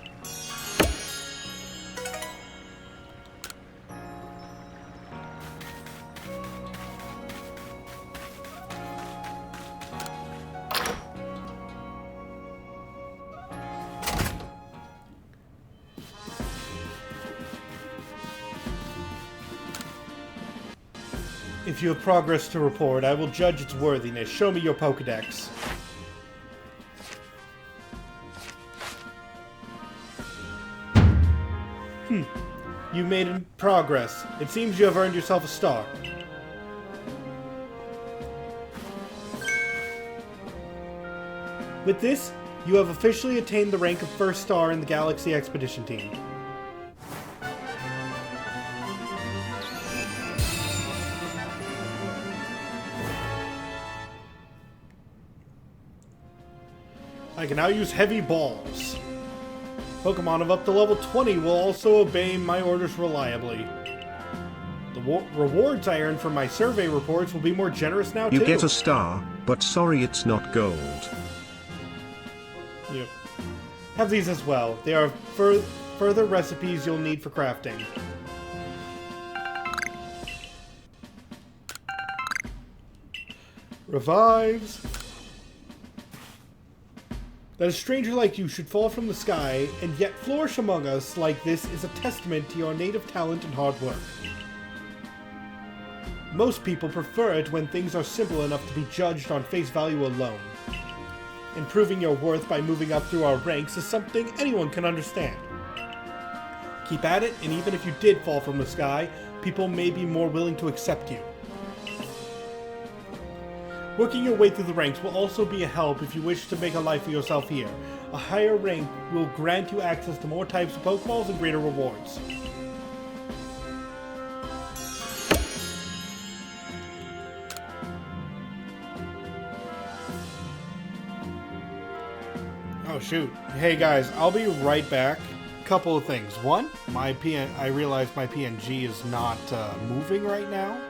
If you have progress to report, I will judge its worthiness. Show me your Pokedex. You made progress. It seems you have earned yourself a star. With this, you have officially attained the rank of first star in the Galaxy Expedition Team. I can now use heavy balls. Pokemon of up to level 20 will also obey my orders reliably. The rewards I earn from my survey reports will be more generous now too. You get a star, but sorry it's not gold. Yep. Have these as well. They are further recipes you'll need for crafting. Revives. That a stranger like you should fall from the sky and yet flourish among us like this is a testament to your native talent and hard work. Most people prefer it when things are simple enough to be judged on face value alone. Improving your worth by moving up through our ranks is something anyone can understand. Keep at it, and even if you did fall from the sky, people may be more willing to accept you. Working your way through the ranks will also be a help if you wish to make a life for yourself here. A higher rank will grant you access to more types of Pokeballs and greater rewards. Oh shoot. Hey guys, I'll be right back. couple of things. One, I realized my PNG is not moving right now.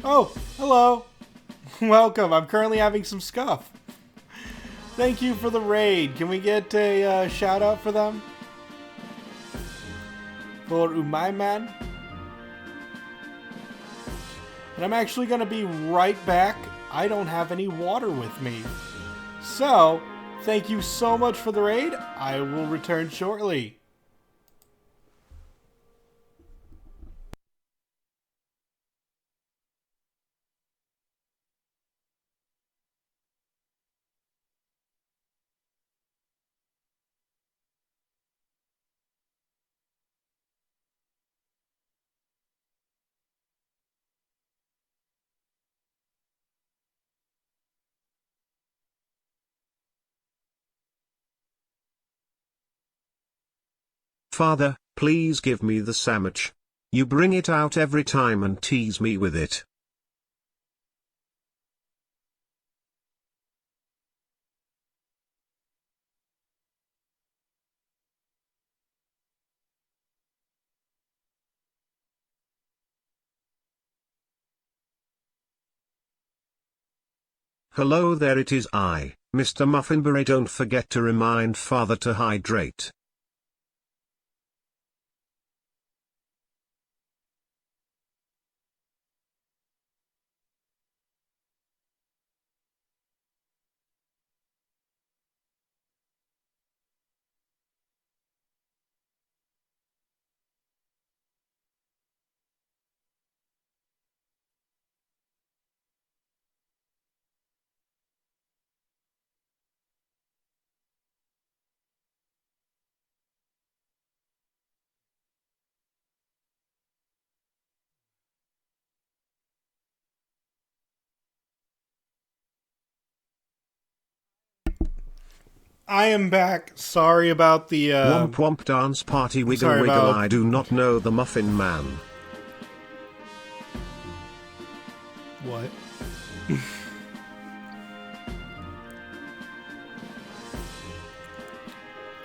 Oh, hello. Welcome. I'm currently having some scuff. Thank you for the raid. Can we get a shout out for them? For Umaiman. And I'm actually going to be right back. I don't have any water with me. So, thank you so much for the raid. I will return shortly. Father, please give me the sandwich. You bring it out every time and tease me with it. Hello there, it is I, Mr. Muffinberry. Don't forget to remind Father to hydrate. I am back. Sorry about the Womp womp dance party wiggle sorry wiggle. about- I do not know the Muffin Man. What?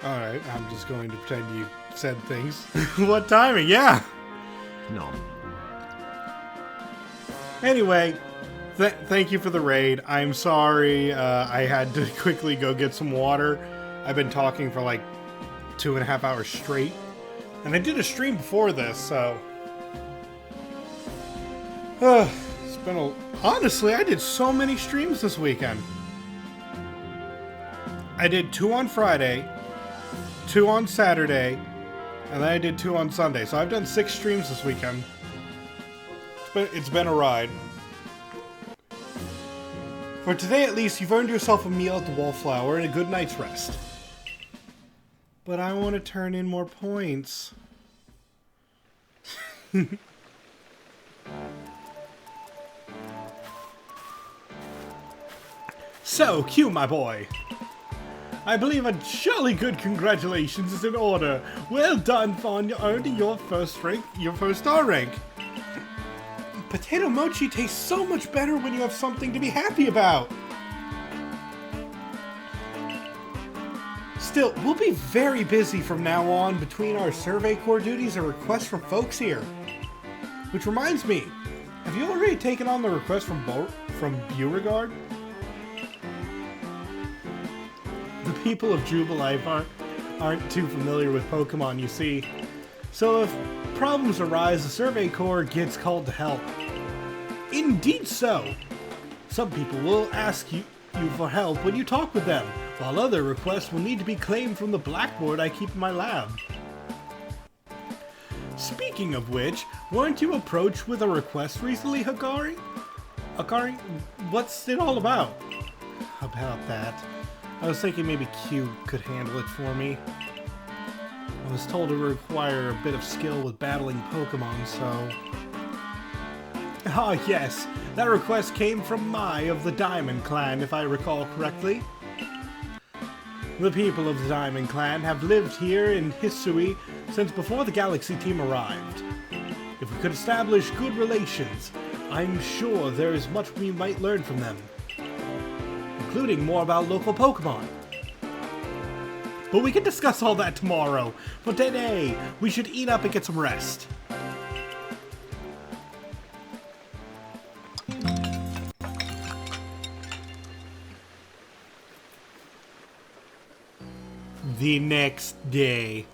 Alright, I'm just going to pretend you said things. What timing? Yeah! No. Anyway, thank you for the raid. I'm sorry I had to quickly go get some water. I've been talking for like 2.5 hours straight. And I did a stream before this, so... it's been a... Honestly, I did so many streams this weekend. I did 2 on Friday, 2 on Saturday, and then I did 2 on Sunday. So I've done 6 streams this weekend. It's been a ride. For today at least, you've earned yourself a meal at the Wallflower and a good night's rest. But I want to turn in more points. So, Q, my boy. I believe a jolly good congratulations is in order. Well done for earning your first star rank. Potato mochi tastes so much better when you have something to be happy about. Still, we'll be very busy from now on between our Survey Corps duties and requests from folks here. Which reminds me, have you already taken on the request from Beauregard? The people of Jubilife aren't too familiar with Pokemon, you see. So if problems arise, the Survey Corps gets called to help. Indeed so. Some people will ask you for help when you talk with them, while other requests will need to be claimed from the blackboard I keep in my lab. Speaking of which, weren't you approached with a request recently, Hikari? Hikari, what's it all about? About that. I was thinking maybe Q could handle it for me. I was told it would require a bit of skill with battling Pokemon, so... Ah, yes. That request came from Mai of the Diamond Clan, if I recall correctly. The people of the Diamond Clan have lived here in Hisui since before the Galaxy team arrived. If we could establish good relations, I'm sure there is much we might learn from them. including more about local Pokemon. But we can discuss all that tomorrow. But today, we should eat up and get some rest. The next day.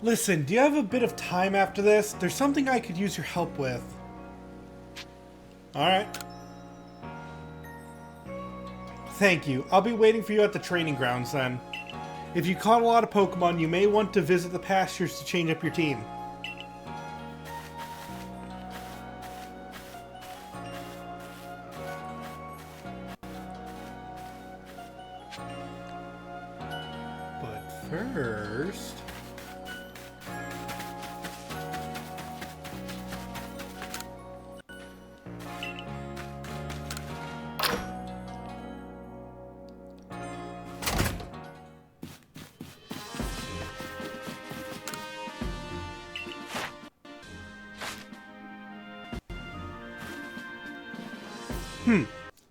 Listen, do you have a bit of time after this? There's something I could use your help with. Alright. Thank you. I'll be waiting for you at the training grounds then. If you caught a lot of Pokemon, you may want to visit the pastures to change up your team. But first...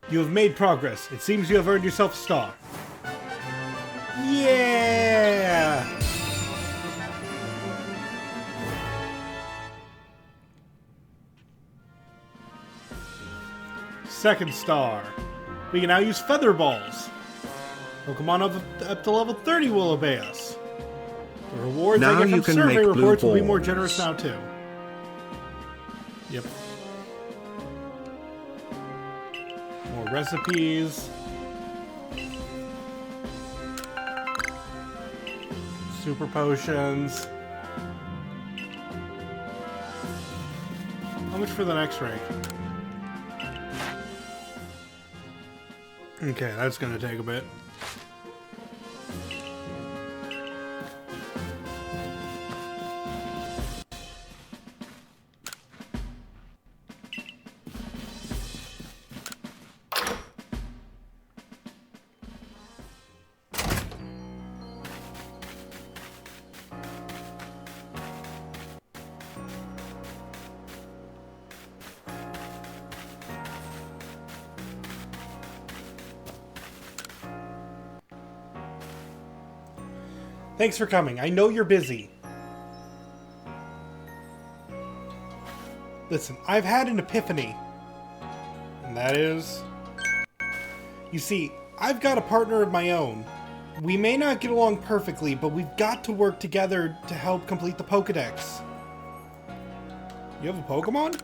You have made progress. It seems you have earned yourself a star. Yeah! Second star. We can now use Feather Balls. Pokemon up to level 30 will obey us. The rewards Now I get you from can survey make blue reports will be more balls. generous now too. Yep. More recipes. Super potions. How much for the next rank? Okay, that's gonna take a bit. Thanks for coming. I know you're busy. Listen, I've had an epiphany. And that is... You see, I've got a partner of my own. We may not get along perfectly, but we've got to work together to help complete the Pokedex. You have a Pokemon?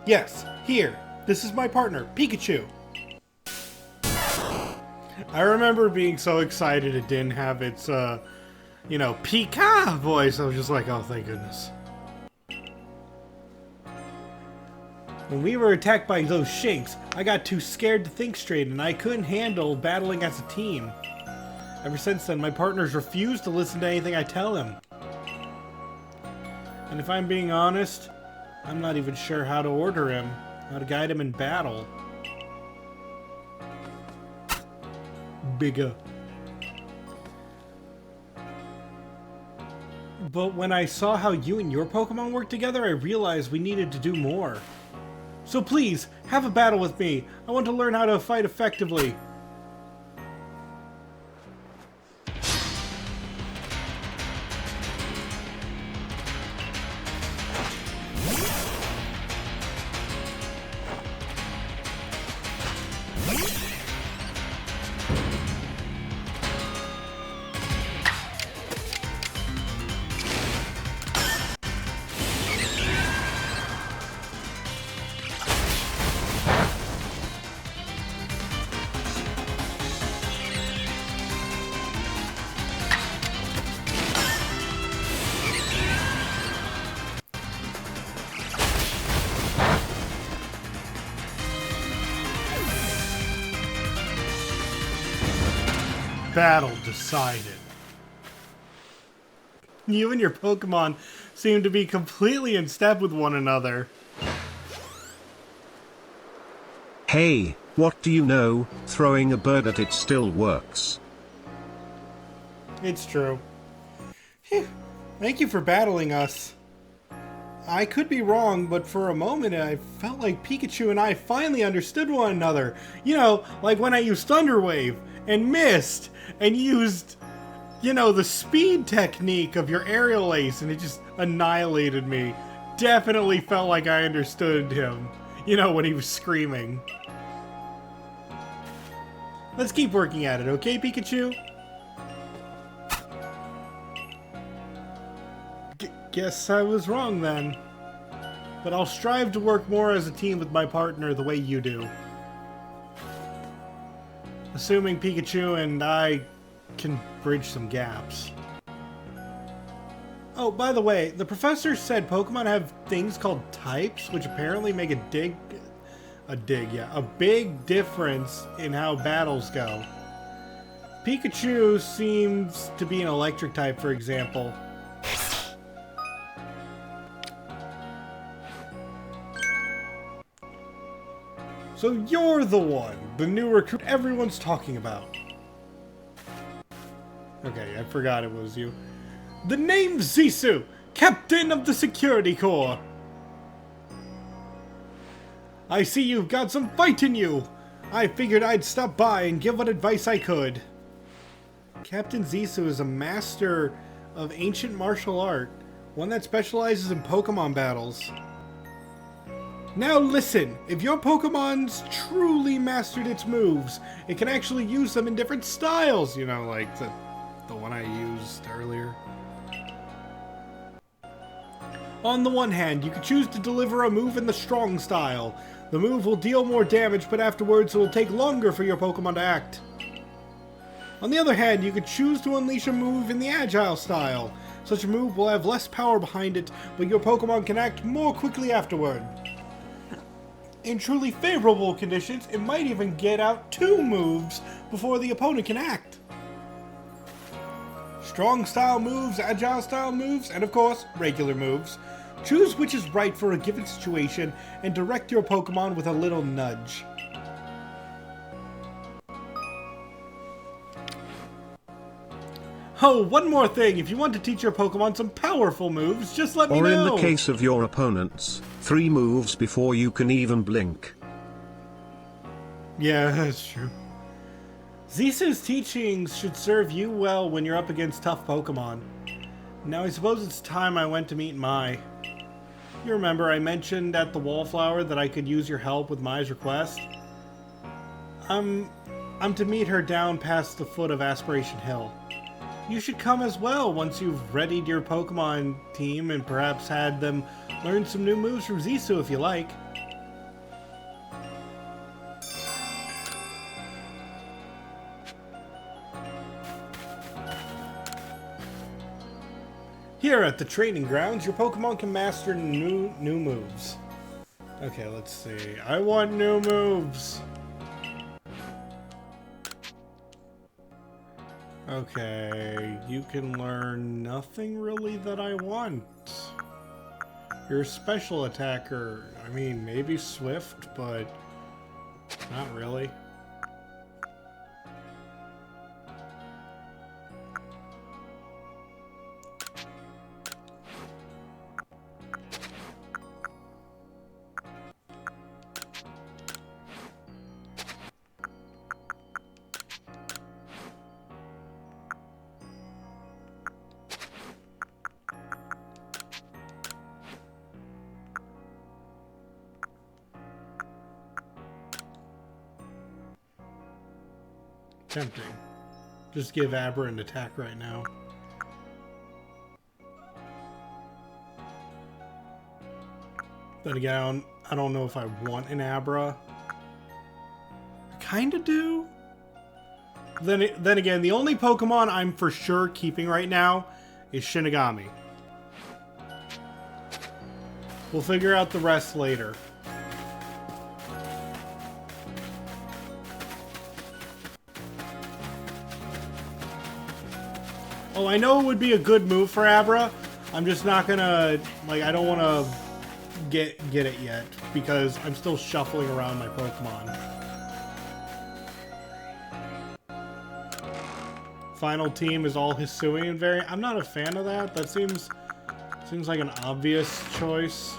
Yes, here. This is my partner, Pikachu. I remember being so excited it didn't have its, Pika voice. I was just like, oh, thank goodness. When we were attacked by those Shinx, I got too scared to think straight, and I couldn't handle battling as a team. Ever since then, my partners refuse to listen to anything I tell them. And if I'm being honest, I'm not even sure how to order him, how to guide him in battle. Bigger. But when I saw how you and your Pokemon worked together, I realized we needed to do more. So please, have a battle with me. I want to learn how to fight effectively. Battle decided. You and your Pokemon seem to be completely in step with one another. Hey, what do you know? Throwing a bird at it still works. It's true. Phew. Thank you for battling us. I could be wrong, but for a moment I felt like Pikachu and I finally understood one another. You know, like when I used Thunder Wave and missed and used, you know, the speed technique of your aerial ace and it just annihilated me. Definitely felt like I understood him, you know, when he was screaming. Let's keep working at it, okay, Pikachu? Guess I was wrong then. But I'll strive to work more as a team with my partner the way you do. Assuming Pikachu and I can bridge some gaps. Oh, by the way, the professor said Pokemon have things called types, which apparently make a big difference in how battles go. Pikachu seems to be an electric type, for example. So you're the one, the new recruit everyone's talking about. Okay, I forgot it was you. The name's Zissou, Captain of the Security Corps. I see you've got some fight in you. I figured I'd stop by and give what advice I could. Captain Zissou is a master of ancient martial art, one that specializes in Pokemon battles. Now listen, if your Pokemon's truly mastered its moves, it can actually use them in different styles, you know, like the one I used earlier. On the one hand, you can choose to deliver a move in the strong style. The move will deal more damage, but afterwards it will take longer for your Pokemon to act. On the other hand, you could choose to unleash a move in the agile style. Such a move will have less power behind it, but your Pokemon can act more quickly afterward. In truly favorable conditions, it might even get out 2 moves before the opponent can act. Strong style moves, agile style moves, and of course, regular moves. Choose which is right for a given situation and direct your Pokemon with a little nudge. Oh, one more thing. If you want to teach your Pokemon some powerful moves, just let me know. Or in the case of your opponents, 3 moves before you can even blink. Yeah, that's true. Zissou's teachings should serve you well when you're up against tough Pokemon. Now I suppose it's time I went to meet Mai. You remember I mentioned at the Wallflower that I could use your help with Mai's request? I'm to meet her down past the foot of Aspiration Hill. You should come as well once you've readied your Pokemon team and perhaps had them learn some new moves from Zissou if you like. Here at the training grounds, your Pokemon can master new moves. Okay, let's see. I want new moves. Okay, you can learn nothing really that I want. You're a special attacker. I mean, maybe Swift, but not really. Tempting. Just give Abra an attack right now. Then again, I don't know if I want an Abra. I kinda do. Then again, the only Pokemon I'm for sure keeping right now is Shinigami. We'll figure out the rest later. Oh, I know it would be a good move for Abra. I'm just not gonna, like, I don't want to get it yet because I'm still shuffling around my Pokemon. final team is all Hisuian variant. I'm not a fan of that. That seems like an obvious choice.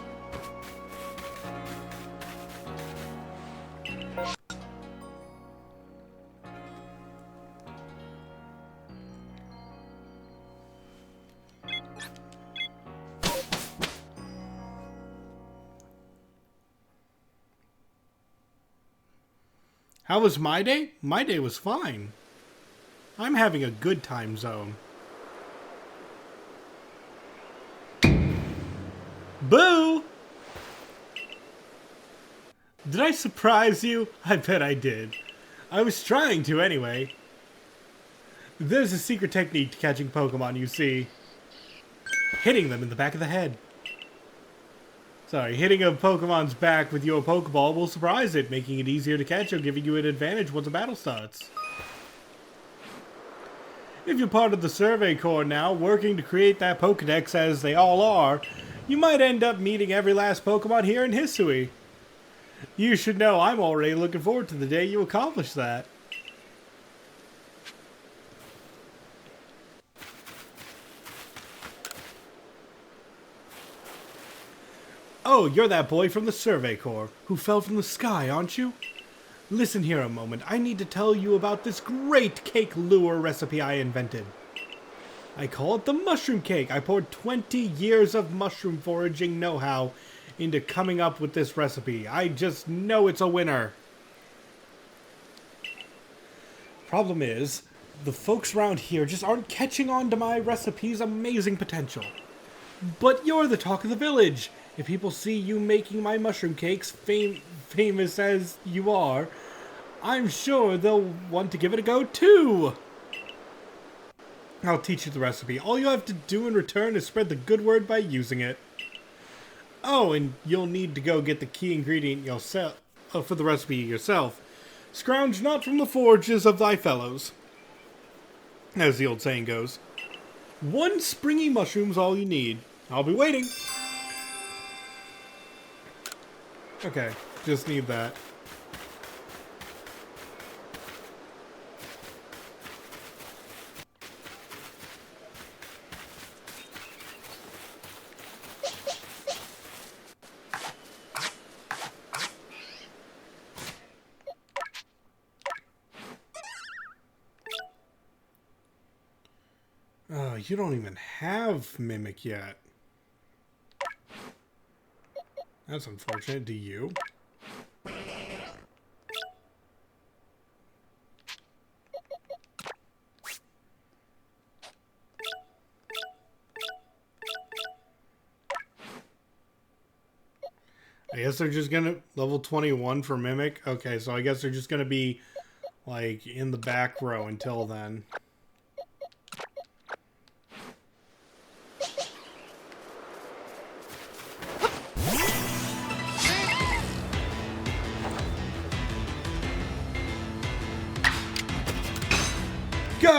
How was my day? My day was fine. I'm having a good time zone. Boo! Did I surprise you? I bet I did. I was trying to anyway. There's a secret technique to catching Pokemon, you see. Hitting them in the back of the head. Sorry, hitting a Pokemon's back with your Pokeball will surprise it, making it easier to catch or giving you an advantage once the battle starts. If you're part of the Survey Corps now, working to create that Pokedex as they all are, you might end up meeting every last Pokemon here in Hisui. You should know I'm already looking forward to the day you accomplish that. Oh, you're that boy from the Survey Corps who fell from the sky, aren't you? Listen here a moment. I need to tell you about this great cake lure recipe I invented. I call it the mushroom cake. I poured 20 years of mushroom foraging know-how into coming up with this recipe. I just know it's a winner. Problem is, the folks around here just aren't catching on to my recipe's amazing potential. But you're the talk of the village. If people see you making my mushroom cakes, famous as you are, I'm sure they'll want to give it a go too. I'll teach you the recipe. All you have to do in return is spread the good word by using it. Oh, and you'll need to go get the key ingredient yourself for the recipe yourself. Scrounge not from the forges of thy fellows, as the old saying goes. 1 springy mushroom's all you need. I'll be waiting. Okay, just need that. Oh, you don't even have Mimic yet. That's unfortunate. Do you? I guess they're just gonna level 21 for Mimic. Okay, so I guess they're just gonna be like in the back row until then. Go! I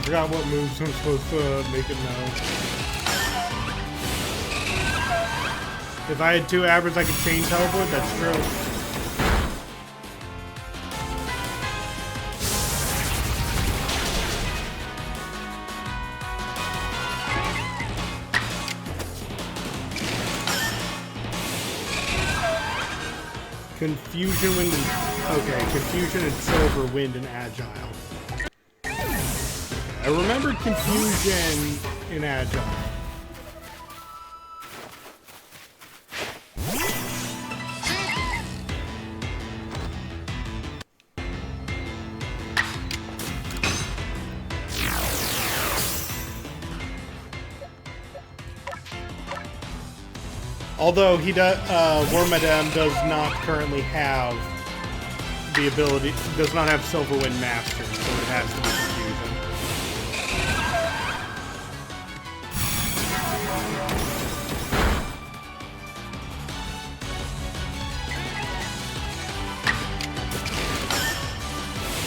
forgot what moves I'm supposed to make it know. If I had 2 average, I could chain teleport. That's true. Confusion, wind, and... Okay, confusion and silver, wind, and agile. I remember confusion in agile. Although he does, Wormadam does not currently have the ability, does not have Silver Wind Master, so it has to be Confusion.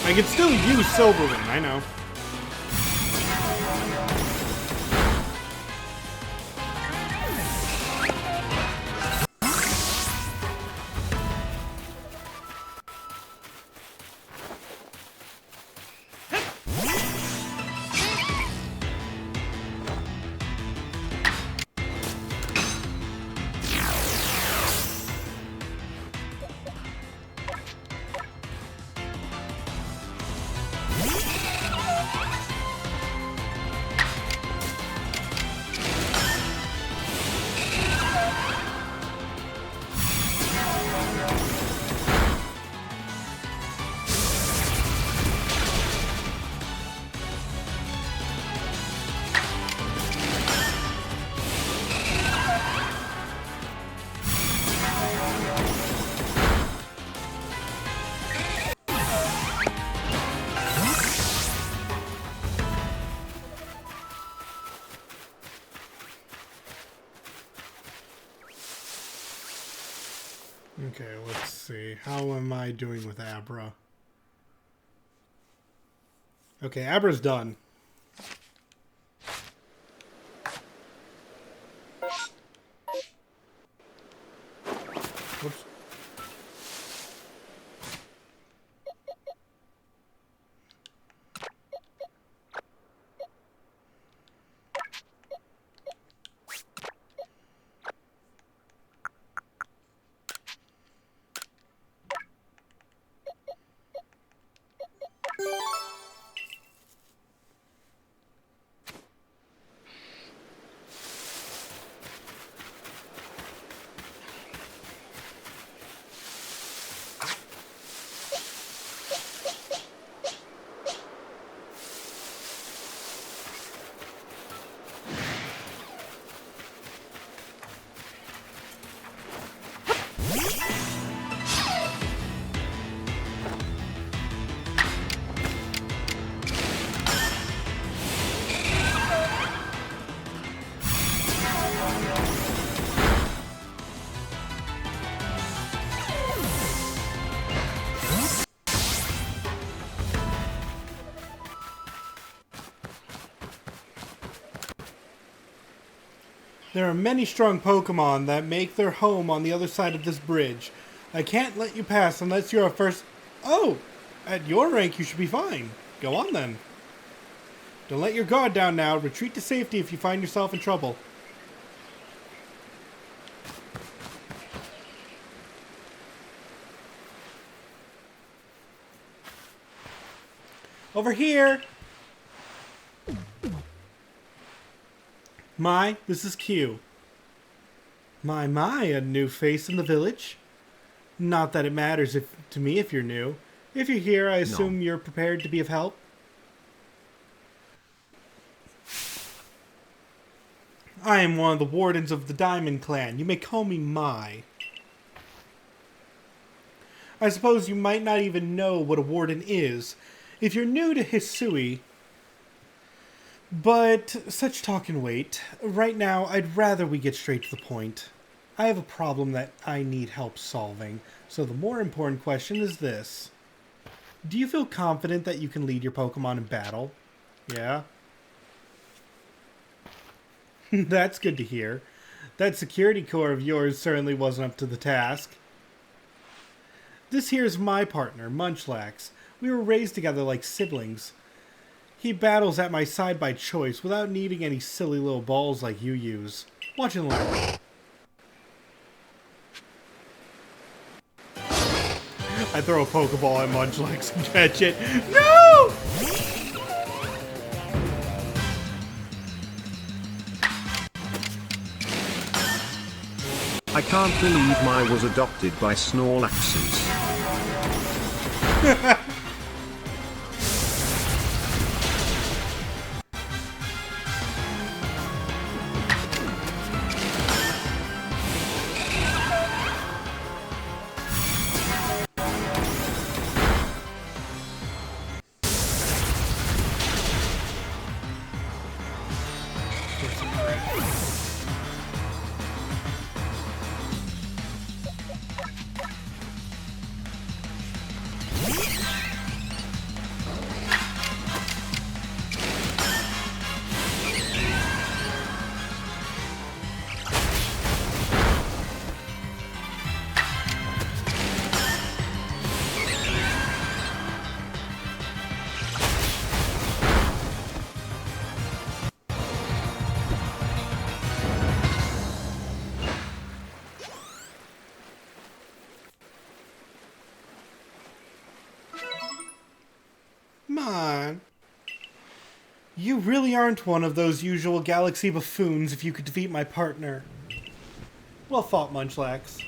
I can still use Silverwing, I know. Okay, let's see. How am I doing with Abra? Okay, Abra's done. Whoops. There are many strong Pokemon that make their home on the other side of this bridge. I can't let you pass unless you're a first... Oh! At your rank, you should be fine. Go on, then. Don't let your guard down now. Retreat to safety if you find yourself in trouble. Over here! My, this is Q. My, a new face in the village? Not that it matters to me if you're new. If you're here, I assume you're prepared to be of help? I am one of the wardens of the Diamond Clan. You may call me Mai. I suppose you might not even know what a warden is. If you're new to Hisui... But such talk can wait. Right now, I'd rather we get straight to the point. I have a problem that I need help solving, so the more important question is this. Do you feel confident that you can lead your Pokemon in battle? Yeah? That's good to hear. That security core of yours certainly wasn't up to the task. This here's my partner, Munchlax. We were raised together like siblings. He battles at my side by choice without needing any silly little balls like you use. Watch and learn. I throw a Pokeball at Munchlax and catch it. No! I can't believe Mai was adopted by Snorlaxes. on. You really aren't one of those usual galaxy buffoons if you could defeat my partner. Well fought, Munchlax.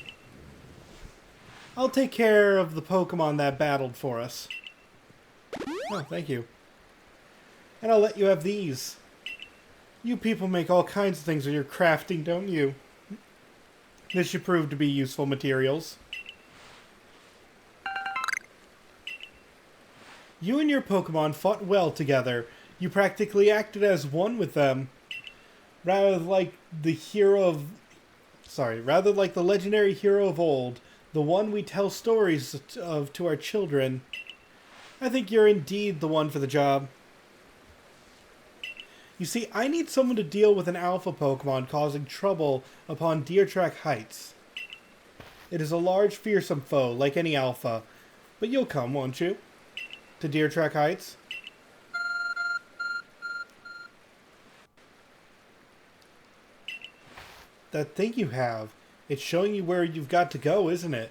I'll take care of the Pokemon that battled for us. Oh, thank you. And I'll let you have these. You people make all kinds of things with your crafting, don't you? This should prove to be useful materials. You and your Pokemon fought well together. You practically acted as one with them. Rather like the legendary hero of old, the one we tell stories of to our children. I think you're indeed the one for the job. You see, I need someone to deal with an alpha Pokemon causing trouble upon Deer Track Heights. It is a large, fearsome foe, like any alpha. But you'll come, won't you? To Deer Track Heights? That thing you have, it's showing you where you've got to go, isn't it?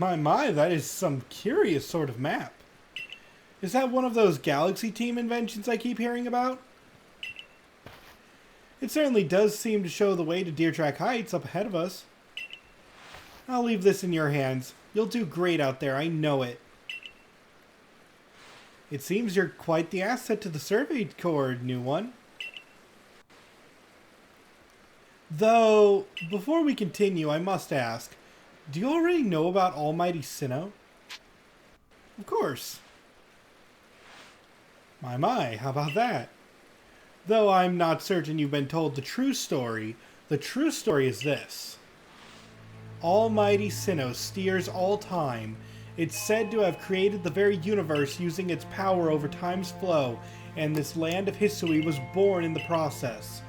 My, that is some curious sort of map. Is that one of those Galaxy Team inventions I keep hearing about? It certainly does seem to show the way to Deer Track Heights up ahead of us. I'll leave this in your hands. You'll do great out there, I know it. It seems you're quite the asset to the Survey Corps, new one. Though, before we continue, I must ask, do you already know about Almighty Sinnoh? Of course. My, how about that? Though I'm not certain you've been told the true story is this. Almighty Sinnoh steers all time. It's said to have created the very universe using its power over time's flow, and this land of Hisui was born in the process.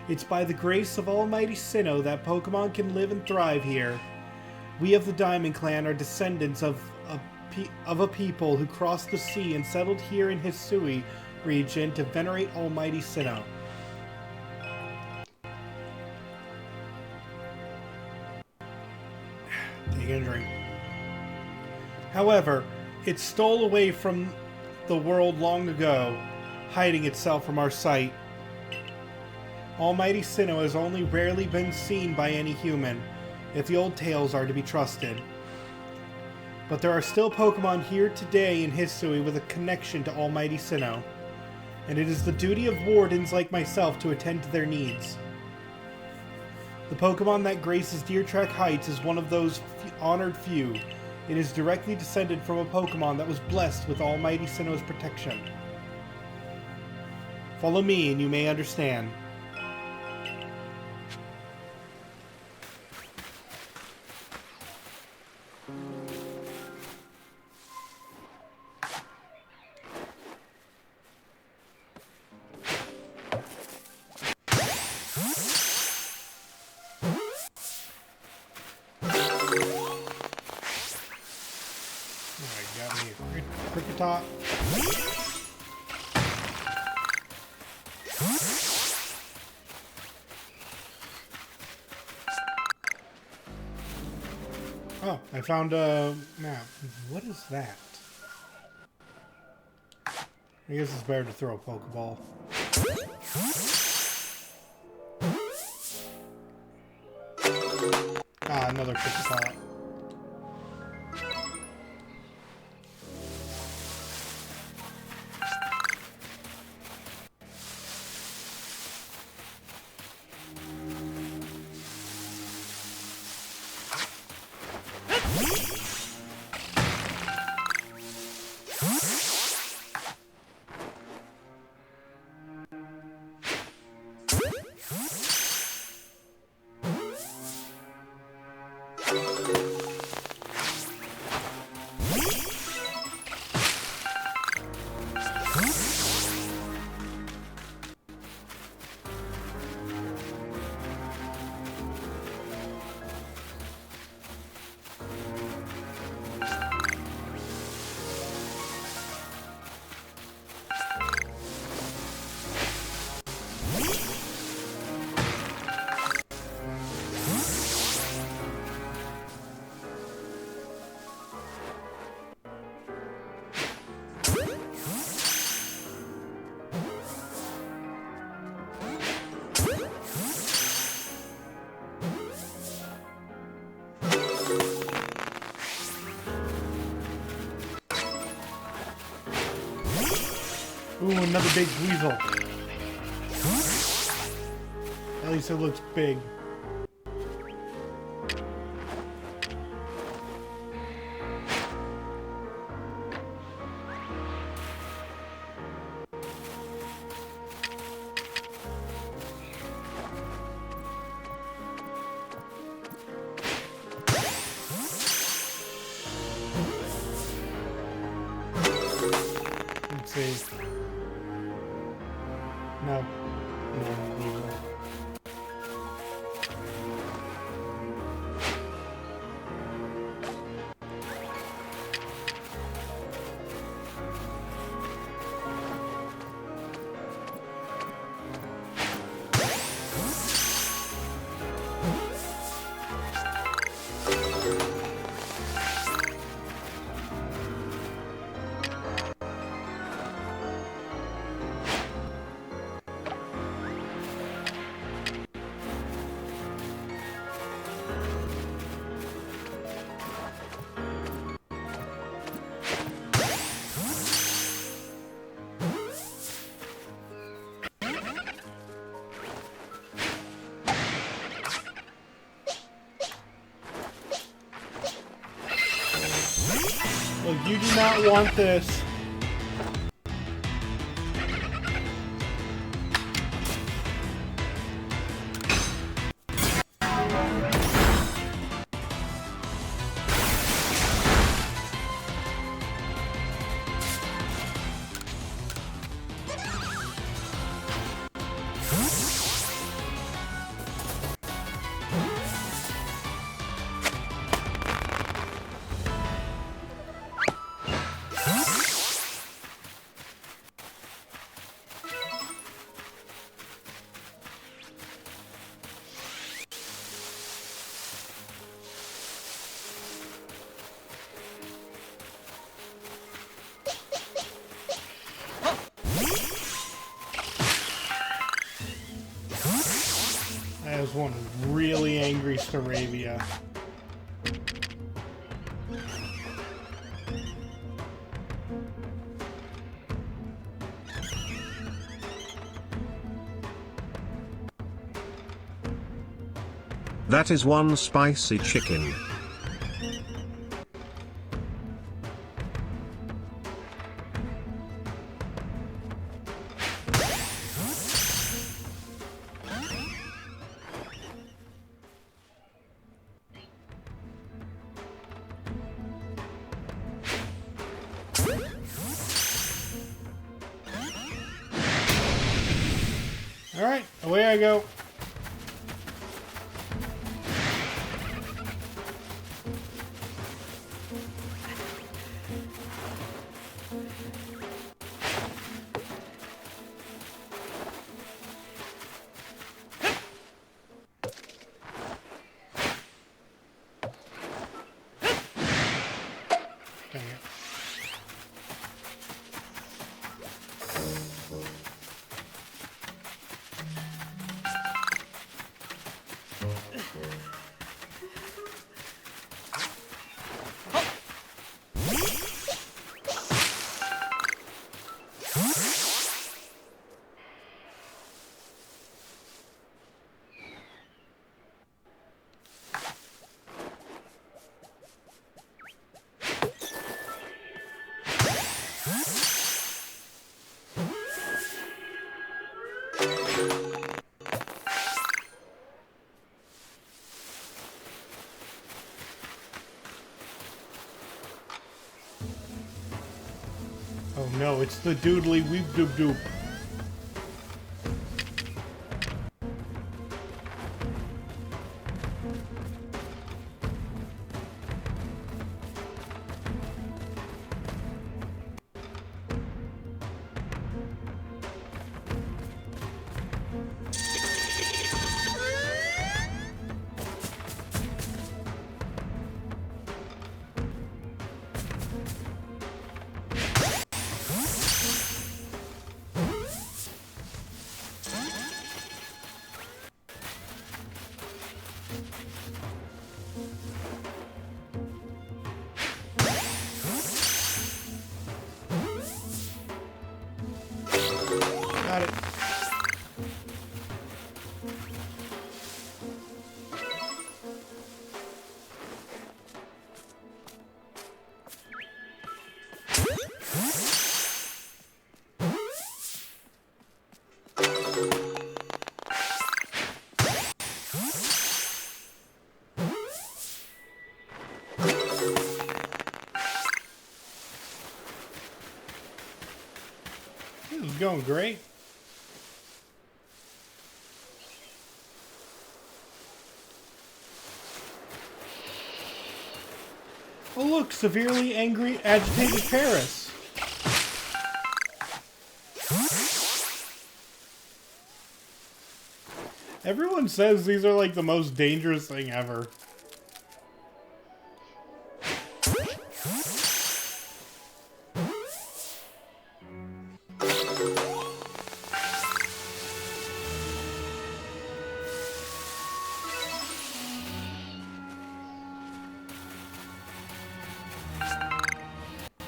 It's by the grace of Almighty Sinnoh that Pokemon can live and thrive here. We of the Diamond Clan are descendants of a people who crossed the sea and settled here in Hisui region to venerate Almighty Sinnoh. Take a drink. However, it stole away from the world long ago, hiding itself from our sight. Almighty Sinnoh has only rarely been seen by any human, if the old tales are to be trusted. But there are still Pokemon here today in Hisui with a connection to Almighty Sinnoh, and it is the duty of wardens like myself to attend to their needs. The Pokemon that graces Deer Track Heights is one of those honored few. It is directly descended from a Pokemon that was blessed with Almighty Sinnoh's protection. Follow me and you may understand. Top. Oh, I found a map. What is that? I guess it's better to throw a Pokeball. Ah, another Kricketot. Ooh, another big weasel. At least it looks big. Let's see. No. No, neither. Look, you do not want this. That was one really angry Staravia. That is one spicy chicken. Alright, away I go. Dang it. Oh no, it's the doodly weep doop doop. It's going great. Oh look, severely angry, agitated Paris. Everyone says these are like the most dangerous thing ever.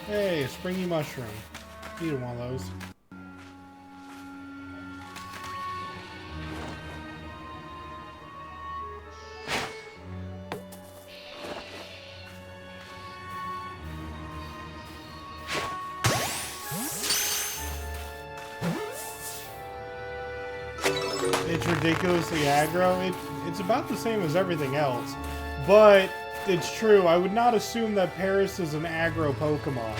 Hey, a springy mushroom. Needed one of those. It's ridiculously aggro. It's about the same as everything else. But it's true. I would not assume that Paris is an aggro Pokemon.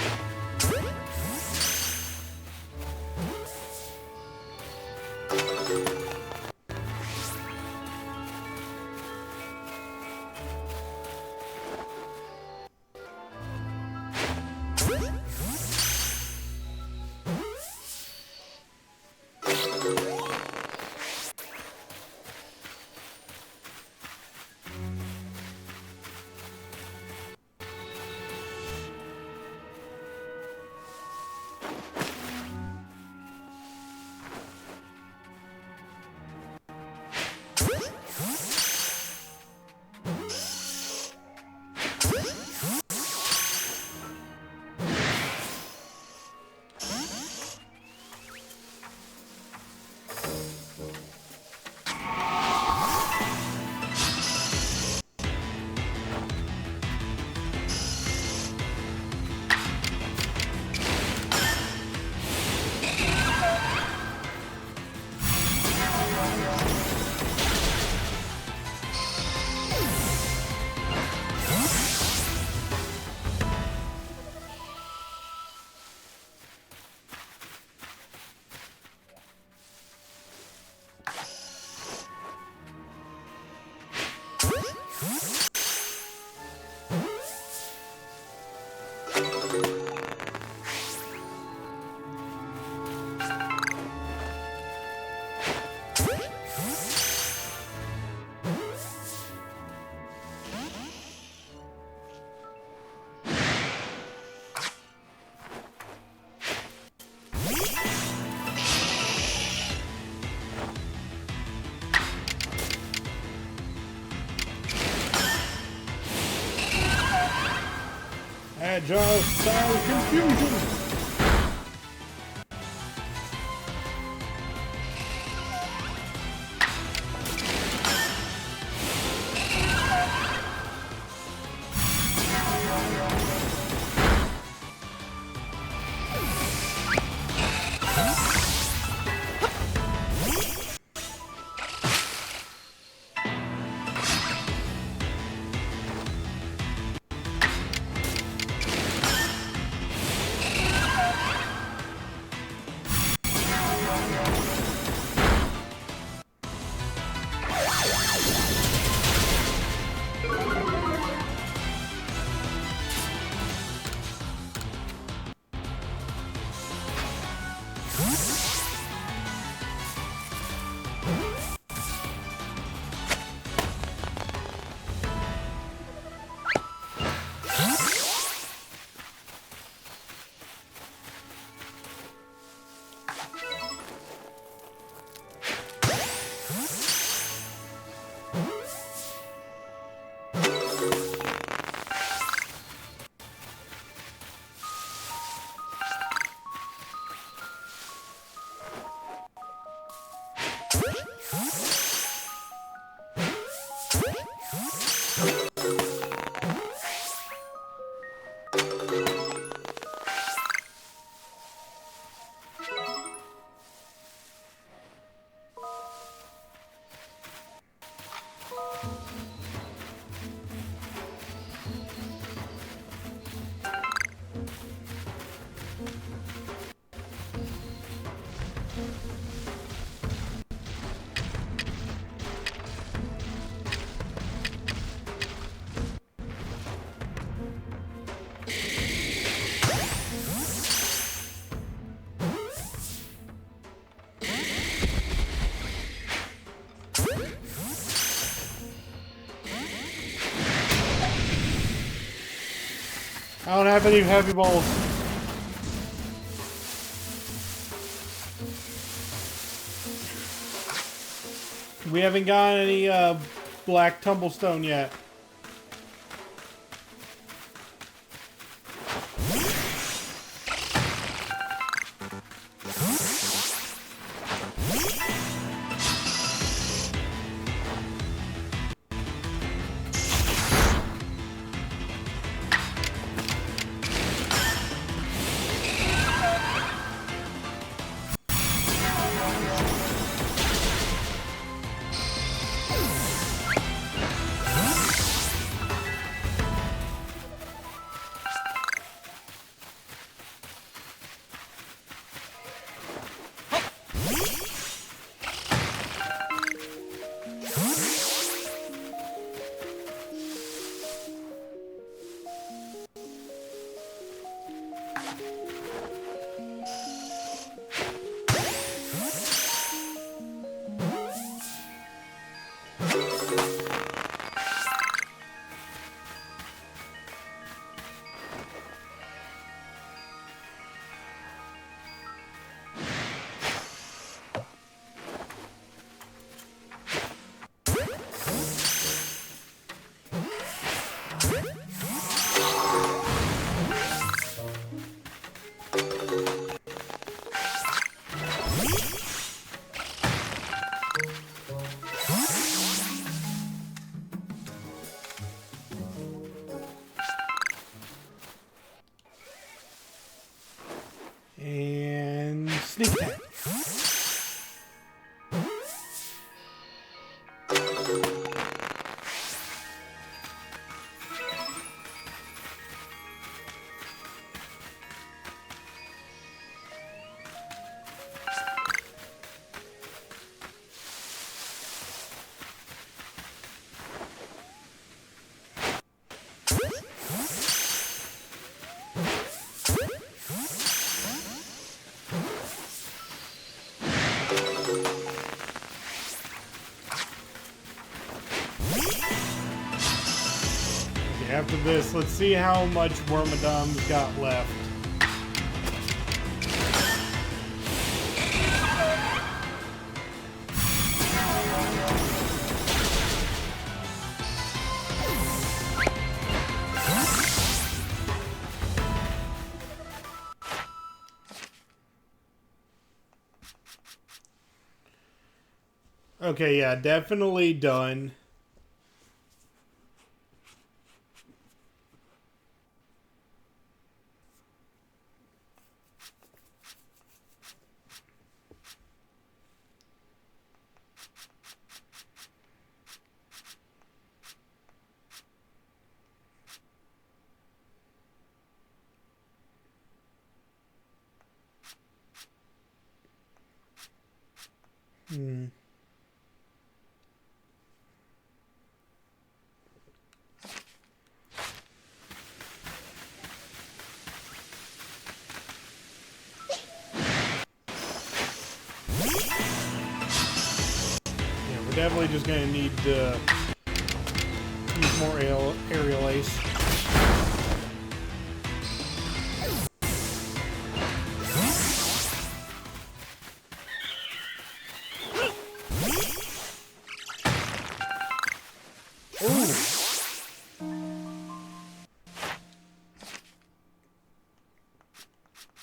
Agile style confusion! I don't have any heavy balls. We haven't got any black tumblestone yet. And sneak attack. After this, let's see how much Wormadam's got left. Okay, yeah, definitely done. Definitely just gonna need to use more aerial ace. Ooh.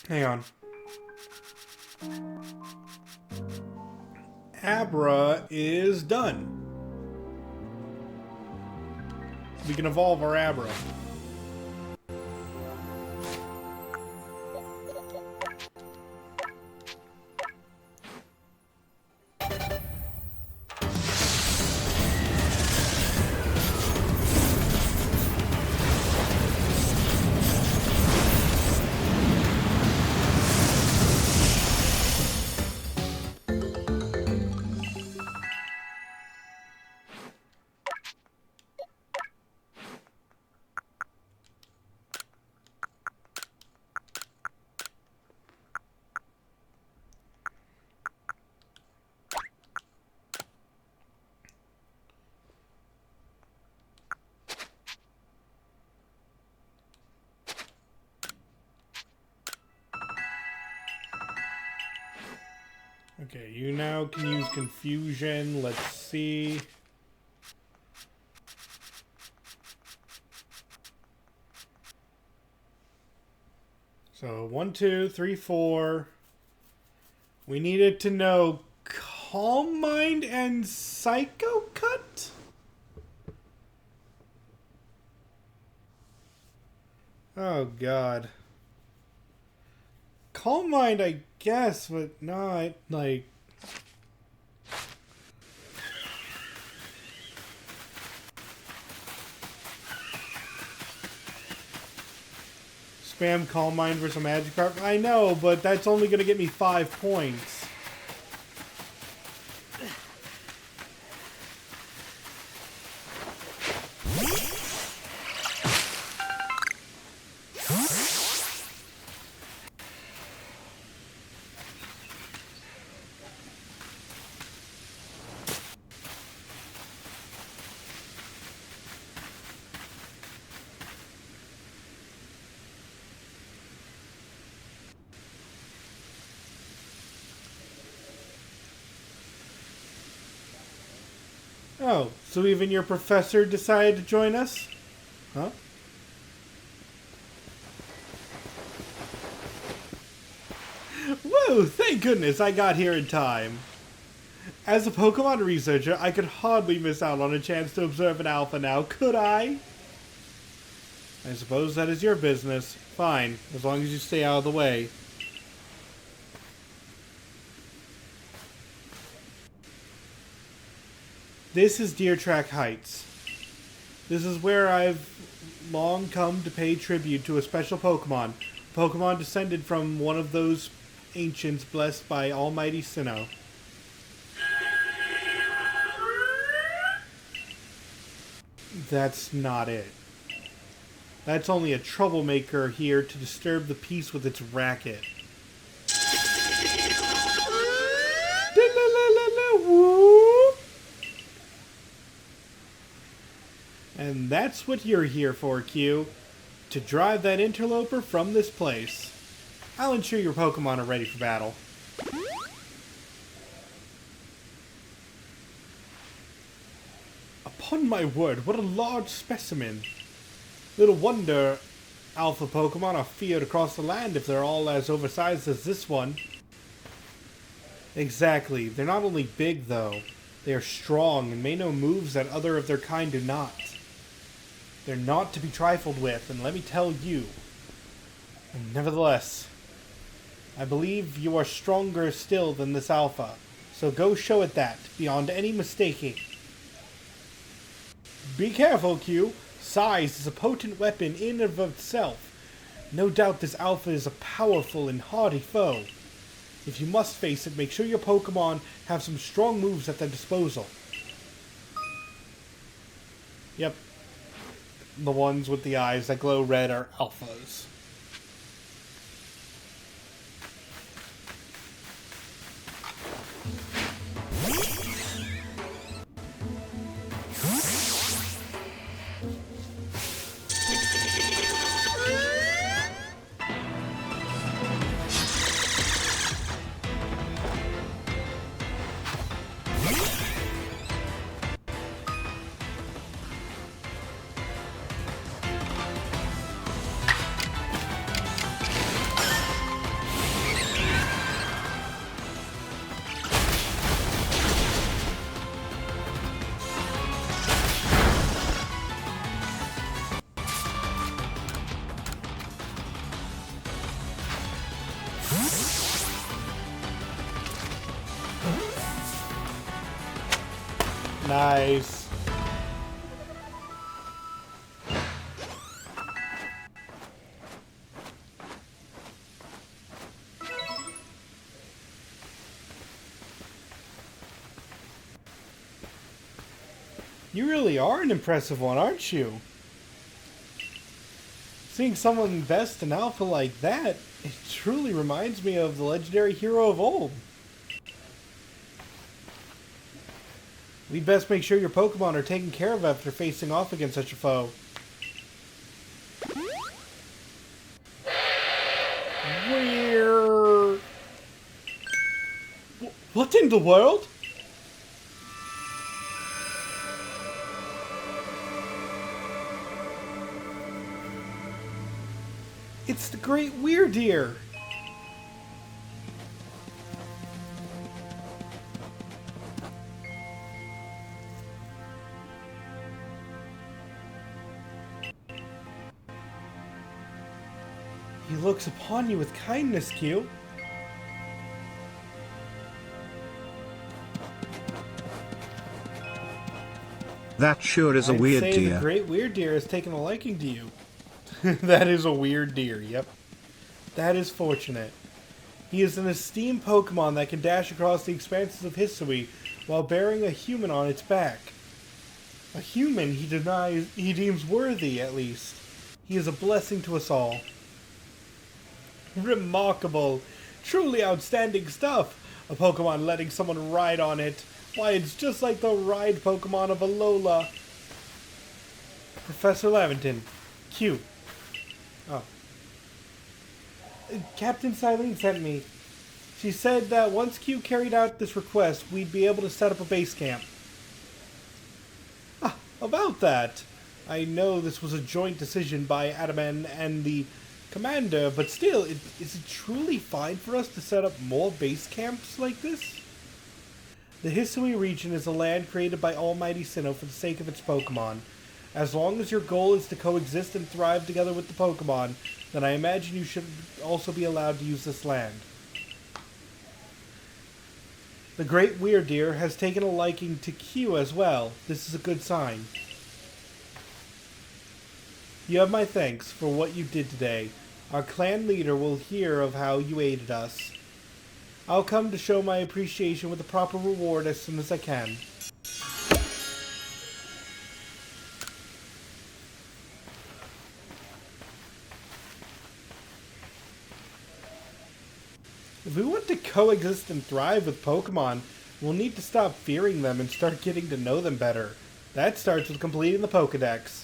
Hang on. Abra is done. We can evolve our Abra. Okay, you now can use confusion. Let's see. So 1, 2, 3, 4. We needed to know Calm Mind and Psycho Cut? Oh god. Calm Mind, I guess, but not like. Spam Calm Mind for some magic card. I know, but that's only gonna get me 5 points. Oh, so even your professor decided to join us? Huh? Whoa, thank goodness I got here in time. As a Pokemon researcher, I could hardly miss out on a chance to observe an alpha now, could I? I suppose that is your business. Fine, as long as you stay out of the way. This is Deer Track Heights. This is where I've long come to pay tribute to a special Pokemon. Pokemon descended from one of those ancients blessed by Almighty Sinnoh. That's not it. That's only a troublemaker here to disturb the peace with its racket. And that's what you're here for, Q. To drive that interloper from this place. I'll ensure your Pokemon are ready for battle. Upon my word, what a large specimen. Little wonder alpha Pokemon are feared across the land if they're all as oversized as this one. Exactly. They're not only big, though. They are strong and may know moves that other of their kind do not. They're not to be trifled with, and let me tell you. And nevertheless, I believe you are stronger still than this alpha, so go show it that, beyond any mistaking. Be careful, Q. Size is a potent weapon in and of itself. No doubt this alpha is a powerful and hardy foe. If you must face it, make sure your Pokemon have some strong moves at their disposal. Yep. The ones with the eyes that glow red are alphas. Nice. You really are an impressive one, aren't you? Seeing someone invest in alpha like that, it truly reminds me of the legendary hero of old. We'd best make sure your Pokemon are taken care of after facing off against such a foe. What in the world? It's the Great Weirdeer! He looks upon you with kindness, Q. That sure is a I'd weird say deer. The Great Weirdeer has taken a liking to you. That is a weird deer, yep. That is fortunate. He is an esteemed Pokemon that can dash across the expanses of history while bearing a human on its back. A human he deems worthy, at least. He is a blessing to us all. Remarkable. Truly outstanding stuff. A Pokemon letting someone ride on it. Why, it's just like the ride Pokemon of Alola. Professor Laventon. Q. Oh. Captain Silene sent me. She said that once Q carried out this request, we'd be able to set up a base camp. Ah, about that. I know this was a joint decision by Adaman and the commander, but still, is it truly fine for us to set up more base camps like this? The Hisui region is a land created by Almighty Sinnoh for the sake of its Pokemon. As long as your goal is to coexist and thrive together with the Pokemon, then I imagine you should also be allowed to use this land. The Great Weirdeer has taken a liking to Q as well. This is a good sign. You have my thanks for what you did today. Our clan leader will hear of how you aided us. I'll come to show my appreciation with a proper reward as soon as I can. If we want to coexist and thrive with Pokemon, we'll need to stop fearing them and start getting to know them better. That starts with completing the Pokedex.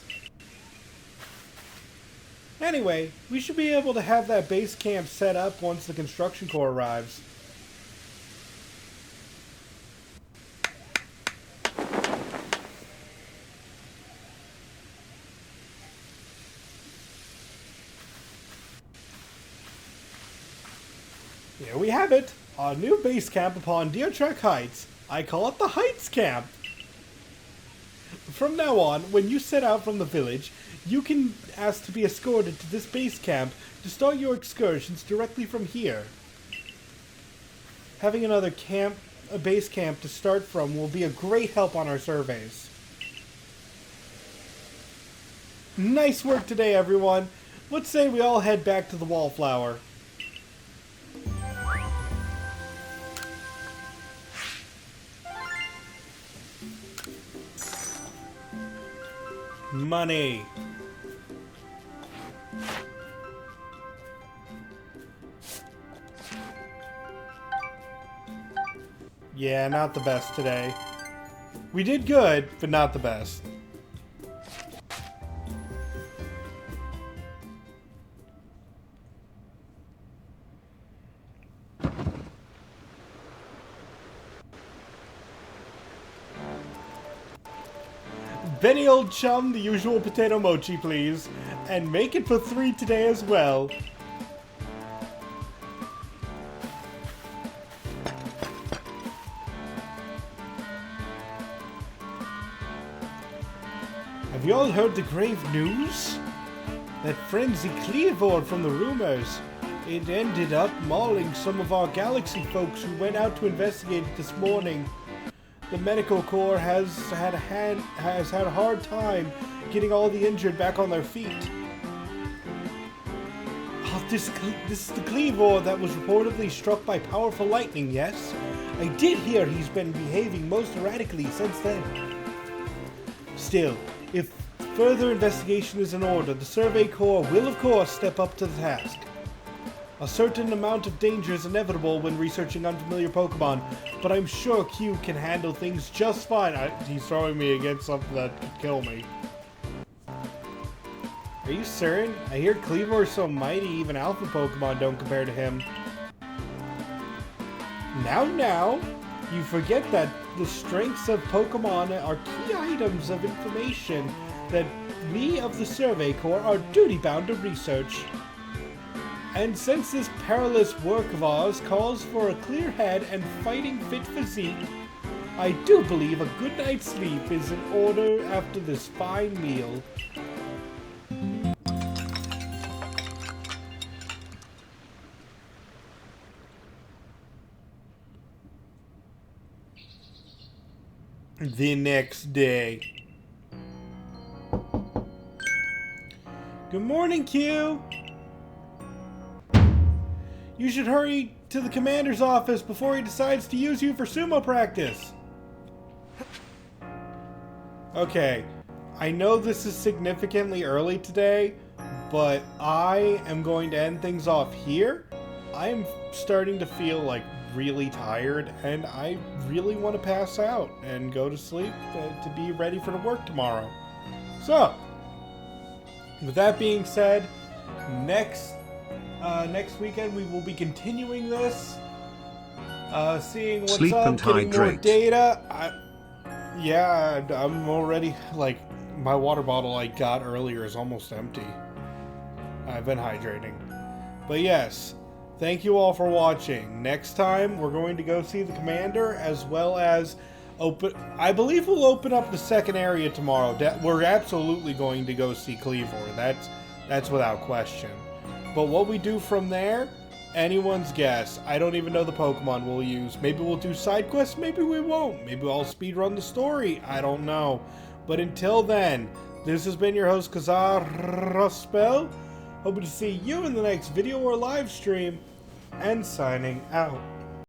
Anyway, we should be able to have that base camp set up once the construction corps arrives. Here we have it, our new base camp upon Deer Track Heights. I call it the Heights Camp. From now on, when you set out from the village, you can ask to be escorted to this base camp to start your excursions directly from here. Having another base camp to start from will be a great help on our surveys. Nice work today, everyone. Let's say we all head back to the Wallflower. Money. Yeah, not the best today. We did good, but not the best. Benny old chum, the usual potato mochi, please. And make it for 3 today as well. Have you all heard the grave news? That frenzy Cleavor from the rumors. It ended up mauling some of our galaxy folks who went out to investigate it this morning. The medical corps has had a hard time getting all the injured back on their feet. Oh, this is the Cleavor that was reportedly struck by powerful lightning, yes? I did hear he's been behaving most erratically since then. Still, if further investigation is in order, the Survey Corps will of course step up to the task. A certain amount of danger is inevitable when researching unfamiliar Pokemon, but I'm sure Q can handle things just fine. He's throwing me against something that could kill me. Are you certain? I hear Cleavor is so mighty even Alpha Pokemon don't compare to him. Now, You forget that the strengths of Pokemon are key items of information that we of the Survey Corps are duty-bound to research. And since this perilous work of ours calls for a clear head and fighting-fit physique, I do believe a good night's sleep is in order after this fine meal. The next day. Good morning, Q! You should hurry to the commander's office before he decides to use you for sumo practice. Okay, I know this is significantly early today, but I am going to end things off here. I am starting to feel like really tired, and I really want to pass out and go to sleep to be ready for the work tomorrow. So, with that being said, next weekend we will be continuing this, seeing what's Sleep up, and getting more hydrate. data. Yeah, I'm already, like, my water bottle I got earlier is almost empty. I've been hydrating. But yes, thank you all for watching. Next time, we're going to go see the commander, as well as I believe we'll open up the second area tomorrow. We're absolutely going to go see Cleavor. That's without question. But what we do from there, anyone's guess. I don't even know the Pokemon we'll use. Maybe we'll do side quests, maybe we won't. Maybe I'll speedrun the story. I don't know. But until then, this has been your host, Kazar Hoping to see you in the next video or live stream, and signing out.